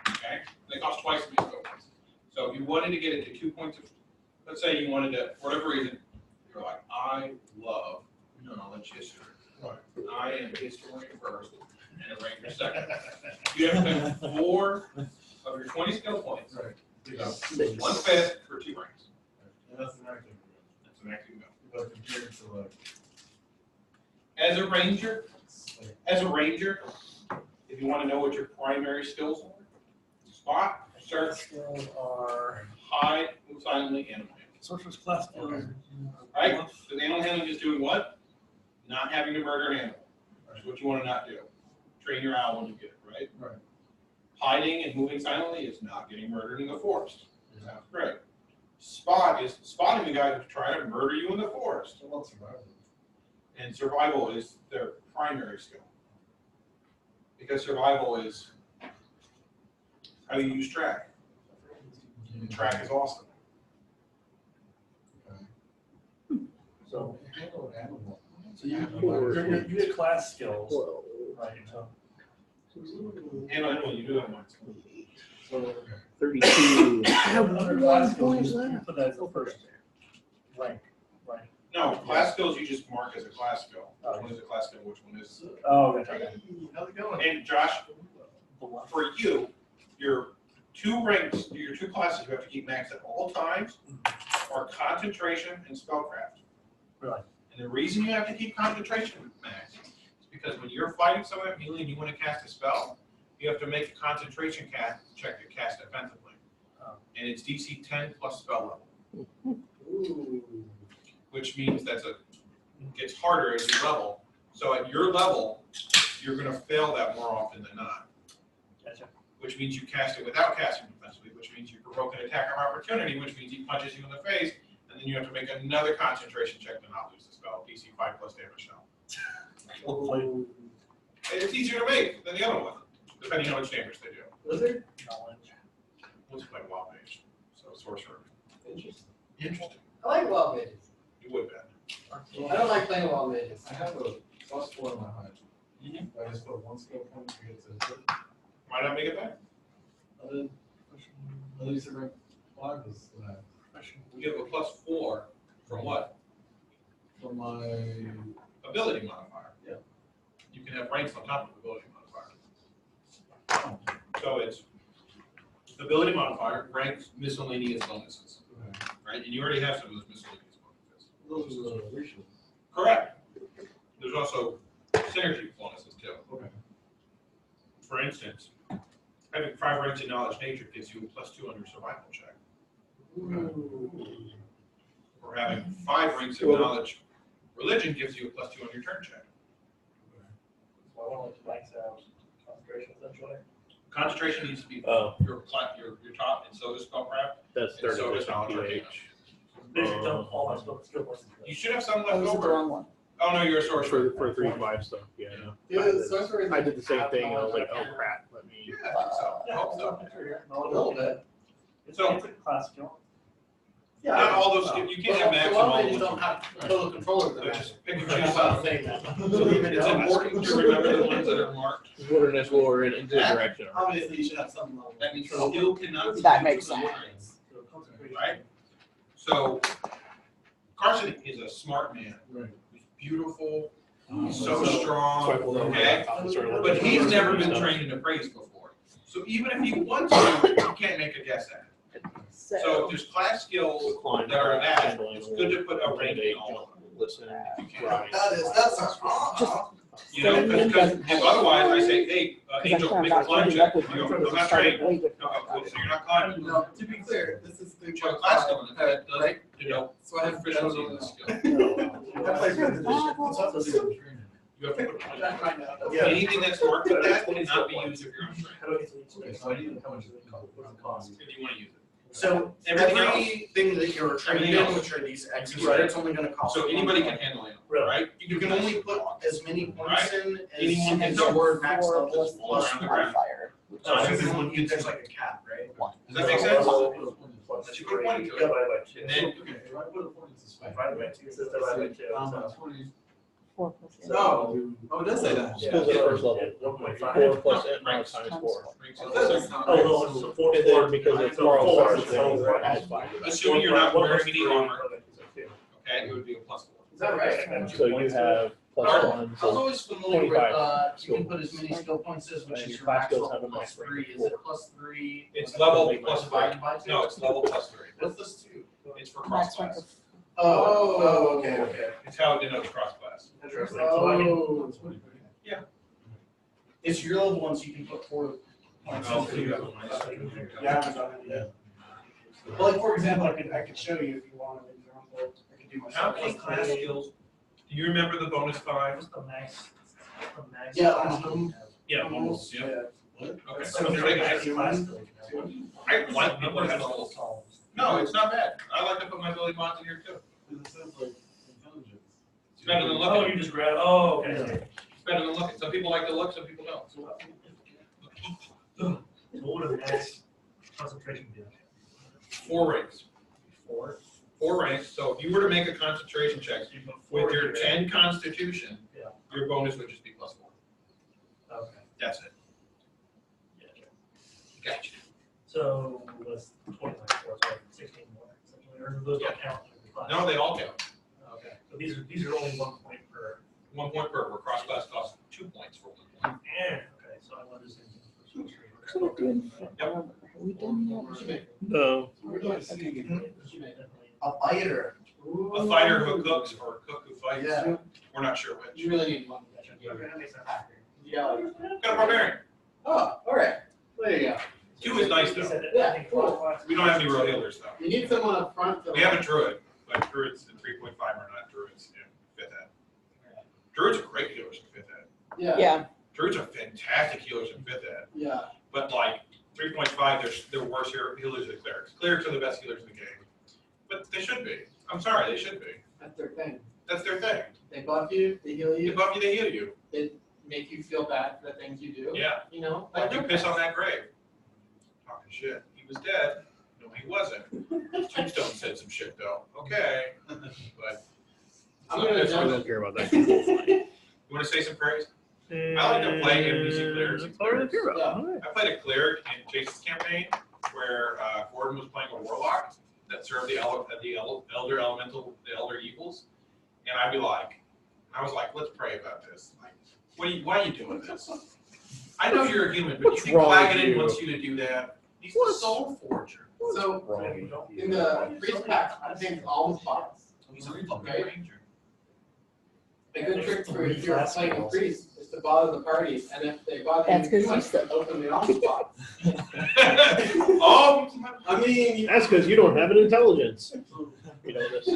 A: Okay? They cost twice the skill points. So if you wanted to get it to 2 points of, let's say you wanted to, for whatever reason, you're like, I love knowledge history.
I: Right.
A: I am historian first and a ranger second. You have to spend 4 of your 20 skill points.
I: Right.
A: So 1/5 for 2 ranks.
I: And that's the max.
A: That's the max you can go.
I: But compared to like,
A: As a ranger,
I: like
A: if you want to know what your primary skills are, spot, search,
G: Skills are
A: hide, move silently, animal handling.
G: sorcerer's class skills.
A: Right? Because animal handling is doing what? Not having to murder an animal. That's what you want to not do. Train your owl when you get it, right?
I: Right.
A: Hiding and moving silently is not getting murdered in the forest.
I: Yeah.
A: That's great. Spot is spotting the guy who's trying to murder you in the forest.
I: So what's survival?
A: And survival is their primary skill. Because survival is how you use track. And track is awesome.
I: Okay.
G: So,
I: Handle an animal.
G: so you get class skills, right? So,
A: And I know you do have one.
I: So,
J: 32.
G: under class skills, you put that first rank, right?
A: No, class skills you just mark as a class skill.
G: Oh.
A: Which one is a class skill, which one is.
G: Oh, okay.
I: how's it going?
A: And Josh, for you, your 2 ranks, your 2 classes you have to keep max at all times are concentration and spellcraft.
G: Really?
A: And the reason you have to keep concentration max is because when you're fighting someone immediately and you want to cast a spell, you have to make a concentration check to cast offensively.
G: Oh.
A: And it's DC 10 plus spell level.
I: Ooh.
A: Which means it gets harder as you level. So at your level, you're going to fail that more often than not.
G: Gotcha.
A: Which means you cast it without casting defensively, which means you provoke an attack of opportunity, which means he punches you in the face, and then you have to make another concentration check to not lose the spell. DC 5 plus damage now.
G: Hopefully,
A: And it's easier to make than the other one, depending on how much damage they do.
I: Wizard?
G: knowledge.
A: Let's play Wild Mage, so sorcerer.
I: Interesting.
A: Interesting.
K: I like wild mages.
A: You would bet.
K: I don't like playing wild mages.
I: I have a +4 in my hide.
A: Mhm.
I: I just put 1 skill point to get to
A: Why not make it better?
I: at least rank 5 is the max.
A: You have a +4 from what?
I: For my
A: Ability modifier.
I: Yeah.
A: You can have ranks on top of ability modifier. So it's ability modifier, ranks, miscellaneous bonuses,
I: okay.
A: right? And you already have some of those miscellaneous bonuses.
I: Those are the ratios.
A: Correct. There's also synergy bonuses too.
I: Okay.
A: For instance, having 5 ranks in knowledge nature gives you a +2 on your survival check. Or having 5 ranks in knowledge religion gives you a +2 on your turn check.
G: So I want to max out concentration essentially.
A: Concentration needs to be
J: Oh,
A: your top, and so does spellcraft,
J: that's
A: and so
J: 30%
A: does knowledge arcana.
J: pH.
G: Basically, done all my skill points.
A: You should have some
E: That
A: left
E: was the
A: over.
E: wrong one.
A: Oh no, you're a sorcerer.
J: For 3-5 stuff, yeah. I know.
I: Yeah, sorcerers
J: I did the same
I: have
J: thing, and I was
I: knowledge
J: like, oh
I: arcana.
J: crap, let me.
A: Yeah, I think so. I hope so.
I: A little bit.
G: It's
A: So-
G: it's a class skill.
I: Yeah.
A: Not all those, you can't have max on
K: Wild
A: all
K: mages
A: of
K: don't
A: them.
K: have total control of
A: So
K: them.
A: just pick and
K: I'm
A: choose
K: not
A: some.
K: saying that.
A: It's important to remember the ones that are marked.
J: Wilderness war in into
A: That-
J: direction.
K: Obviously, you should have some level.
A: That means skill cannot be
E: That
A: used
E: makes
A: for the
E: sense.
A: ranks,
G: So concentration.
A: right? So Carson is a smart man.
I: Right.
A: He's beautiful, he's
I: So-
A: so strong, okay? But he's never been trained in appraise before. So even if he wants to, he can't make a guess at it. So if there's class skills that are that, it's good to put a rank in all of them.
J: listen,
C: Crap.
J: write.
K: That's not.
C: Just
A: You know,
C: Staying in
A: because
C: doesn't
A: if
C: have-
A: otherwise I say, hey,
C: because I
A: Angel,
C: found
A: make a
C: out
A: climb
C: keeping
A: check.
C: up with
A: You
C: you
A: go, I'm not
C: started
A: trained.
C: way before
A: No,
C: I got
A: so
C: it.
A: you're not climbing.
K: No, to be clear, this is
A: Which your class doing it, that doesn't
K: right?
A: denote
K: So I have
A: proficiency in the skill.
K: I play fifth edition.
A: You have to put
K: I'm trying to find out.
B: Yeah.
A: anything that's marked with that cannot be used if you're on train.
G: How do I get to each place? How much does it cost? What's the cost?
A: If you want to use it.
I: So
A: Everything
I: everything that you're trained
A: Everything
I: in,
A: else.
I: which are these X's,
A: Right.
I: it's only gonna cost.
A: So
I: one
A: anybody
I: point.
A: can handle it,
G: Really?
A: right?
I: You can only put as many points in
A: Anyone
I: as
A: can
I: your max
C: Four
I: level.
C: plus
A: all around the ground.
C: modifier.
I: There's like a cap, right?
A: Does that make sense?
G: Plus
A: That you put 20 to it.
G: divided by two.
A: And then,
G: Divided by two, it says divided by two. So
C: 4 plus
K: Oh, it does say that.
J: Schools at first level.
G: 1.5.
J: 4 plus it now times 4.
G: Oh, no, so 4
J: And then because it's Carl's
G: four,
J: first,
G: so
J: they
G: four.
J: add 5.
A: assuming you're not
G: One
A: wearing
G: plus
A: any
G: three.
A: armor,
G: Okay.
A: okay, it would be a +4.
K: Is that right?
J: So you have plus
A: Pardon?
J: 1.
K: I was
J: So
K: always familiar with,
J: 25
K: you can put as many skill points as, which
J: And
K: is
J: your
K: your
J: class
K: max
J: skills
K: level
J: have a
K: plus
J: max rank
K: 3,
J: of
K: is it
J: 4.
K: plus 3?
A: It's level +3.
K: Divided by 2?
A: No, it's level +3.
K: What's this 2?
A: It's for cross
C: Max rank
A: class.
C: of
K: Oh, okay.
A: It's how it denotes cross class.
G: Interesting. So I mean,
K: Oh.
A: Yeah.
K: It's your level one, so you can put 4 points
A: Oh,
K: in.
A: so you got one.
K: Yeah, I haven't done it yet. But like, for example, I could show you if you want an example. I could do my.
A: How many class skills? Do you remember the bonus 5?
G: what's the max? The max.
K: Yeah, almost.
A: Yeah, almost, yeah. Okay,
G: So
A: so
G: there's
A: I,
G: like a class.
A: I like people that have the levels. No, it's not bad. I like to put my ability bonds in here too. It's better than
G: Oh,
A: looking.
G: you just grab, oh, okay.
A: It's better than looking. Some people like to look, some people don't.
G: So what would a max concentration be?
A: 4 ranks.
G: 4?
A: 4 ranks. So if you were to make a concentration check with your 10 constitution,
G: Yeah.
A: your bonus would just be +4.
G: Okay.
A: That's it. Gotcha.
G: So was 29, so it's like 16 more, essentially, or do those don't count in the class?
A: No, they all count.
G: Okay, so these are only 1 point per.
A: 1 point per, where cross class costs 2 points for 1 point.
G: Yeah. Okay, so I want to say.
C: So we're doing armor. Are we done yet?
J: No.
K: A fighter.
A: A fighter who cooks or a cook who fights.
K: Yeah.
A: We're not sure which.
K: You really need one. Yeah.
A: Got a barbarian.
K: Oh, all right. There you go.
A: 2 is nice though.
K: Yeah, cool.
A: We don't have any real healers though.
K: You need someone up front.
A: We have a druid, but druids in 3.5 are not druids in 5th ed. Druids are great healers in 5th ed.
K: Yeah.
C: Yeah.
A: Druids are fantastic healers in 5th ed.
K: Yeah.
A: But like 3.5, they're worse healers than clerics. Clerics are the best healers in the game. But they should be. I'm sorry, they should be.
K: That's their thing.
A: That's their thing.
K: They buff you, they heal
A: They
K: you,
A: buff you, they heal you.
K: they make you feel bad for the things you do.
A: Yeah.
K: You know?
A: Like you piss on that grave. Talking shit. He was dead. No, he wasn't. Tombstone said some shit though. Okay. But
K: I'm gonna
J: I
K: jump.
J: don't care about that.
A: you want to say some praise? I like to play NPC clerics.
J: That's all I care about.
K: Yeah.
A: I played a cleric in Chase's campaign where Gordon was playing a warlock that served the elder elemental, the elder evils, and I was like, let's pray about this. Like, why are you doing this? I know you're a human, but
J: What's
A: you think
J: wrong with
A: Klagadin
J: you?
A: wants you to do that? He's a soul forger.
K: So in the priest pack, I think all the spots.
A: He's a fucking
K: Right.
A: ranger.
K: A good trick for if you're playing a priest is to bother the party, and if they bother
C: That's
K: you,
C: 'cause you suck.
K: open the all spots.
A: Oh,
K: I mean,
J: That's because you don't have an intelligence. You know this.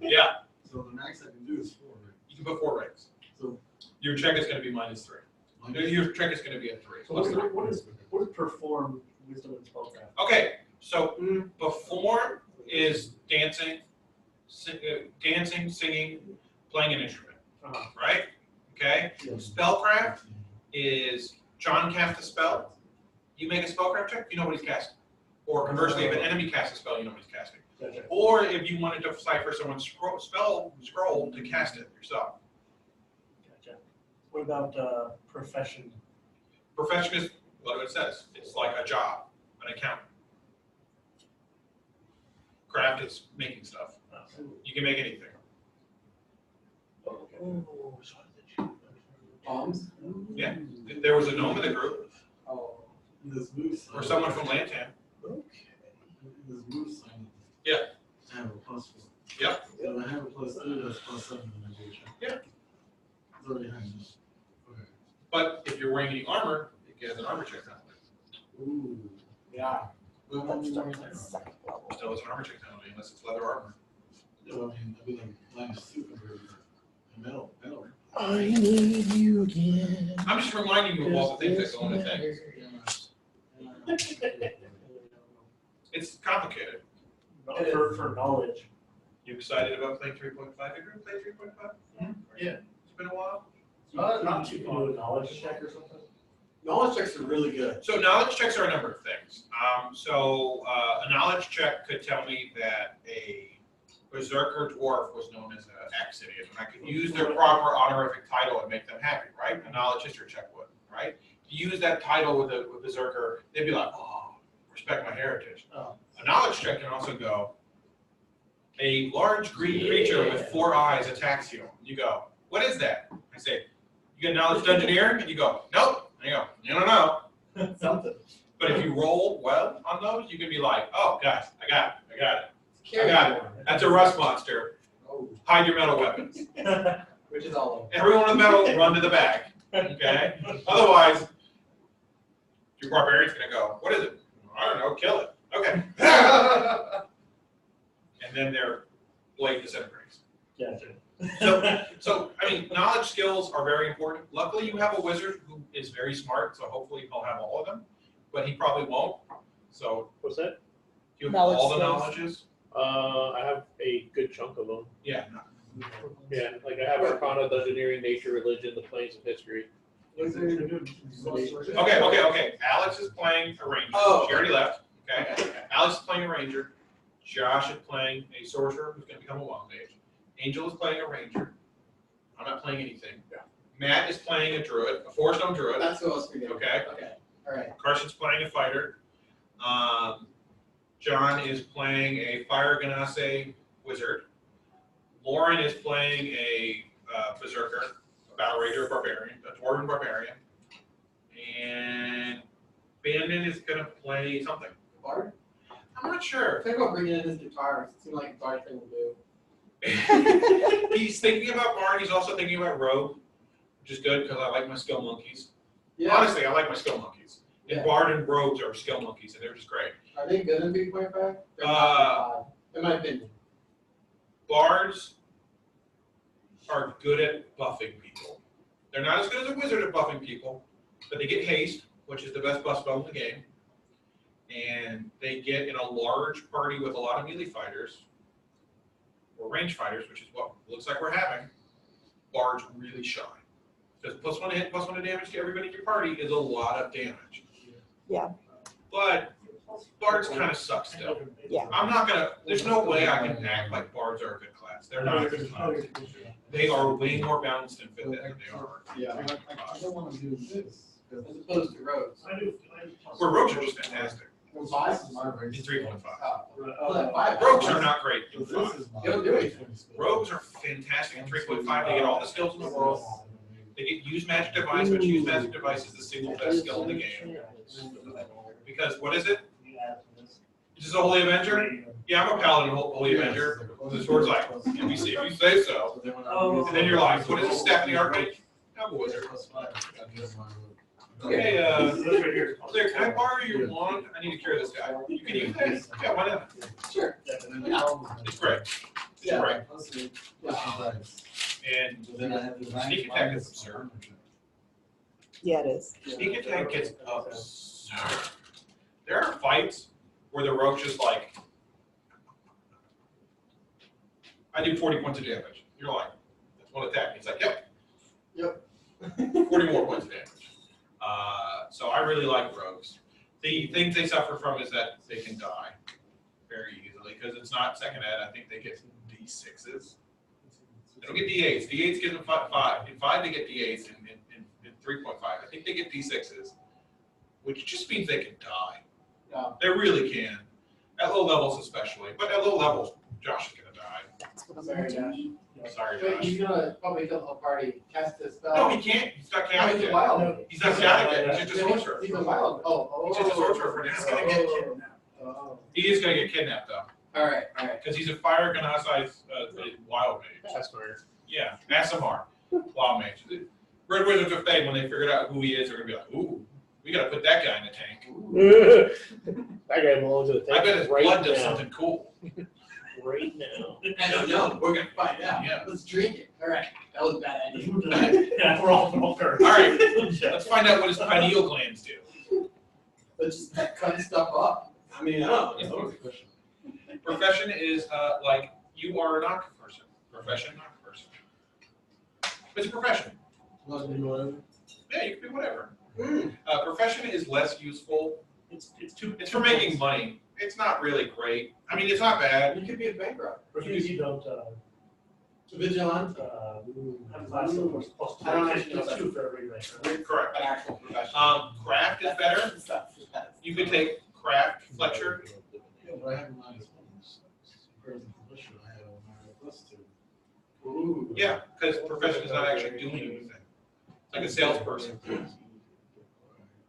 A: yeah,
I: So the max I can do is 4, right?
A: you can put 4 ranks.
I: So-
A: Your check is going to be -3. Your check is going to be a 3.
G: So what is perform wisdom and spellcraft?
A: Okay, so perform is dancing, singing, playing an instrument, right? Okay. Spellcraft is John cast a spell. You make a spellcraft check, you know what he's casting. Or conversely, if an enemy casts a spell, you know what he's casting.
G: Gotcha.
A: Or if you wanted to decipher someone's scroll to cast it yourself.
G: Gotcha. What about profession?
A: Profession is what it says. It's like a job, an accountant. Craft is making stuff. You can make anything.
K: bombs.
A: Yeah. There was a gnome in the group,
K: Oh.
I: This moose.
A: or someone from Lantan.
I: Okay. This moose sign.
A: Yeah.
I: I have a +4.
A: Yep.
I: So I have a +2, that's +7 in my check.
A: Yeah.
I: It's already hanging. Okay.
A: But if you're wearing any armor, it gets an armor check penalty.
I: Ooh.
K: Yeah.
I: But I'm only wearing
E: Starts at second level.
A: Still, it's an armor check penalty unless it's leather armor.
I: Yeah, well, I mean, I'd be like -2 compared to metal.
J: I need you again.
A: I'm just reminding you of all the things that go into things. It's complicated.
G: For knowledge.
A: You excited about playing 3.5? Have you ever played 3.5?
K: Yeah.
A: It's been a while.
K: Not too
G: Do
K: long.
G: a knowledge check or something?
K: Knowledge checks are really good.
A: So knowledge checks are a number of things. A knowledge check could tell me that a berserker dwarf was known as an Axidian, and I could use their proper honorific title and make them happy, right? A knowledge history check would, right? To use that title with a berserker, they'd be like, oh, respect my heritage.
K: Oh.
A: A knowledge check can also go, a large green creature with 4 eyes attacks you. You go, what is that? I say, you get knowledge dungeoneer? And you go, nope. And you go, no.
K: Something.
A: But if you roll well on those, you can be like, oh, guys, I got it. That's a rust monster.
K: Oh.
A: Hide your metal weapons.
K: Which is all of them.
A: Everyone with metal, run to the back. Okay? Otherwise, your barbarian's going to go, what is it? I don't know, kill it. Okay. And then their blade disintegrates.
G: Gotcha.
A: So, I mean, knowledge skills are very important. Luckily, you have a wizard who is very smart, so hopefully he'll have all of them. But he probably won't. So,
J: What's that?
A: you have
C: Knowledge
A: all the
C: skills.
A: knowledges.
J: I have a good chunk of them.
A: Yeah.
J: Yeah, like I have Arcana, Dungeoneering, Nature, Religion, the Planes of History.
A: Okay. Alex is playing a ranger.
K: Oh.
A: She already left. Okay. Alex is playing a ranger. Josh is playing a sorcerer who's going to become a wild mage. Angel is playing a ranger. I'm not playing anything.
K: Yeah.
A: Matt is playing a druid, a 4-stone druid.
K: That's what I was thinking.
A: Okay.
K: Okay. All right.
A: Carson's playing a fighter. John is playing a fire ganassi wizard. Lauren is playing a berserker, a battle ranger, a barbarian, a dwarven barbarian. And Bandon is going to play something.
K: Bard?
A: I'm not sure.
K: Think about bringing in his guitar. It seemed like a Bard thing to do.
A: He's thinking about Bard. He's also thinking about Rogue, which is good because I like my skill monkeys.
K: Yeah.
A: Honestly, I like my skill monkeys. And
K: Yeah.
A: Bard and Rogues are skill monkeys, and they're just great.
K: Are they good in 3.5? They're not in my opinion.
A: Bards are good at buffing people. They're not as good as a wizard at buffing people, but they get haste, which is the best buff spell in the game. And they get in a large party with a lot of melee fighters, or range fighters, which is what looks like we're having. Bards really shine. Because +1 to hit, +1 to damage to everybody in your party is a lot of damage.
C: Yeah.
A: But Bards kind of suck still.
C: Yeah.
A: I'm not gonna, there's no way I can act like Bards are a good class. They're not a good class. They are way more balanced and fit than they are.
K: Yeah.
I: I don't want to do this.
K: As opposed to rogues.
A: Where Rogues are just fantastic.
I: Well, this is my
A: In
I: race.
A: 3.5.
K: Oh, that 5.
A: Rogues are not great in
I: So
A: 5.
I: this is my.
K: You don't do it.
A: Rogues are fantastic in 3.5. They get all the skills in the world. They get use magic device, which use magic device is the single best skill in the game. Because what is it? Is this a Holy Avenger? Yeah, I'm a Paladin Holy Avenger. The sword's like, if you say so. And then you're like, what is this, Stephanie Arcade? I'm a wizard. Hey, Claire, can I borrow your wand? I need to cure this guy. You can use this? Yeah, why not?
K: Sure.
A: It's great. It's
K: Yeah.
A: great.
K: Yeah.
A: And sneak attack is absurd.
C: Yeah, it is.
A: Sneak attack gets absurd. There are fights where the rogue's just like, I do 40 points of damage. You're like, that's one attack. He's like, yep. 40 more points of damage. So I really like rogues. The things they suffer from is that they can die very easily because it's not second ed. I think they get D6s. They don't get D8s. D8s get them 5. In 5, they get D8s. In 3.5, I think they get D6s, which just means they can die.
K: Yeah.
A: They really can. At low levels especially. But at low levels, Josh is going to die.
C: That's what I'm
K: Sorry,
C: gonna do.
A: Sorry,
K: Wait,
A: Josh.
K: he's gonna probably kill the whole party, cast this spell.
A: No, he can't. He's not
K: Oh,
A: chaotic
K: he's a
A: yet.
K: wild.
A: He's not chaotic yet. He's just a sorcerer.
K: He's a wild. Oh.
A: He's just a sorcerer for now.
K: Oh.
A: He is going to get kidnapped, though.
K: All right.
A: Because he's a fire ganasai wild mage.
B: Taskmaster.
A: Yeah, SMR, wild mage. Red Wizards of Fate, when they figured out who he is, they're gonna be like, ooh, we gotta put that guy in the tank.
B: That guy belongs to the tank.
A: I bet his
B: right
A: blood does
B: now.
A: something cool.
B: Right now.
K: I don't know. We're gonna find out.
A: Yeah.
K: Let's drink it. All right. That was a bad idea.
G: Yeah, we're all current.
A: All right, let's find out what his pineal glands do.
K: Let's just cut stuff up. I mean, I don't
A: Yeah.
K: know.
A: Profession is like you are not a person. Profession, not a person. It's a profession. Yeah, you can be whatever. Profession is less useful. It's for making money. It's not really great. I mean, it's not bad.
K: You could be a bank robber.
G: Refuse you don't,
K: Vigilante.
G: have class levels plus two.
K: I don't actually know
G: It's
K: that.
G: 2 for every race, right?
A: Correct.
K: An actual profession.
A: Craft is better.
K: Stuff is better.
A: You could take craft, Fletcher.
I: Yeah, but I have minus ones. Compared to the Busher, I have a minus plus 2.
K: Ooh.
A: Yeah, because profession is not actually doing anything. It's like a salesperson.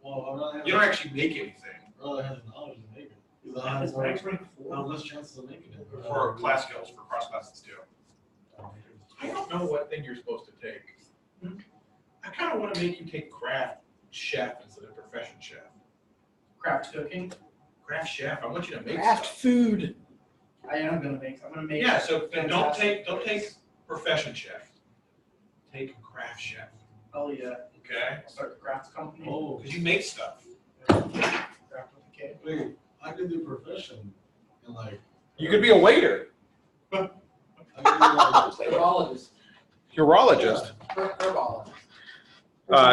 I: Well, I'd rather have.
A: You don't actually make anything
I: I'd rather have the knowledge to make it. Because I
G: His
I: have more,
G: rank's rank
I: I have
G: 4.
I: less chances of making it.
A: for class skills, for cross classes too. I don't know what thing you're supposed to take. I kind of want to make you take craft chef instead of profession chef.
H: Craft cooking.
A: Craft chef, I want you to make
C: Craft
A: stuff.
C: food.
H: I'm gonna make
A: Yeah, so then don't
H: fantastic.
A: take profession chef. Take craft chef,
H: Oh yeah.
A: okay?
H: I'll start the craft company.
I: Oh,
A: Because you make stuff.
H: Craft with a K.
I: wait, I could do profession and like.
A: You could be a waiter,
I: I could do like.
K: Herbologist.
A: urologist.
K: Herbologist.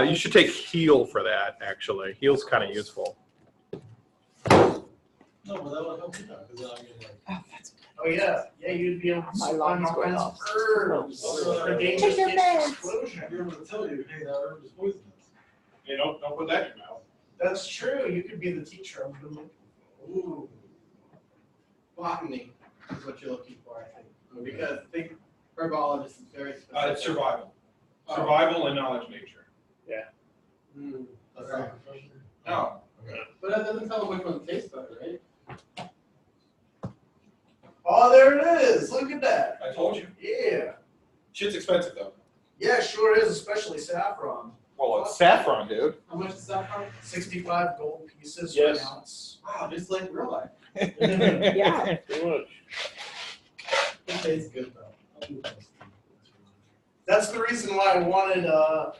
A: You should take heal for that. Actually, heal's kind of useful.
I: No, but that would help you out, because then I get like.
C: Oh, that's
H: Oh yeah. Yeah, you'd be able to
C: My
H: find
C: lungs
H: all
C: go
H: kinds of
C: off.
H: herbs. For dangerous
C: Take your meds.
H: explosion.
I: I'd be able to tell you, hey, that herb is poisonous.
A: You don't put that in your mouth.
H: That's true. You could be the teacher. I'm gonna
K: Ooh. Botany is what you're looking for, I think. Because I think herbologist is very specific.
A: It's survival.
K: Oh.
A: Survival and knowledge nature.
K: Mm.
I: That's not profession.
A: No.
K: But that doesn't tell them which one tastes better, right?
H: Oh, there it is. Look at that.
A: I told you.
H: Yeah.
A: Shit's expensive though.
H: Yeah, sure is, especially saffron.
A: Well, it's saffron, dude.
K: How much is that from?
H: 65 gold pieces
B: Yes.
H: per ounce.
K: Wow, just like real life.
C: yeah.
B: Pretty much.
K: It tastes good though.
I: I'll do plus 2.
H: That's the reason why I wanted a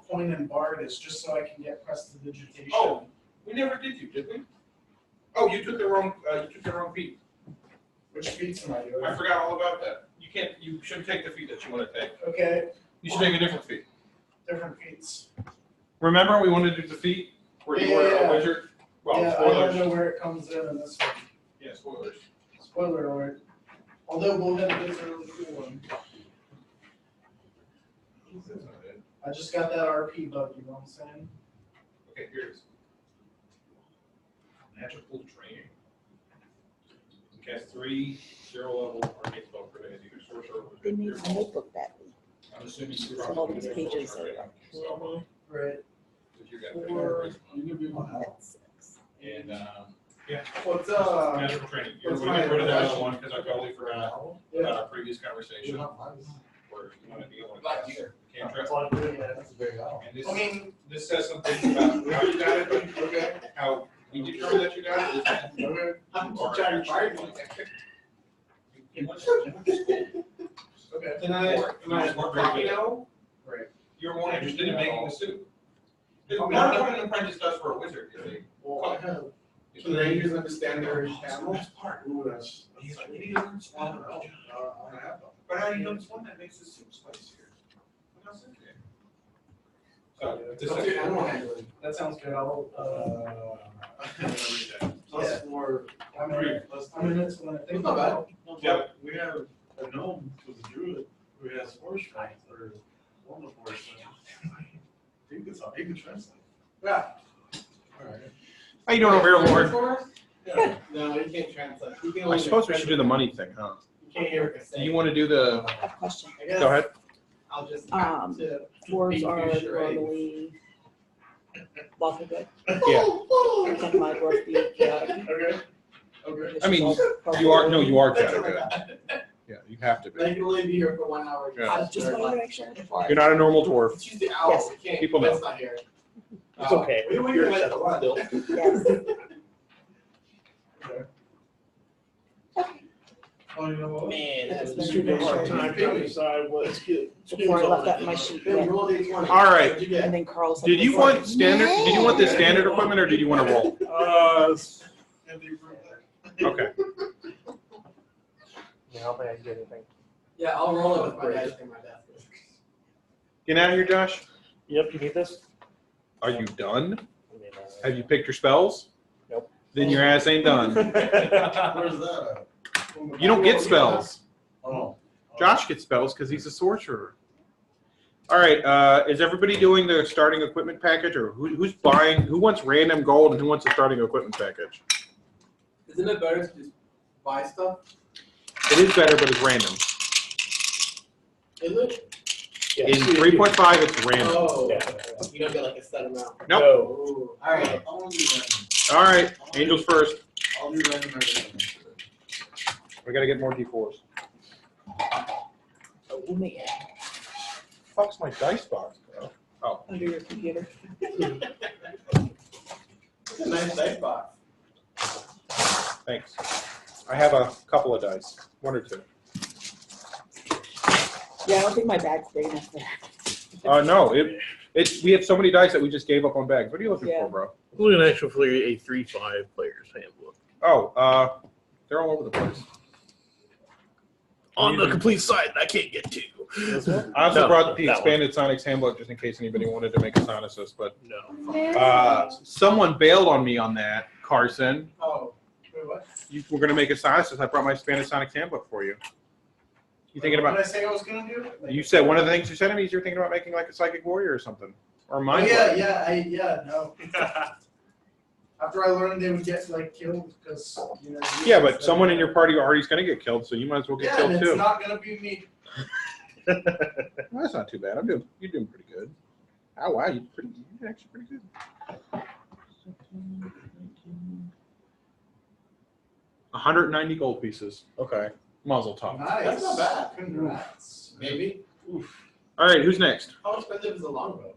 H: point in Bardis, just so I can get prestidigitation.
A: Oh. We never did we? Oh, you took the wrong feat.
H: Which feats am I doing?
A: I forgot all about that. You shouldn't take the feat that you want to take.
H: Okay,
A: You should take a different feat.
H: different feats.
A: Remember we wanted to do the feat where you were
H: Yeah.
A: a wizard? Well,
H: Yeah, I don't
A: spoilers.
H: know where it comes in this one.
A: Yeah, spoilers.
H: Spoiler alert. Although Bullhead is a really cool one. I just got that RP bug, you know what I'm saying?
A: Okay, here it is. Magical training. You cast 3 0-level arcane spells per day as either sorcerer or
C: They
A: wizard.
C: made
A: Your
C: my
A: fault.
C: notebook that week.
A: I'm assuming you
C: So all these pages are like,
A: So,
H: Right.
A: if you got
H: Or-
I: You can be my help.
C: that's six.
A: and
H: What's
A: magical training. You're
H: what's
A: going to
H: my-
A: get rid of that one because I totally forgot
H: Yeah.
A: about our previous conversation
I: You're not minus.
A: where you want to deal with
K: Like
A: that.
K: here.
A: Cantrip.
I: That's a big help.
A: And this,
H: I mean,
A: this says something about how you got it,
K: Okay.
A: how we determined that you got it.
K: I'm
A: You are
K: trying to find
A: actually-
K: one.
A: You went to school.
H: okay.
K: Can I,
A: Or
K: am I
A: you weren't very good.
H: Right.
A: You're more interested in making the soup. Not what an apprentice does for a wizard, is he?
I: Well, I have.
K: Can the Rangers understand their animals?
A: That's part.
I: Ooh, that's.
A: He's like, maybe you learn swan.
I: I have them.
A: But how do you know this one that makes the soup spicier? What else is there? So, this
K: What's
A: is.
K: your animal handling?
H: That sounds good. I'll,
I: Plus 4.
H: I'm in,
I: Plus
H: I'm in
I: 3.
H: it when I think
K: It's not bad.
H: about it.
I: No,
A: Yeah.
I: but we have a gnome who's a druid who has force strength or one of force strength. He can translate.
K: Yeah.
I: Alright.
A: How you doing over here, Lord?
I: Yeah.
K: No, you can't translate. You can
A: I
K: only
A: suppose we should do the money thing, huh?
K: You can't hear what they
A: Do
K: say.
A: you want to do the,
C: I have a question.
K: I guess
A: go ahead.
K: I'll just
C: Um,
K: have to.
C: Dwarves
K: Being
C: are
K: too charade.
C: normally lawful good.
A: Yeah.
C: Can my dwarf be chaotic?
H: Okay.
I: Okay.
A: I mean, you are Jetta good. Yeah, you have to
K: I
A: be.
K: can only be here for 1 hour.
A: Yeah.
E: I just wanted to make sure.
A: You're not a normal dwarf.
K: It's usually owls.
E: Yes.
A: People
K: That's
A: know.
K: not here.
B: It's okay.
K: We
B: You're
K: can let
B: shut
K: it
B: up
K: run.
B: still.
E: Yes.
I: Oh, you know what?
B: Man, that's
E: That's
B: a super
E: been
B: hard
E: sure.
B: time trying to decide what's good.
E: Before I left that in my sheet.
K: Then
E: Yeah.
K: roll D20.
A: All right.
K: What'd you get?
E: And then Carl said.
A: Did you want standard? Did you want the standard equipment, or did you want to roll?
I: And they prove that.
A: Okay.
G: Yeah, I don't think I can get anything.
K: Yeah, I'll roll it with my dice in my desk.
A: Get out of here, Josh.
G: Yep, you need this?
A: Are you done?
G: I mean,
A: Have you picked your spells?
G: Nope.
A: Then your ass ain't done.
I: Where's that at?
A: You don't get spells.
I: Oh.
A: Josh gets spells because he's a sorcerer. All right. Is everybody doing the starting equipment package, or who's buying? Who wants random gold, and who wants the starting equipment package?
K: Isn't it better to just buy stuff?
A: It is better, but it's random.
K: Is it?
A: In 3.5, it's random.
K: Oh.
B: Yeah.
K: You don't get like a set amount.
A: Nope.
K: Ooh. All right.
I: I'll do random.
A: All right. Angels first.
I: I'll do random every time.
A: We got to get more D4s. Fuck's my dice box, bro. Oh.
E: Under your computer.
K: It's a nice dice box.
A: Thanks. I have a couple of dice. 1 or 2.
E: Yeah, I don't think my bag's big enough there.
A: No, we have so many dice that we just gave up on bags. What are you looking
E: Yeah.
A: for, bro?
B: Looking actually a 3-5 player's handbook.
A: Oh, they're all over the place.
B: On the complete side, I can't get to.
A: I also
B: No,
A: brought the
B: that
A: expanded Sonic's handbook just in case anybody wanted to make a Sonicist, but
B: No.
A: someone bailed on me on that, Carson.
K: Oh. Wait, what?
A: You were going to make a Sonicist. I brought my expanded Sonic's handbook for you. You thinking
K: What
A: about?
K: did I say I was gonna do?
A: You said one of the things you said to me is you're thinking about making like a psychic warrior or something, or
K: Oh,
A: mind.
K: no. After I learned they would get like killed because
A: Yeah, but someone in your party already is going to get killed, so you might as well get
K: Yeah,
A: killed
K: and
A: too.
K: it's not gonna be me.
A: Well, that's not too bad. You're doing pretty good. Oh wow, you're actually pretty good. 190 gold pieces. Okay, muzzle top.
K: Nice. That's not bad. Congrats. Maybe. Oof.
A: All right, who's next?
K: How expensive is the longbow?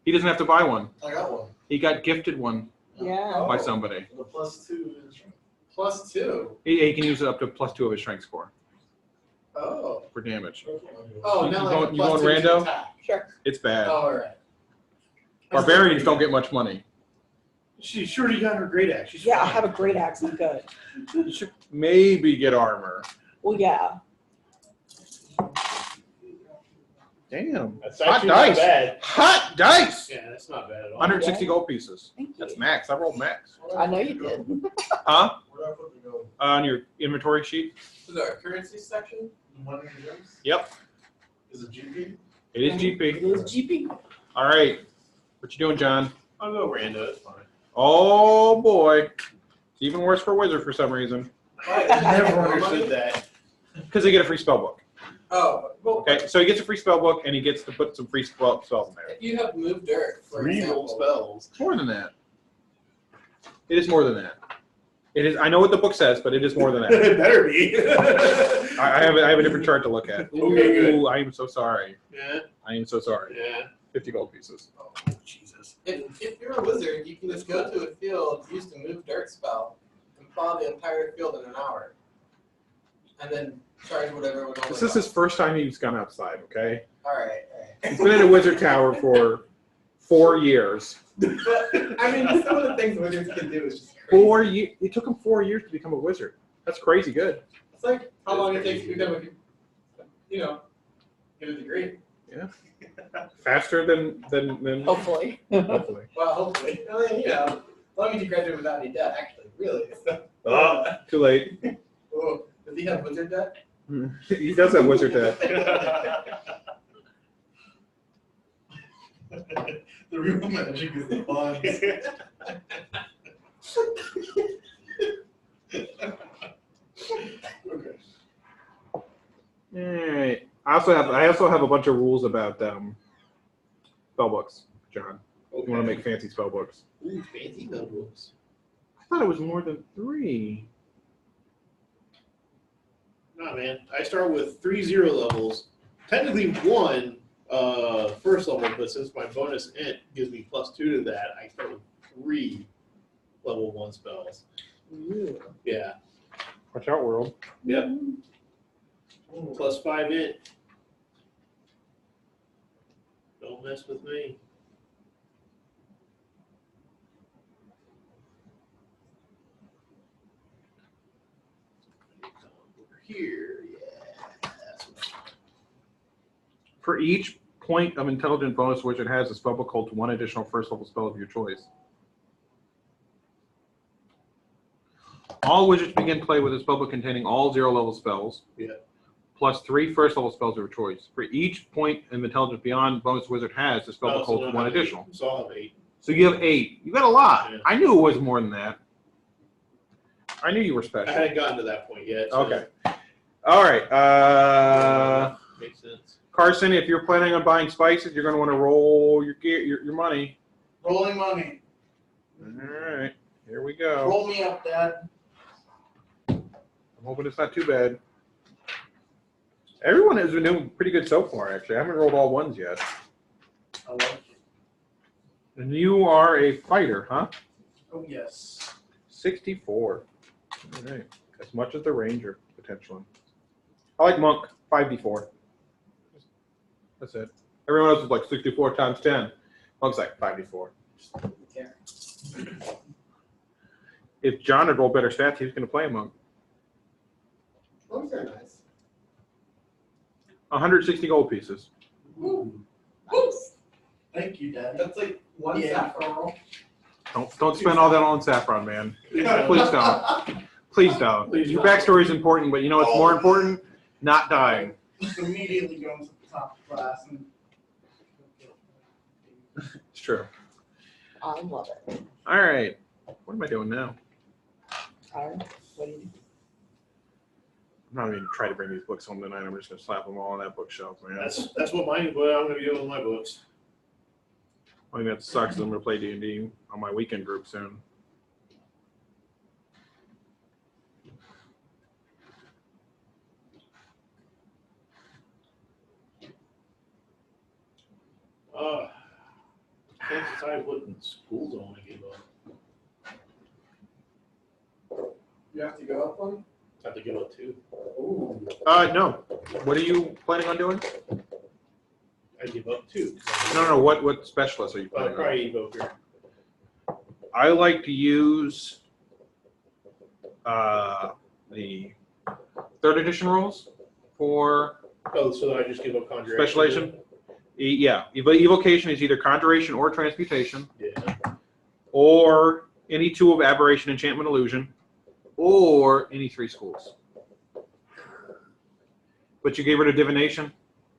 A: He doesn't have to buy one.
I: I got one.
A: He got gifted one
E: Yeah.
A: by somebody.
I: The +2 is
K: +2.
A: He can use it up to +2 of his strength score
K: Oh.
A: for damage.
K: Oh,
A: You
K: now
A: going-
K: like
A: you going
K: +2 to
A: rando?
K: attack.
E: Sure.
A: It's bad.
K: Oh, all right.
A: Barbarians don't get much money.
B: She's already got her great axe. She's
E: Yeah, I
B: fine.
E: have a great axe. I'm good.
A: You should maybe get armor.
E: Well, yeah.
A: Damn.
B: That's
A: Hot
B: actually not
A: dice.
B: bad.
A: Hot dice.
B: Yeah, that's not bad at all.
A: 160 gold pieces.
E: Thank you.
A: That's max. I rolled max.
E: I know you did.
A: Huh?
I: Where do I put the gold?
A: On your inventory sheet?
K: Is there a currency section?
I: One of your gems?
A: Yep.
I: Is it GP?
A: It is
E: It
A: GP.
E: is GP.
A: All right. What you doing, John?
B: I'll go rando. It's fine.
A: Oh boy. It's even worse for wizard for some reason.
K: Right,
B: Never understood that.
A: Because they get a free spell book.
K: Oh, well,
A: Okay, so he gets a free spell book and he gets to put some free spells in there.
K: if you have moved dirt, for
B: Reroll
K: example,
B: spells.
A: It's more than that. It is more than that. It is. I know what the book says, but it is more than that.
B: It better be.
A: I have a different chart to look at.
B: Okay, good.
A: Ooh, I am so sorry.
B: Yeah,
A: I am so sorry.
B: yeah.
A: 50 gold pieces.
B: Oh, Jesus.
K: if you're a wizard, you can just go to a field, use the move dirt spell, and plow the entire field in an hour. And then charge whatever would
A: This is his first time he's gone outside, okay?
K: Alright,
A: He's been in a wizard tower for 4 years.
K: But, I mean, some of the things wizards can do is just crazy.
A: 4 years. It took him 4 years to become a wizard. That's crazy good.
K: It's like how long it takes to become get a degree.
A: Faster than
E: Hopefully.
A: hopefully.
K: Well, hopefully. I mean, as long as you graduate without any debt, actually, really.
A: Too late.
K: Oh, does he have wizard debt?
A: He does have wizard debt.
I: The real magic is the bonds. Okay.
A: Alright. I also have a bunch of rules about spell books, John. You want to make fancy spell books.
K: Ooh, fancy notebooks.
A: I thought it was more than 3.
B: Nah, man. I start with 3 0 levels. Technically 1 first level, but since my bonus int gives me +2 to that, I start with 3 level 1 spells. Yeah.
A: Watch out, world.
B: Yep. +5 int. Don't mess with me. Over here, yeah. That's what
A: For each point of intelligent bonus wizard has, a spellbook holds 1 additional first level spell of your choice. All wizards begin play with a spellbook containing all 0 level spells.
B: Yeah.
A: Plus 3 first level spells of your choice. For each point of intelligence beyond bonus wizard has, the spellbook
B: so
A: holds 1 additional.
B: So I'll have 8.
A: So you have 8. You got a lot.
B: Yeah.
A: I knew it was more than that. I knew you were
B: I
A: special.
B: hadn't gotten to that point yet. So
A: Okay. All right.
B: makes sense.
A: Carson, if you're planning on buying spices, you're going to want to roll your money.
H: Rolling money.
A: All right. Here we go.
H: Roll me up, Dad.
A: I'm hoping it's not too bad. Everyone has been doing pretty good so far, actually. I haven't rolled all ones yet.
H: I like it.
A: And you are a fighter, huh?
H: Oh, yes.
A: 64. All right. As much as the ranger, potentially. I like monk, 5d4. That's it. Everyone else is like 64 times 10. Monk's like 5d4.
E: Care.
A: If John had rolled better stats, he was going to play a monk.
K: Those are nice.
A: 160 gold pieces.
E: Nice.
H: Thank you, Dad.
K: That's like 1 saffron roll.
A: Don't spend all that on saffron, man. Please don't. Please don't.
B: Please
A: Your
B: don't.
A: backstory is important, but you know what's more important? Not dying.
H: Immediately going to the top class and
A: It's true.
E: I love it.
A: All right. What am I doing now?
E: What do you do?
A: I'm not even going to try to bring these books home tonight. I'm just going to slap them all on that bookshelf, man.
B: That's what I'm going to be doing with my books.
A: I mean, that sucks. I'm going to play D&D on my weekend group soon.
B: Chances I wouldn't. Schools don't want to give up.
K: You have to go up one?
B: I have to give up 2.
K: Ooh.
A: No. What are you planning on doing?
B: I give up 2.
A: No. What specialist are you planning on?
B: Probably Evoker.
A: I like to use the 3rd edition rules for
B: Oh, so I just give up Conjuration?
A: specialization. Yeah, evocation is either conjuration or transmutation,
B: Yeah.
A: or any 2 of aberration, enchantment, illusion, or any 3 schools. But you gave her to divination,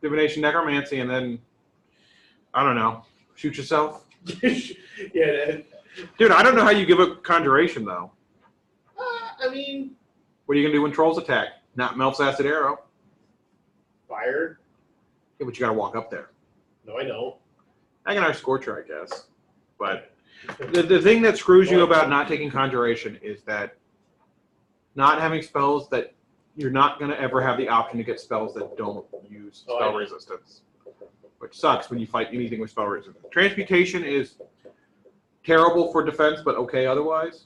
A: necromancy, and then I don't know, shoot yourself.
B: Yeah.
A: Dude, I don't know how you give up conjuration though.
B: I mean,
A: What are you gonna do when trolls attack? Not Melf's acid arrow.
B: fire?
A: Yeah, but you gotta walk up there.
B: No, I don't.
A: I can our Scorcher, I guess. But the thing that screws you about not taking conjuration is that not having spells that you're not going to ever have the option to get spells that don't use spell resistance, which sucks when you fight anything with spell resistance. Transmutation is terrible for defense, but okay otherwise.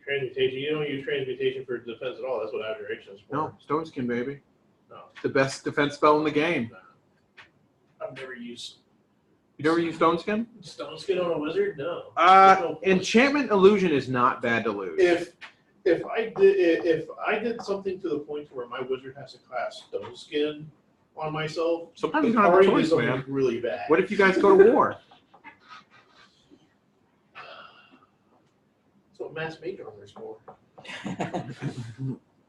B: Transmutation. You don't use transmutation for defense at all. That's what aberration is for.
A: No, Stone Skin, baby.
B: No.
A: The best defense spell in the game.
G: I've never used
A: You never use Stone Skin?
B: Stone Skin on a wizard? No.
A: Enchantment Illusion is not bad to lose.
B: If I did something to the point where my wizard has to cast Stone Skin on myself,
A: Sometimes you don't have a
B: already
A: choice,
B: did something
A: man.
B: really bad.
A: What if you guys go to war?
B: That's what mass mage armor is for.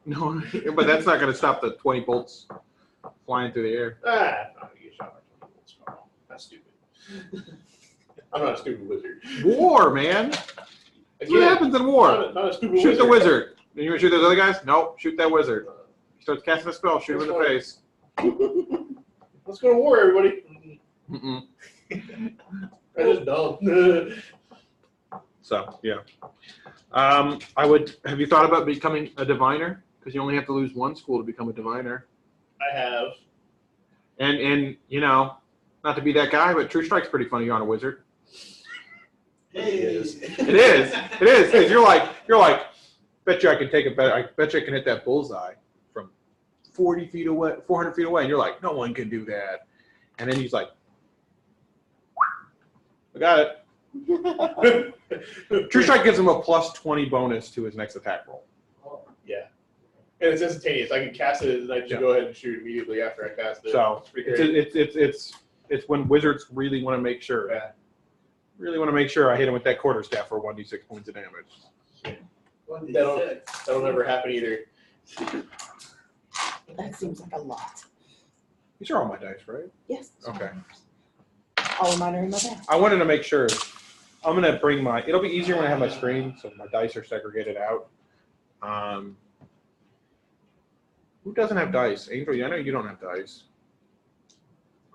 A: No, but that's not going to stop the 20 bolts flying through the air.
B: I'm not gonna get shot by 20 bolts. Carl. That's stupid. I'm not a stupid wizard.
A: War, man. That's what happens in war.
B: Not a stupid
A: Shoot the
B: wizard.
A: wizard. You want to shoot those other guys? No, shoot that wizard. He starts casting a spell, shoot him in the face.
B: Let's go to war, everybody.
A: Mm-mm.
B: That is dumb.
A: So, yeah. Have you thought about becoming a diviner? Because you only have to lose one school to become a diviner.
B: I have.
A: And you know, not to be that guy, but True Strike's pretty funny on a wizard.
B: It is.
A: It is. It is. Because you're like, bet you I can take a bet. I bet you I can hit that bullseye from 40 feet away, 400 feet away. And you're like, no one can do that. And then he's like, I got it. True Strike gives him a plus 20 bonus to his next attack roll.
B: Yeah. And it's instantaneous. I can cast it and I just go ahead and shoot immediately after I cast it.
A: So it's when wizards really want to make sure. Really want to make sure I hit him with that quarterstaff for 1d6 points of damage.
B: That'll never happen either.
E: That seems like a lot.
A: These are all my dice, right?
E: Yes.
A: Okay.
E: All of mine are in my bag.
A: I wanted to make sure. I'm gonna bring my. It'll be easier when I have my screen, so my dice are segregated out. Who doesn't have dice? Angel, I know you don't have dice.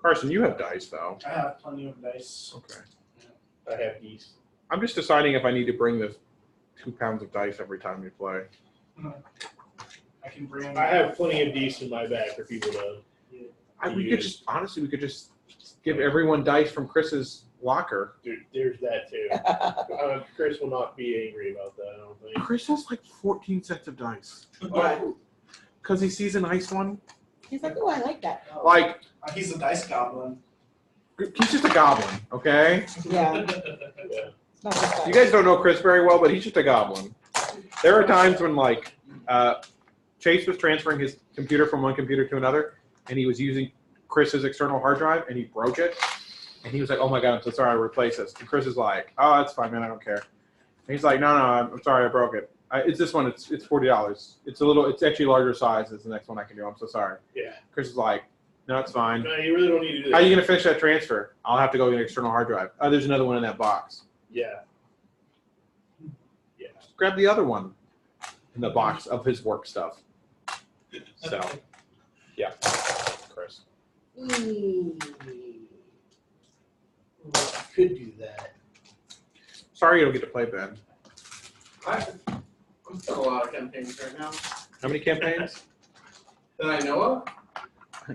A: Carson, you have dice though.
H: I have plenty of dice.
A: Okay.
B: I have geese.
A: I'm just deciding if I need to bring the 2 pounds of dice every time we play.
H: I can bring.
B: I have plenty of geese in my bag for people to.
A: We could just honestly, we could just give everyone dice from Chris's locker.
B: Dude, there's that too. Chris will not be angry about that, I don't think.
A: Chris has like 14 sets of dice.
E: Why?
A: Because he sees a nice one.
E: He's like, oh, I like that.
A: Like,
H: He's a dice goblin.
A: he's just a goblin, okay?
E: Yeah.
B: Yeah.
E: It's not just
A: You
E: that.
A: guys don't know Chris very well, but he's just a goblin. There are times when, like, Chase was transferring his computer from one computer to another, and he was using Chris's external hard drive, and he broke it. And he was like, oh my God, I'm so sorry, I'll replace this. And Chris is like, oh, that's fine, man, I don't care. And he's like, no, I'm sorry, I broke it. It's this one, it's $40. It's actually larger size as the next one I can do. I'm so sorry.
B: Yeah.
A: Chris is like, no, it's fine.
B: No, you really don't need to do that.
A: How are you going to finish that transfer? I'll have to go get an external hard drive. Oh, there's another one in that box.
B: Yeah. Yeah.
A: Just grab the other one in the box of his work stuff. So, yeah, Chris.
K: Could do that.
A: Sorry you don't get to play, Ben.
K: I'm still a lot of campaigns right now
A: How many campaigns?
K: that I know of.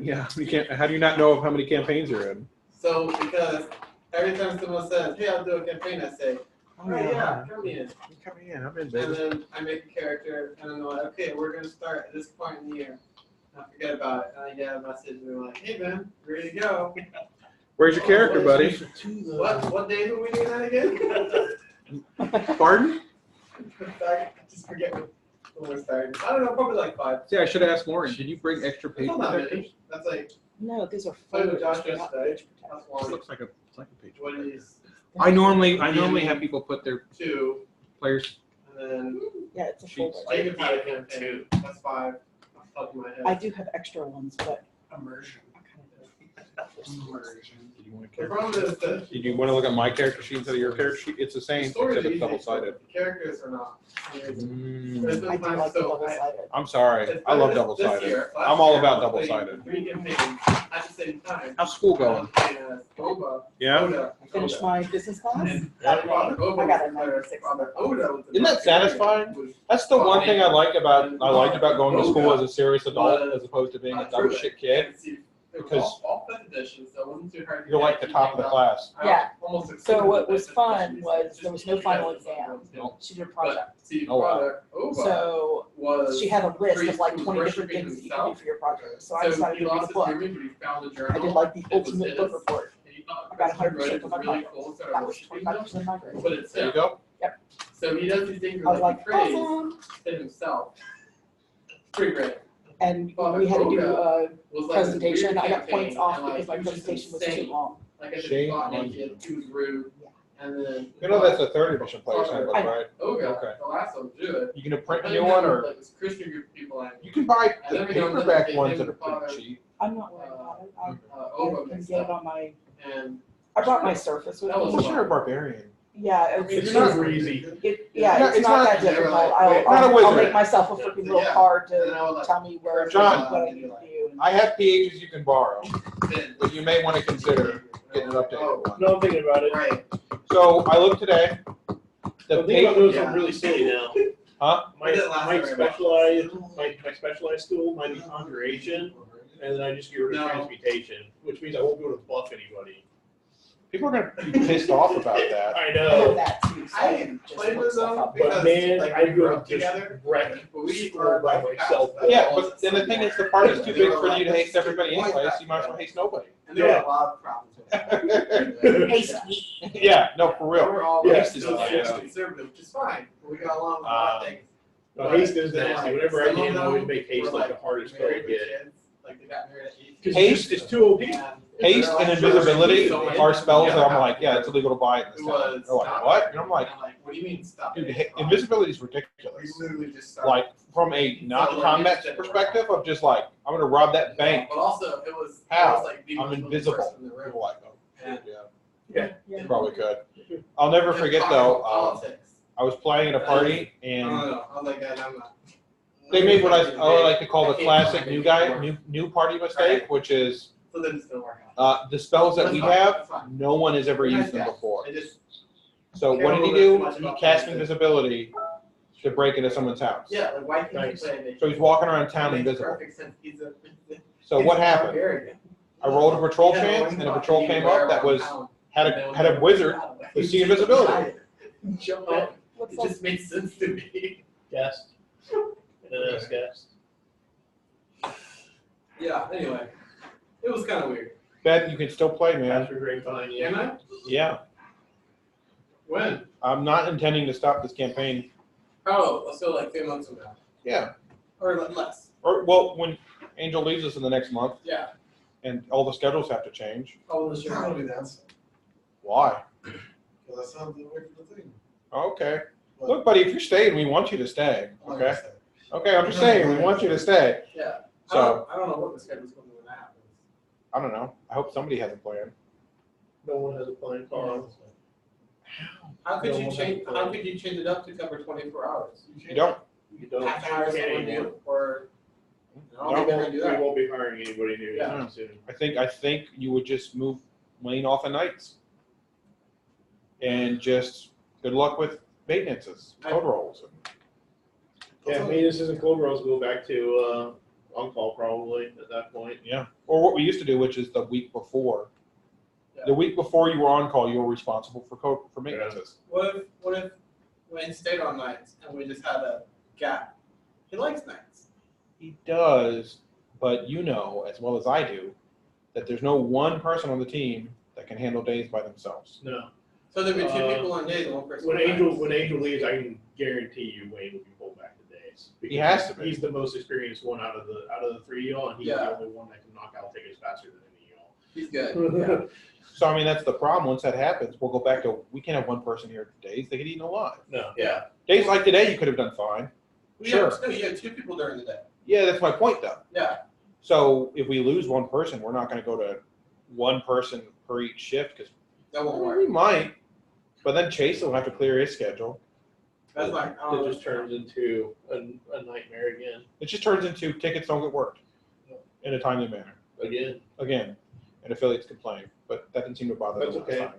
A: Yeah, how do you not know of how many campaigns you're in?
K: So because every time someone says, "Hey, I'll do a campaign," I say, "Oh yeah, come in."
A: Come in, I'm in,
K: And
A: baby.
K: then I make a character, and then they're like, "Okay, we're gonna start at this point in the year." And I forget about it, and I get a message, and they're like, "Hey, man, ready to go."
A: Where's your character, buddy?
K: What day are we doing that again?
A: Pardon?
K: I just forget when we're starting. I don't know, probably like 5.
A: See, I should have asked Lauren. Did you bring extra page
K: That's not that
A: protectors?
K: many. That's like,
E: No, these are
K: play with
E: photos.
K: Josh
E: They're not
K: yesterday.
E: page protectors.
K: That's
A: This
K: one.
A: looks like a page.
K: What is
A: I normally have people put their
K: 2,
A: players.
K: and then
E: Yeah, it's a
A: Sheets.
E: folder.
K: Jacob had a campaign. That's 5. Off the top of my head.
E: I do have extra ones, but
H: Immersion.
E: I kind
H: Immersion.
A: Did you want
K: The problem is that
A: Did you want to look at my character sheet instead of your character sheet? It's the
K: the
A: same,
K: stories
A: except
K: are
A: it's
K: easy,
A: double-sided.
K: but the characters are not. There's
A: Mm,
K: been
E: I do
K: times,
E: like the
K: so
E: double-sided.
A: I'm sorry. I love double-sided. I'm all about double-sided.
K: 3 campaigns at the same time.
A: How's school going?
K: Oba,
A: Yeah?
K: Oda,
E: I finished my business class.
K: And
E: Got
K: Father
E: an
K: Oba
E: I got a
K: was there.
E: 96.
K: Father Oda was the
A: Isn't that satisfying? That's the one thing I liked about going to school as a serious adult as opposed to being a dumb shit kid. Because
K: all 5th edition, so it wasn't too hard. to
A: you're like
K: get
A: the top of the class.
E: Yeah.
K: Almost
E: So
K: excluded
E: what
K: the
E: was
K: 5th
E: fun
K: edition,
E: was
K: so
E: there was
K: just
E: no
K: because
E: final
K: of the
E: exam.
K: ones,
E: She did a project.
K: But see,
A: Oh, wow.
K: Father Oba
E: So
K: was
E: she had a list of like
K: priest
E: 20
K: who
E: different
K: worshiping
E: things that you could do
K: himself.
E: for your project. So I
K: So
E: decided
K: he
E: to read a
K: lost his
E: book.
K: memory, but he found a
E: I
K: journal.
E: did like the
K: It was
E: ultimate
K: his,
E: book report.
K: and he thought
E: I got
K: Christian
E: 100%
K: writing
E: of
K: was
E: my
K: really
E: project.
K: cool, started
E: That was
K: worshiping him,
E: 25% of my grade.
K: but it's
A: There you
K: him.
A: go.
K: So he does these things
E: I was
K: where
E: like,
K: he prays
E: awesome.
K: to himself. Pretty great.
E: And
K: Father
E: we had to do
K: Oda
E: a
K: was like this
E: presentation.
K: weird
E: I got
K: campaign,
E: points off
K: and, like,
E: because my
K: he just
E: presentation was
K: insane.
E: too long.
K: Like I said,
A: Shame
K: he fought
A: on
K: naked, he was rude, and then
A: You know that's a 3rd edition player's handbook, right?
K: Oga,
A: Okay.
K: the last one, do it.
A: You gonna print a
K: And
A: new
K: then
A: one, or
K: like this Christian group of people, and
A: you can buy
K: And
A: the
K: then we don't
A: paperback
K: get
A: ones
K: him
A: that are
K: the father.
A: pretty cheap.
E: I'm not worried about it. I
K: Oba
E: can
K: mixed
E: get it
K: up.
E: on my.
K: And
E: I brought my Surface with
K: That was
E: me.
A: Unless you're a barbarian.
E: Yeah,
B: It's
E: it's
B: not
E: not.
B: easy.
E: Yeah, it's not that difficult.
K: Like,
E: I'll,
K: wait,
A: not a
E: I'll
A: wizard.
E: make myself a freaking little
K: Yeah.
E: card
K: And then I
E: to
K: was like,
E: tell me where
A: John.
E: what I need to do.
A: I have pages you can borrow,
K: then-
A: but you may want to consider getting an updated one.
B: No, I'm thinking about it.
K: Right.
A: So I looked today.
B: I'm
A: The
B: thinking about
A: page,
B: doing
K: Yeah.
B: something really silly now.
A: Huh?
B: My specialized school might be conjuration, and then I just get rid of transmutation, which means I won't be able to buff anybody.
A: People are gonna be pissed off about that.
B: I
E: I know
B: know.
E: that too. So
K: I
E: just
K: played
E: look
K: with
E: stuff
K: them
E: up.
K: because
B: But man,
K: like,
B: I
K: we grew
B: would
K: up
B: just
K: together.
B: wreck
K: We
B: school by myself.
A: Yeah, but then the thing is, the party's too big for you to hate everybody anyway, so you might as well hate nobody.
K: And there were a lot of problems with them.
E: Haste me.
A: Yeah, no, for
K: They
A: real.
K: were all
B: Yeah,
K: like,
A: Haste is
K: still
A: nasty.
K: conservative, which is fine. We got along with a lot of things.
B: No, haste is
K: Then,
B: nasty.
K: like,
B: Whenever I
K: some of
B: can, I always
K: them
B: make haste
K: were,
B: like the hardest spell to
K: married with
B: get.
K: kids, like they got married at 18.
B: Because
A: Haste-
B: it's too OP.
A: Haste and invisibility are spells that I'm like, yeah, it's illegal to buy it in this
K: Who
A: town.
K: was
A: They're like,
K: not
A: what?
K: married.
A: And I'm like,
K: What do you mean stop?
A: dude,
K: it?
A: invisibility is
K: We
A: ridiculous.
K: literally just started.
A: Like, from a not combat perspective of just like, I'm gonna rob that bank.
K: But also, it was.
A: How?
K: It was like the
A: I'm
K: most
A: invisible.
K: person in the room.
A: People like, oh,
K: And
A: yeah,
B: Yeah.
A: you probably could. I'll never
K: just
A: forget
K: talking
A: though,
K: about politics.
A: I was playing at a party
K: I
A: and
K: don't know. I was like, God, I'm not.
A: they made what I like to call the
K: I can't
A: classic
K: find
A: new
K: it
A: guy,
K: anymore.
A: new party mistake, which is
K: So then it's gonna work out.
A: the spells that we
K: That's fine,
A: have,
K: that's fine.
A: no one has ever
K: Nice
A: used them
K: guy.
A: before.
K: I just,
A: So
K: care
A: what
K: a
A: did he
K: little bit too
A: do?
K: much
A: He
K: about
A: cast
K: politics.
A: invisibility to break into someone's house.
K: yeah, like why can't you
B: Nice.
K: play it?
A: So he's walking around town
K: Makes
A: invisible.
K: perfect sense. He's a.
A: So
K: he's
A: what
K: a
A: happened?
K: barbarian.
A: I rolled a patrol
K: He had
A: chance,
K: one
A: and a
K: buck
A: patrol
K: he could
A: came
K: wear
A: up that
K: around
A: was
K: town.
A: had a wizard with see invisibility.
K: Jump in. It just makes sense to me.
B: Guest. And then ask guest.
K: Yeah. Anyway, it was kind of weird.
A: Ben, you can still play, man.
B: After grapevine, yeah.
K: Can I?
A: Yeah,
K: When?
A: I'm not intending to stop this campaign.
K: Oh, so like 3 months from now,
A: Yeah,
K: or less.
A: or well, when Angel leaves us in the next month,
K: Yeah.
A: and all the schedules have to change.
K: Oh, this year.
I: That'll be the answer.
A: Why?
I: Because that's not the way for the thing.
A: Okay. Look, buddy, if you're staying, we want you to stay.
I: I'm
A: Okay.
I: gonna say.
A: Okay, I'm just saying, we want you to stay.
K: Yeah.
A: So
K: I don't know what the schedule's going to be when that happens.
A: I don't know. I hope somebody has a plan.
B: No one has a plan, Carl.
K: How could
B: No
K: you
B: one
K: change?
B: has a
K: How
B: plan.
K: could you change it up to cover 24 hours?
A: You don't.
B: You don't.
K: Half hour
B: Can't
K: someone
B: anymore.
K: new, or I
A: No.
K: don't think they're gonna do
B: We
K: that.
B: won't be hiring anybody new
K: Yeah.
B: anytime soon.
A: I think you would just move Wayne off of nights. And just good luck with maintenances, code rolls.
B: Yeah, maintenance isn't cold rolls, go back to, on-call probably at that point.
A: Yeah. Or what we used to do, which is the week before.
K: Yeah.
A: The week before you were on call, you were responsible for maintenances.
K: What if Wayne stayed on nights and we just had a gap? He likes nights.
A: He does, but you know as well as I do that there's no one person on the team that can handle days by themselves.
B: No.
K: So there'd be two
B: Uh,
K: people on days and one person
B: When
K: on
B: Angel
K: nights.
B: leaves, I can guarantee you Wayne will be pulled back to days.
A: He has to be.
B: He's the most experienced one out of the three of y'all, and he's
K: Yeah.
B: the only one that can knock out tickets faster than any
K: He's good.
B: of
K: Yeah.
B: y'all.
A: So I mean that's the problem. Once that happens, we'll go back to we can't have one person here days. They get eaten alive.
B: No.
K: Yeah.
A: Days like today, you could have done fine. Sure.
K: No, you have two people during the day.
A: Yeah, that's my point though.
K: Yeah.
A: So if we lose one person, we're not going to go to one person per each shift because
K: That won't work.
A: we might. But then Chase will have to clear his schedule.
K: That's like,
B: It just turns into a nightmare again.
A: It just turns into tickets don't get worked in a timely manner.
B: Again.
A: Again, and affiliates complain, but that didn't seem to bother
B: That's
A: them
B: okay.
A: last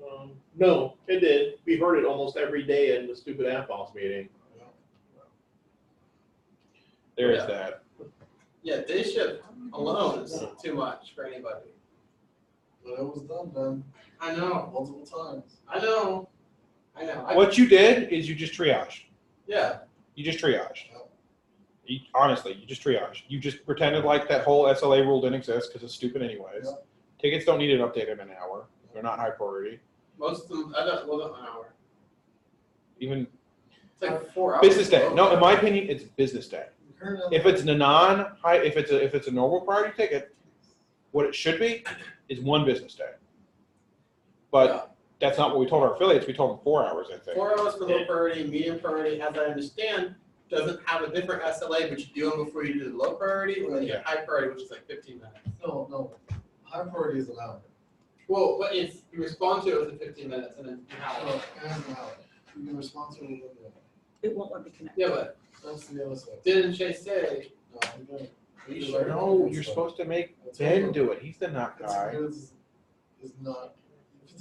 A: time.
B: No, it did. We heard it almost every day in the stupid AFOS meeting.
A: There is
K: Yeah.
A: that.
K: yeah, day shift alone is too much for anybody.
I: But it was done
K: I know.
I: multiple times.
K: I know.
A: What you did is you just triaged.
K: Yeah.
A: You just triaged. Honestly, you just triaged. You just pretended like that whole SLA rule didn't exist because it's stupid anyways.
I: Yep.
A: Tickets don't need an update in an hour. They're not high priority.
K: Most of them, I don't, wasn't an hour.
A: Even
K: It's like 4 hours.
A: business day. No, in my opinion, it's business day. If it's a non-high, if it's a normal priority ticket, what it should be is one business day. But
K: Yeah.
A: that's not what we told our affiliates. We told them 4 hours, I think.
K: 4 hours for low priority, medium priority, as I understand, doesn't have a different SLA, but you do them before you do the low priority, and then you have high priority, which is like 15 minutes.
I: No. High priority is an hour.
K: Well, but it's, you respond to it within 15 minutes, and then you have
I: So,
K: it.
I: and an hour. You can respond to it within the hour.
E: It won't let me connect.
K: Yeah, but
I: That's the other side.
K: didn't Chase say,
I: No, you don't.
K: are you sure?
A: No, you're supposed to make Ben do it. He's the nut guy.
I: Is not.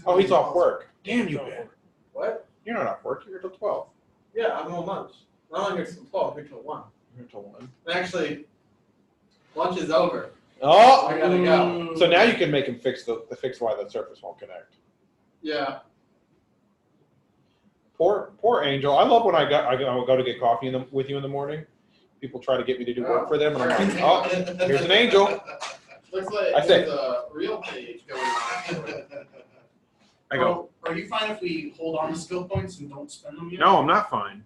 A: Oh, he's off work. Damn you, Ben.
K: What?
A: You're not off work. You're till 12.
K: Yeah, I'm on lunch. I'm here till 12, here till 1.
A: Here till 1.
K: And actually, lunch is over.
A: Oh,
K: I gotta go.
A: So now you can make him fix fix why the surface won't connect.
K: Yeah.
A: Poor Angel. I love when I go to get coffee with you in the morning. People try to get me to do work for them, and I'm like, oh, here's an angel.
K: Looks like
A: I say-
K: there's a real page going on.
A: I go,
H: Are you fine if we hold on to skill points and don't spend them yet?
A: no, I'm not fine.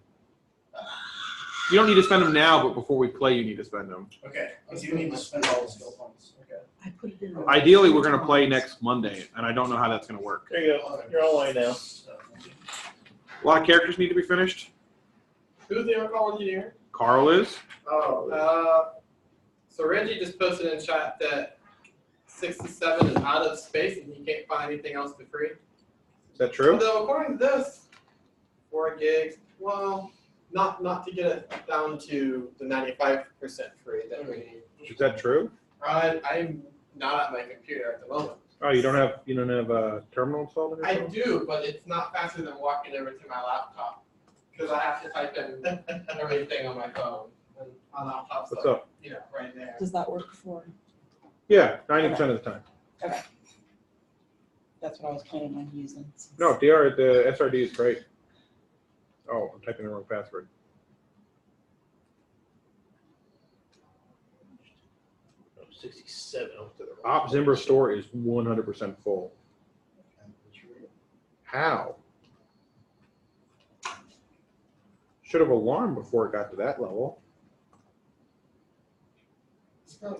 A: You don't need to spend them now, but before we play, you need to spend them.
H: Okay, because you need to spend all the skill points. Okay.
E: I put it in. the-
A: Ideally, we're going to play next Monday, and I don't know how that's going to work.
J: There you go. You're online now.
A: A lot of characters need to be finished.
K: Who's the on-call engineer?
A: Carl is.
K: Oh, so Reggie just posted in chat that 67 is out of space and he can't find anything else for free.
A: Is that true?
K: Although according to this, 4 gigs, well, not to get it down to the 95% free that we need.
A: Is that true?
K: I'm not at my computer at the moment.
A: Oh, you don't have a terminal installed in your
K: I
A: phone?
K: do, but it's not faster than walking over to my laptop because I have to type in everything on my phone and on laptop
A: What's
K: stuff,
A: up?
K: right there.
E: Does that work for?
A: Yeah, 90% of the time.
E: That's what I was planning on using.
A: No, the SRD is great. Oh, I'm typing the wrong password.
J: 67.
A: Op Zimber store is 100% full. How? Should have alarmed before it got to that level.
I: It's got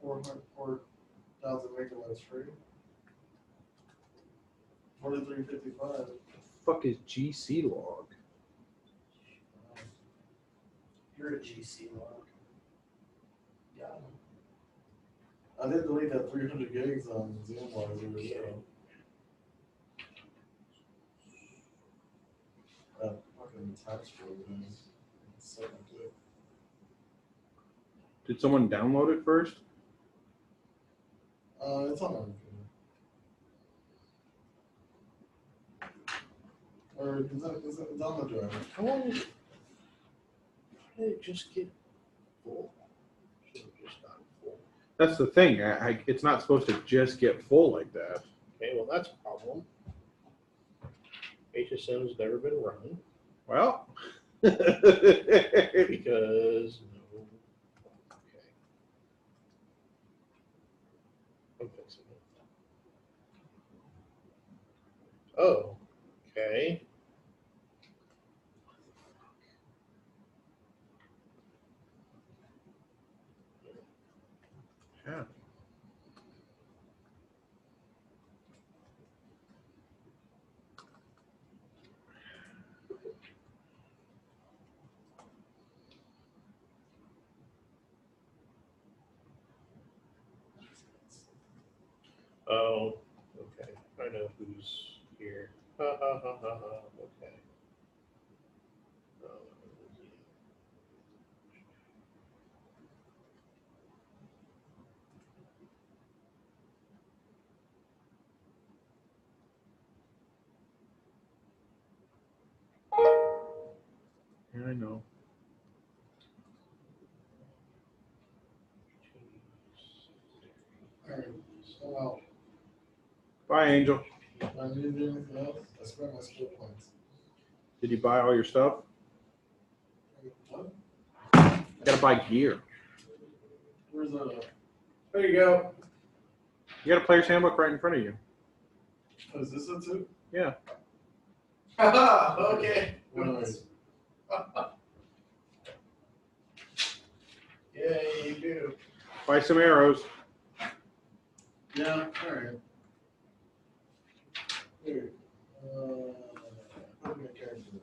I: 4,000 megabytes free. 4355.
A: The fuck is GC log?
H: You're a GC log. Yeah.
I: I did delete that 300 gigs on Zoom while we were there. That fucking tax program is second to it.
A: Did someone download it first?
I: It's on my computer. Or it's on the drive.
J: How long did it just get full? Should have just gotten full.
A: That's the thing. It's not supposed to just get full like that.
J: Okay, well that's a problem. HSM has never been run
A: Well,
J: because no. Okay. I'm fixing it. Oh, okay.
A: yeah.
J: Oh, okay. I know who's here. Ha ha ha ha ha. Okay.
A: Yeah, I know.
I: Alright, so out.
A: Bye, Angel.
I: I need to do anything else. I spent my skill points.
A: Did you buy all your stuff?
I: What?
A: You gotta buy gear.
I: Where's that?
K: There you go.
A: You got a player's handbook right in front of you.
I: Oh, is this it too?
A: Yeah.
K: Okay.
I: Nice.
K: Yeah, you do.
A: Buy some arrows.
I: Yeah, alright. Here. Put my character in.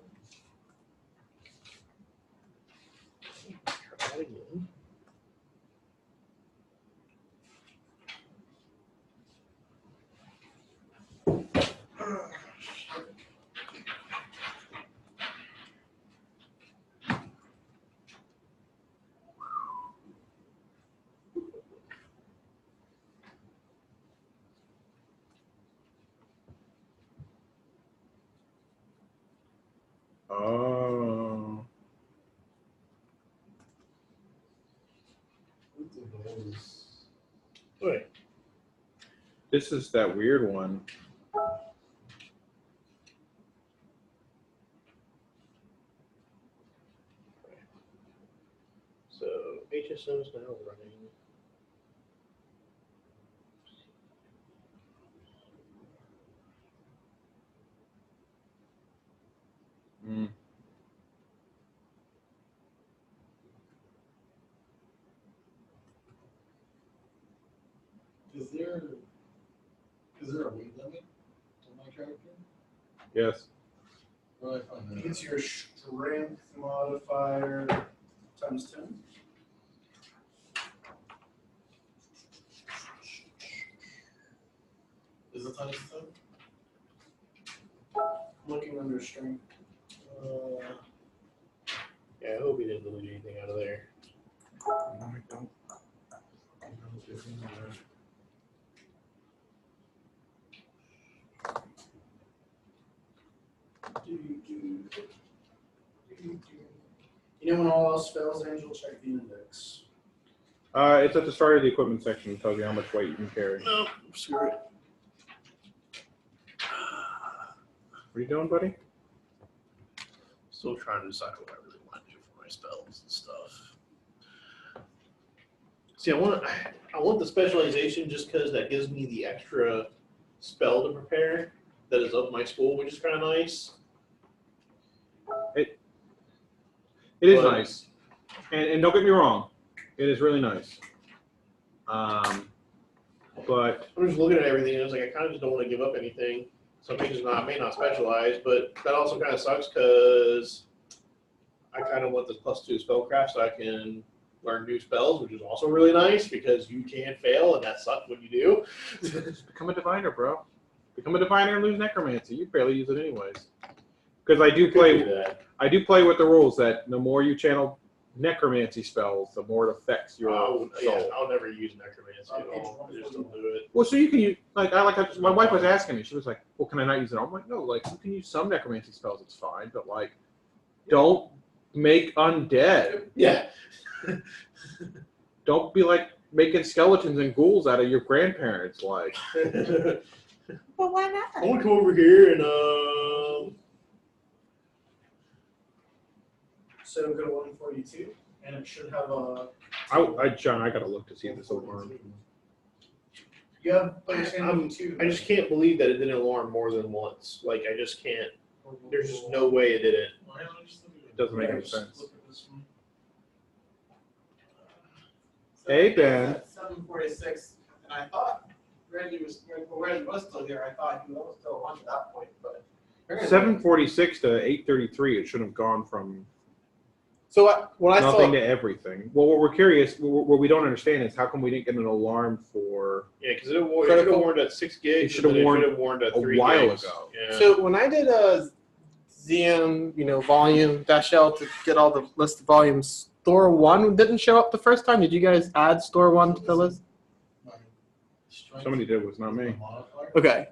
J: Try that again. Wait.
A: This is that weird one.
J: So HSO is now running.
A: Mm.
I: Is there a weight limit on my tractor?
A: Yes.
I: Where do I find that?
H: It's your strength modifier times 10.
I: Is it times 10?
H: Looking under strength.
J: Yeah, I hope he didn't delete anything out of there.
A: No, I don't.
H: You know, when all else fails, Angel, check the index.
A: It's at the start of the equipment section. It tells you how much weight you can carry.
J: No, screw it.
A: What are you doing, buddy?
J: Still trying to decide what I really want to do for my spells and stuff. See, I want the specialization just because that gives me the extra spell to prepare that is of my school, which is kind of nice.
A: It is nice, and don't get me wrong, it is really nice. But
J: I'm just looking at everything, and I was like, I kind of just don't want to give up anything. Some things I may not specialize, but that also kind of sucks because I kind of want this +2 spellcraft so I can learn new spells, which is also really nice because you can fail, and that sucks when you do.
A: just become a diviner, bro. Become a diviner and lose necromancy. You barely use it anyways. Because I do play with the rules that the more you channel necromancy spells, the more it affects your soul.
J: Yeah, I'll never use necromancy at all. I just don't do it.
A: Well, so you can use my wife was asking me. She was like, "Well, can I not use it?" I'm like, "No, like you can use some necromancy spells. It's fine, but like, don't make undead.
J: Yeah.
A: Don't be like making skeletons and ghouls out of your grandparents. Like,
C: But why
J: I
C: not?
J: want to come over here and
H: So go to 142, and it should have a.
A: John, I gotta look to see if this alarm.
H: You have understanding too.
J: I just can't believe that it didn't alarm more than once. Like, I just can't. There's just no way it didn't.
A: It doesn't make any sense.
H: Look at this one.
A: Hey, Ben.
K: 7:46, and I thought Reggie was still here. I thought he was still on at that point, but
A: 7:46 to 8:33. It should have gone from
K: So when I
A: nothing
K: saw
A: to everything. Well, what we're curious, what we don't understand is how come we didn't get an alarm for
J: Yeah, because it should have warned at 6 gigs.
A: It should have warned
J: at
A: a
J: 3
A: while
J: gigs.
A: ago.
J: Yeah.
K: So when I did a ZM, volume -L to get all the list of volumes, store 1 didn't show up the first time. Did you guys add store 1 to the list?
A: somebody did, it was not me.
K: Okay.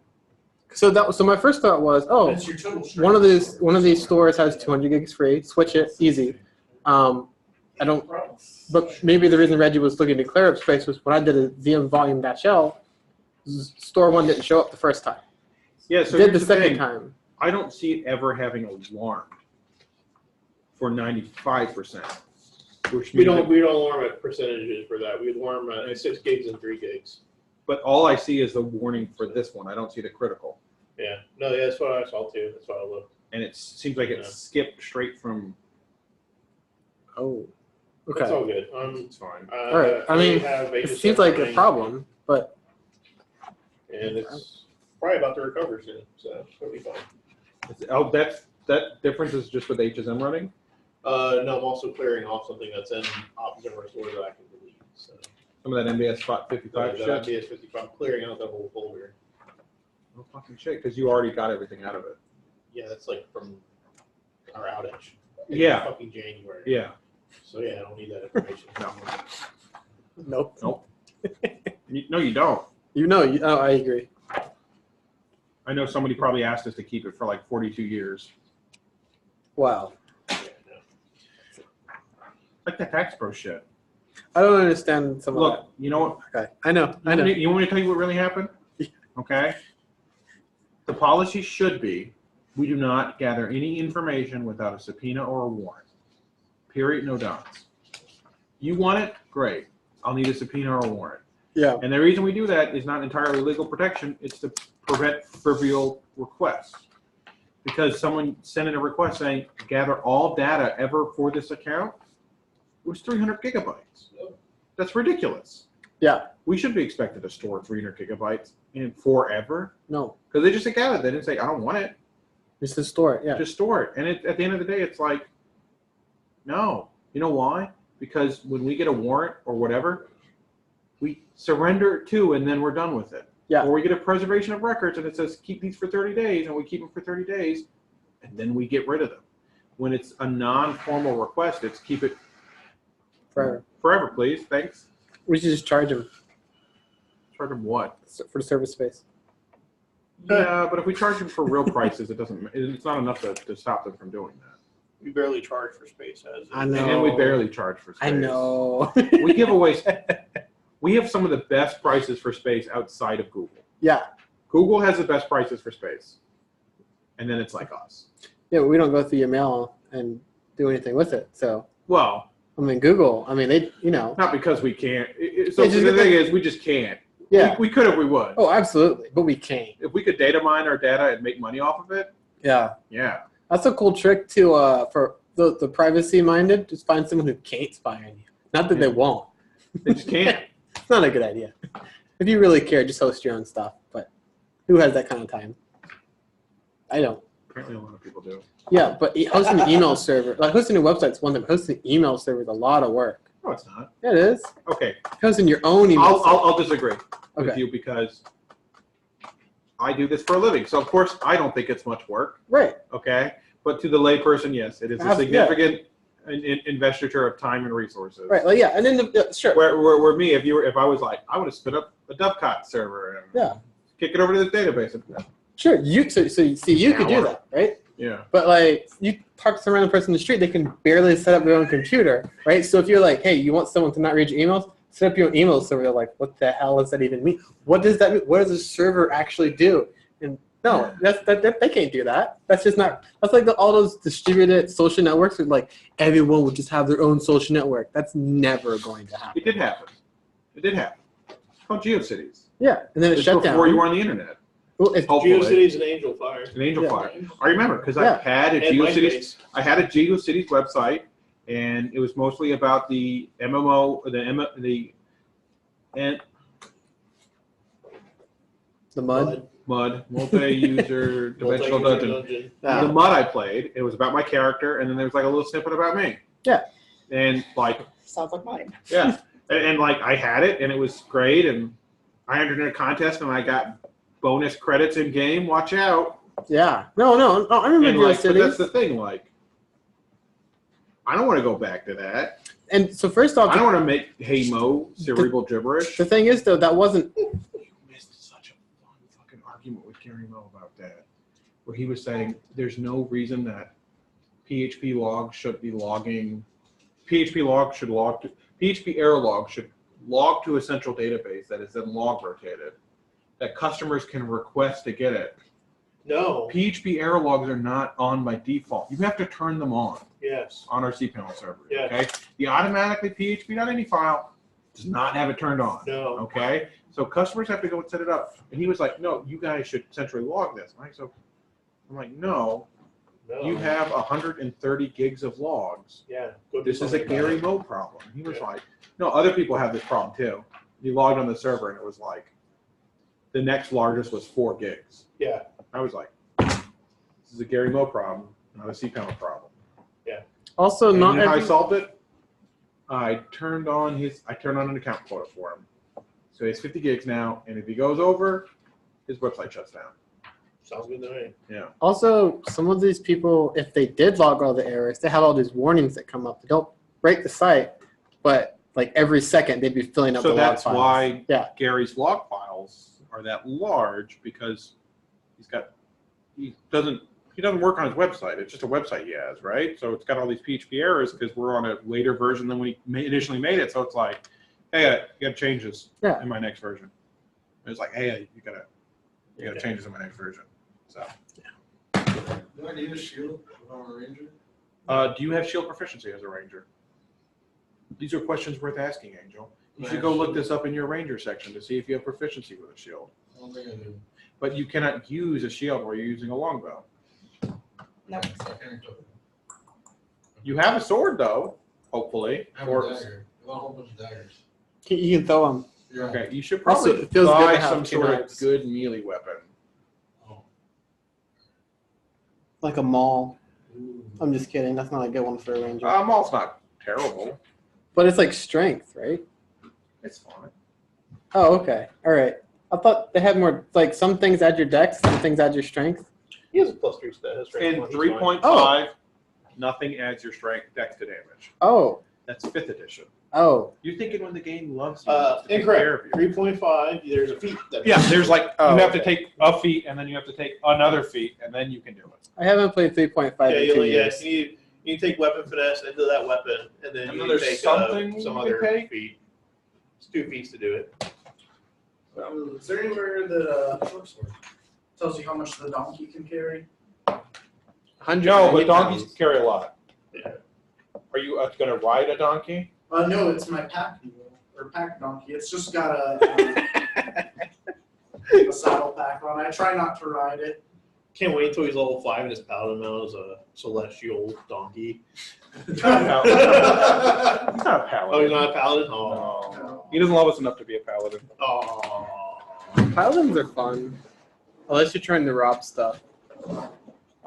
K: So my first thought was,
H: That's your total strength.
K: one of these stores has 200 gigs free. Switch it, easy. I don't. But maybe the reason Reggie was looking to clear up space was when I did a VM volume -L, store 1 didn't show up the first time.
A: Yeah, so
K: Did the
A: here's
K: second
A: thing.
K: time.
A: I don't see it ever having alarmed for 95%. Which
J: We
A: means
J: don't alarm at percentages for that. We alarm at 6 gigs and 3 gigs.
A: but all I see is the warning for this one. I don't see the critical.
J: Yeah. No, yeah, that's what I saw too. That's why I looked.
A: And it seems like it
J: Yeah.
A: skipped straight from.
K: Oh.
J: That's
K: Okay.
J: all good.
A: It's fine.
K: All right. I mean, it seems like a problem, but
J: And it's probably about to recover soon, so it'll be fine.
A: That difference is just with HSM running?
J: No, I'm also clearing off something that's in opposite restore that I can delete. So
A: Some of that MBS spot 55
J: that
A: shit?
J: BS55, I'm clearing out that whole folder.
A: Oh, fucking shit, because you already got everything out of it.
J: Yeah, that's like from our outage.
A: Yeah.
J: Fucking January.
A: Yeah.
J: So yeah, I don't need that information.
K: nope.
A: Nope. No, you don't.
K: I agree.
A: I know somebody probably asked us to keep it for like 42 years.
K: Wow.
J: Yeah, no.
A: Like that tax pro shit.
K: I don't understand some of
A: Look, you know what?
K: that. Okay, I know.
A: You want me to tell you what really happened? Okay. The policy should be, we do not gather any information without a subpoena or a warrant. Period, no dots. You want it? Great. I'll need a subpoena or a warrant.
K: Yeah.
A: And the reason we do that is not entirely legal protection, it's to prevent trivial requests. Because someone sent in a request saying, gather all data ever for this account, it was 300 gigabytes. That's ridiculous.
K: Yeah.
A: We should be expected to store 300 gigabytes in forever.
K: No.
A: Because they just said, gather. They didn't say, I don't want it.
K: Just to store it. Yeah.
A: Just store it. And at the end of the day, it's like, no. You know why? Because when we get a warrant or whatever, we surrender it to, and then we're done with it.
K: Yeah.
A: Or we get a preservation of records, and it says keep these for 30 days, and we keep them for 30 days, and then we get rid of them. When it's a non-formal request, it's keep it
K: Forever.
A: Forever, please. Thanks.
K: We should just charge them
A: Charge them what?
K: for the service space.
A: Yeah, but if we charge them for real prices, it's not enough to stop them from doing that.
B: We barely charge for space as
K: I
B: is.
K: know.
A: And we barely charge for space.
K: I know.
A: We give away. We have some of the best prices for space outside of Google.
K: Yeah.
A: Google has the best prices for space, and then it's like us.
K: Yeah, but we don't go through your mail and do anything with it. So,
A: Well,
K: I mean, Google. I mean, they. You know.
A: not because we can't. So
K: It's
A: the
K: just
A: thing is, we just can't.
K: Yeah.
A: We could if we would.
K: Oh, absolutely. But we can't.
A: If we could data mine our data and make money off of it,
K: Yeah.
A: yeah.
K: That's a cool trick to for the privacy minded. Just find someone who can't spy on you. Not that they won't.
A: They just can't.
K: It's not a good idea. If you really care, just host your own stuff. But who has that kind of time? I don't.
A: Apparently, a lot of people do.
K: Yeah, but hosting an email server, like hosting a website's one thing. Hosting an email server is a lot of work.
A: No, it's not.
K: Yeah, it is.
A: Okay,
K: Hosting your own email server.
A: I'll disagree with
K: Okay.
A: you because I do this for a living. So of course, I don't think it's much work.
K: Right.
A: Okay, but to the layperson, yes, it is a
K: Yeah.
A: significant investiture of time and resources.
K: Right. Well, yeah, and then sure.
A: Where me, if I was like, I want to spin up a Dovecot server and
K: Yeah.
A: kick it over to this database.
K: Sure. You so see you could do
A: Hour.
K: that, right?
A: Yeah.
K: But like you talk to some random person in the street, they can barely set up their own computer, right? So if you're like, hey, you want someone to not read your emails, set up your own email server. They're like, what the hell does that even mean? What does that mean? What does a server actually do? And no, that they can't do that. That's just not. That's like all those distributed social networks where like everyone would just have their own social network. That's never going to happen.
A: It did happen. It did happen. It's called GeoCities.
K: Yeah, and then it
A: It's
K: shut down.
A: before you were on the internet.
K: Well, it's,
A: Hopefully.
B: GeoCities and Angel Fire.
A: An Angel
K: Yeah.
A: Fire. I remember because
K: Yeah.
A: I had a
B: And
A: GeoCities.
B: MySpace.
A: I had a GeoCities website, and it was mostly about the MMO, and
K: the mud.
A: MUD, multi-user dimensional dungeon.
K: Yeah.
A: The MUD I played, it was about my character, and then there was like a little snippet about me.
K: Yeah.
A: And like,
E: Sounds like mine.
A: yeah, and like I had it, and it was great, and I entered in a contest, and I got bonus credits in game. Watch out!
K: Yeah. No. I remember
A: And like, but
K: GeoCities.
A: that's the thing. Like, I don't want to go back to that.
K: And so first off,
A: I don't want to make hey mo cerebral gibberish.
K: the thing is though, that wasn't.
A: You missed such a fun fucking argument with Gary Mo about that, where he was saying there's no reason that PHP log should be logging. PHP log should log to PHP error log should log to a central database that is then log rotated, that customers can request to get it.
B: No.
A: PHP error logs are not on by default. You have to turn them on
B: Yes.
A: our cPanel server.
B: Yes.
A: Okay. The automatically PHP.ini file does not have it turned on.
B: No.
A: Okay. So customers have to go and set it up. And he was like, no, you guys should centrally log this. I'm like, no,
B: No.
A: you have 130 gigs of logs.
B: Yeah. Go do
A: This is a
B: something about
A: Gary
B: it.
A: Mo problem. He was
B: Yeah.
A: like, no, other people have this problem too. You logged on the server and it was like, the next largest was 4 gigs.
B: Yeah.
A: I was like, this is a Gary Mo problem, not a cPanel problem.
K: Also,
A: And
K: not
A: you know how I
K: every,
A: solved it? I turned on an account quota for him. So he has 50 gigs now, and if he goes over, his website shuts down.
B: Sounds good to me.
A: Yeah.
K: also some of these people, if they did log all the errors, they have all these warnings that come up. They don't break the site, but like every second they'd be filling up
A: So
K: the log
A: that's
K: files.
A: why
K: Yeah.
A: Gary's log files are that large, because he He doesn't work on his website. It's just a website he has, right? So it's got all these PHP errors because we're on a later version than when he initially made it. So it's like, hey, you got to change this in my next version. It's like, hey, you gotta change this in my next version. So.
I: Do I need a shield if I'm a ranger?
A: Do you have shield proficiency as a ranger? These are questions worth asking, Angel. You should go look this up in your ranger section to see if you have proficiency with a shield.
I: I don't think I do.
A: But you cannot use a shield where you're using a longbow.
C: Nope.
A: You have a sword, though, hopefully.
I: I have a dagger. I got a whole bunch of daggers.
K: You can throw them.
I: Yeah.
A: Okay, you should
K: Also,
A: probably
K: it feels good
A: buy
K: to have
A: some sort of
K: knives.
A: good melee weapon.
K: Like a maul.
I: Ooh.
K: I'm just kidding. That's not a good one for a ranger.
A: Maul's not terrible.
K: But it's like strength, right?
A: It's fine.
K: Oh, okay. All right. I thought they had more, like some things add your dex, some things add your strength.
B: He has a +3 stat. His strength
A: In
B: one, he's fine.
A: 3.5, nothing adds your strength dex to damage.
K: Oh.
A: That's 5th edition.
K: Oh.
A: You're thinking when the game loves you. To take care of
B: Incorrect.
A: you.
B: 3.5. There's a feat. That
A: Yeah, there's like,
K: Oh,
A: you have to
K: okay.
A: take a feat, and then you have to take another feat, and then you can do it.
K: I haven't played 3.5
B: Yeah,
K: in
B: you
K: 2
B: only,
K: years.
B: you need to take weapon finesse into that weapon, and then
A: And
B: you
A: then
B: need to
A: there's
B: take
A: something
B: some
A: you
B: other
A: can take?
B: feat. It's 2 feats to do it.
H: Is there anywhere that tells you how much the donkey can carry?
K: 100
A: No, but donkeys carry a lot. Yeah. Are you going to ride a donkey?
H: No, it's my pack mule or pack donkey. It's just got a saddle pack on. I try not to ride it.
B: Can't wait until he's level 5 and his paladin mount is a celestial donkey.
A: He's not a paladin.
B: Oh, he's not a paladin? Oh.
A: No. He doesn't love us enough to be a paladin.
B: Oh.
K: Paladins are fun. Unless you're trying to rob stuff.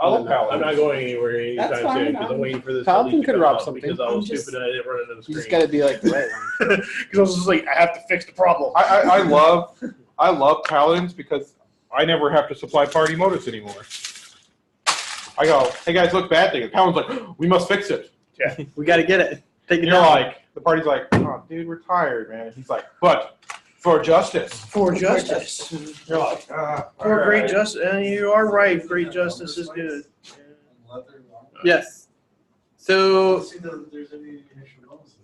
A: I love
B: I'm
A: paladins.
B: not going anywhere anytime
C: That's
B: soon
C: fine.
B: because I'm waiting for this.
K: Paladin
B: leak to
K: could
B: come
K: rob
B: out
K: something.
B: because I was
C: I'm just-
B: stupid and I didn't run into the
K: You
B: screen.
K: just gotta be like the right one.
B: Because I was just like, I have to fix the problem.
A: I love paladins because I never have to supply party motives anymore. I go, hey guys, look, bad thing. The paladin's like, we must fix it.
K: We gotta get it. Take it
A: And you're
K: down.
A: like, the party's like, oh, dude, we're tired, man. And he's like, but for justice.
B: For justice.
A: You're like,
B: For great justice. And you are right. Great justice is good.
K: Yes. So
I: Let's see if there's any initial bonuses.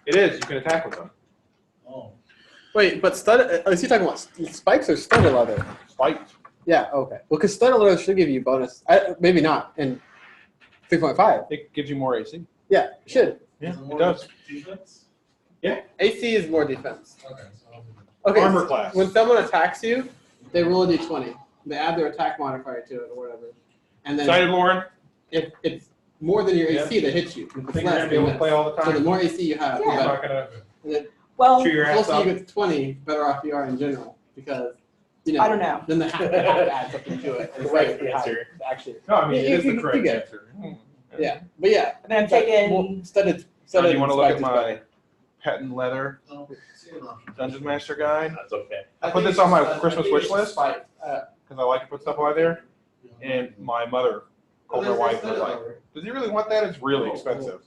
A: It is. You can attack with them.
I: Oh.
K: wait, but studded. Is he talking about spikes or studded leather?
A: Spiked.
K: Yeah. Okay. Well, because studded leather should give you bonus. Maybe not in 3.5.
A: It gives you more AC.
K: Yeah, it should.
A: Yeah,
I: Is
A: it
I: more
A: does.
I: Defense?
K: AC is more defense.
I: Okay. So I'll do that.
K: Okay.
A: Armor class.
K: When someone attacks you, they roll a d20. They add their attack modifier to it or whatever, and then
A: Excited, Lauren?
K: if it's more than your AC that hits you, if it's
A: Think you're
K: less,
A: gonna be able to play all the
K: so the
A: time?
K: more AC you have, the
C: Yeah.
A: I'm
K: better.
A: not gonna
K: And then
C: Well,
A: chew your
K: the
A: ass
K: closer
A: up.
K: you get to 20, better off you are in general because
C: I don't know.
K: Then the half adds something to it.
B: The right answer.
K: Actually.
A: No, I mean, it
K: You-
A: is the
K: you
A: correct
K: get it.
A: answer.
K: Yeah, but yeah.
C: And I'm taking.
K: Studded.
A: Now, do you
K: and
A: want to look at
K: spiked is
A: my
K: better.
A: patent leather
I: No, see an option.
A: Dungeon Master guide?
B: That's okay.
A: I put this on my Christmas wish list
K: Spiked.
A: because I like to put stuff on there. And my mother told her wife, was like, does he really want that? It's really expensive.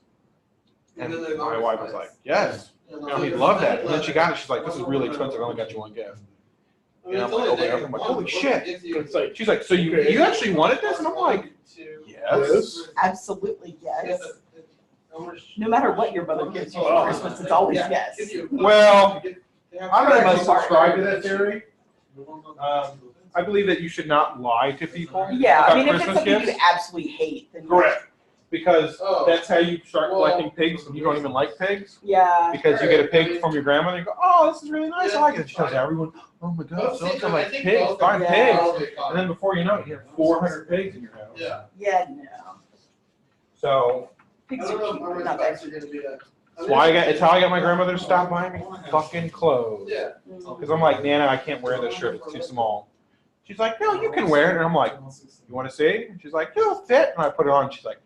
A: And my wife was like, yes. You know, he'd love that. And then she got it. She's like, this is really expensive. I only got you one gift. And I'm like, okay. I'm like, holy shit.
B: It's like,
A: She's like, so you actually wanted this? And I'm like, yes.
C: Absolutely yes. No matter what your mother gives you
B: Wow.
C: for Christmas, it's always yes.
A: Well, I'm
C: For the
A: not
C: most part.
A: subscribe to that theory. I believe that you should not lie to people.
C: Yeah,
A: about
C: I mean, if it's
A: Christmas
C: something
A: gifts.
C: you absolutely hate, then
A: Correct. Because
I: Oh.
A: that's how you start collecting pigs and you don't even like pigs.
C: Yeah.
A: Because you get a pig from your grandmother and you go, oh, this is really nice. I like it. She tells everyone, oh my God, so like pigs, buy pigs. And then before you know it, you have 400 pigs in your house.
I: Yeah.
C: Yeah, no.
A: So
C: Pigs
I: I don't
C: are
I: know if
C: cute,
I: armor
C: but not
I: specs
C: that
I: are gonna be a.
A: that's why it's how I got my grandmother to stop buying me fucking clothes.
I: Yeah.
A: Because I'm like, Nana, I can't wear this shirt. It's too small. She's like, no, you can wear it. And I'm like, you want to see? And she's like, it'll fit. And I put it on. And she's like,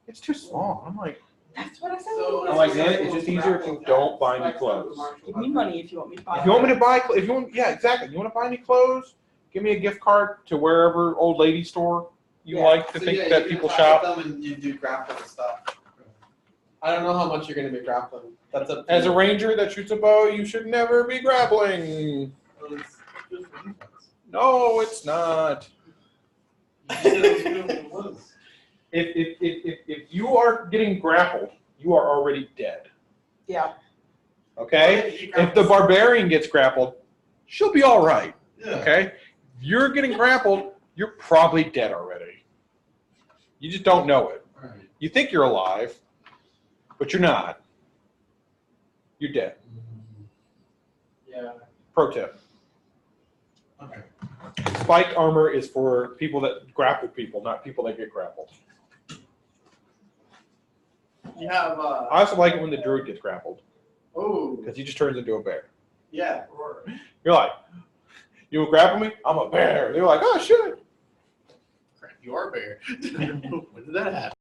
A: it's too small. I'm like,
C: That's what I said.
A: I'm like, Nana, it's just easier if you don't buy me clothes.
C: Give me money if you want me to buy.
A: If you want me to buy, if you want, yeah, exactly. You want to buy me clothes? Give me a gift card to wherever old lady store you
C: Yeah.
A: like to think that people shop.
K: And you do grappling stuff. I don't know how much you're going to be grappling. That's up to
A: As a
K: you.
A: ranger that shoots a bow, you should never be grappling.
I: Well, it's good for defense.
A: No, it's not. If you are getting grappled, you are already dead.
E: Yeah.
A: Okay? If the barbarian gets grappled, she'll be all right.
I: Yeah.
A: Okay? If you're getting grappled, you're probably dead already. You just don't know it.
I: Right.
A: You think you're alive, but you're not. You're dead.
H: Yeah.
A: Pro tip.
I: Okay.
A: Spiked armor is for people that grapple people, not people that get grappled.
H: You have
A: I also like it when the druid gets grappled,
H: oh
A: because he just turns into a bear.
H: yeah.
A: You're like, you will grapple me? I'm a bear. They're like, oh, shit.
J: Crap, you are a bear. When did that happen?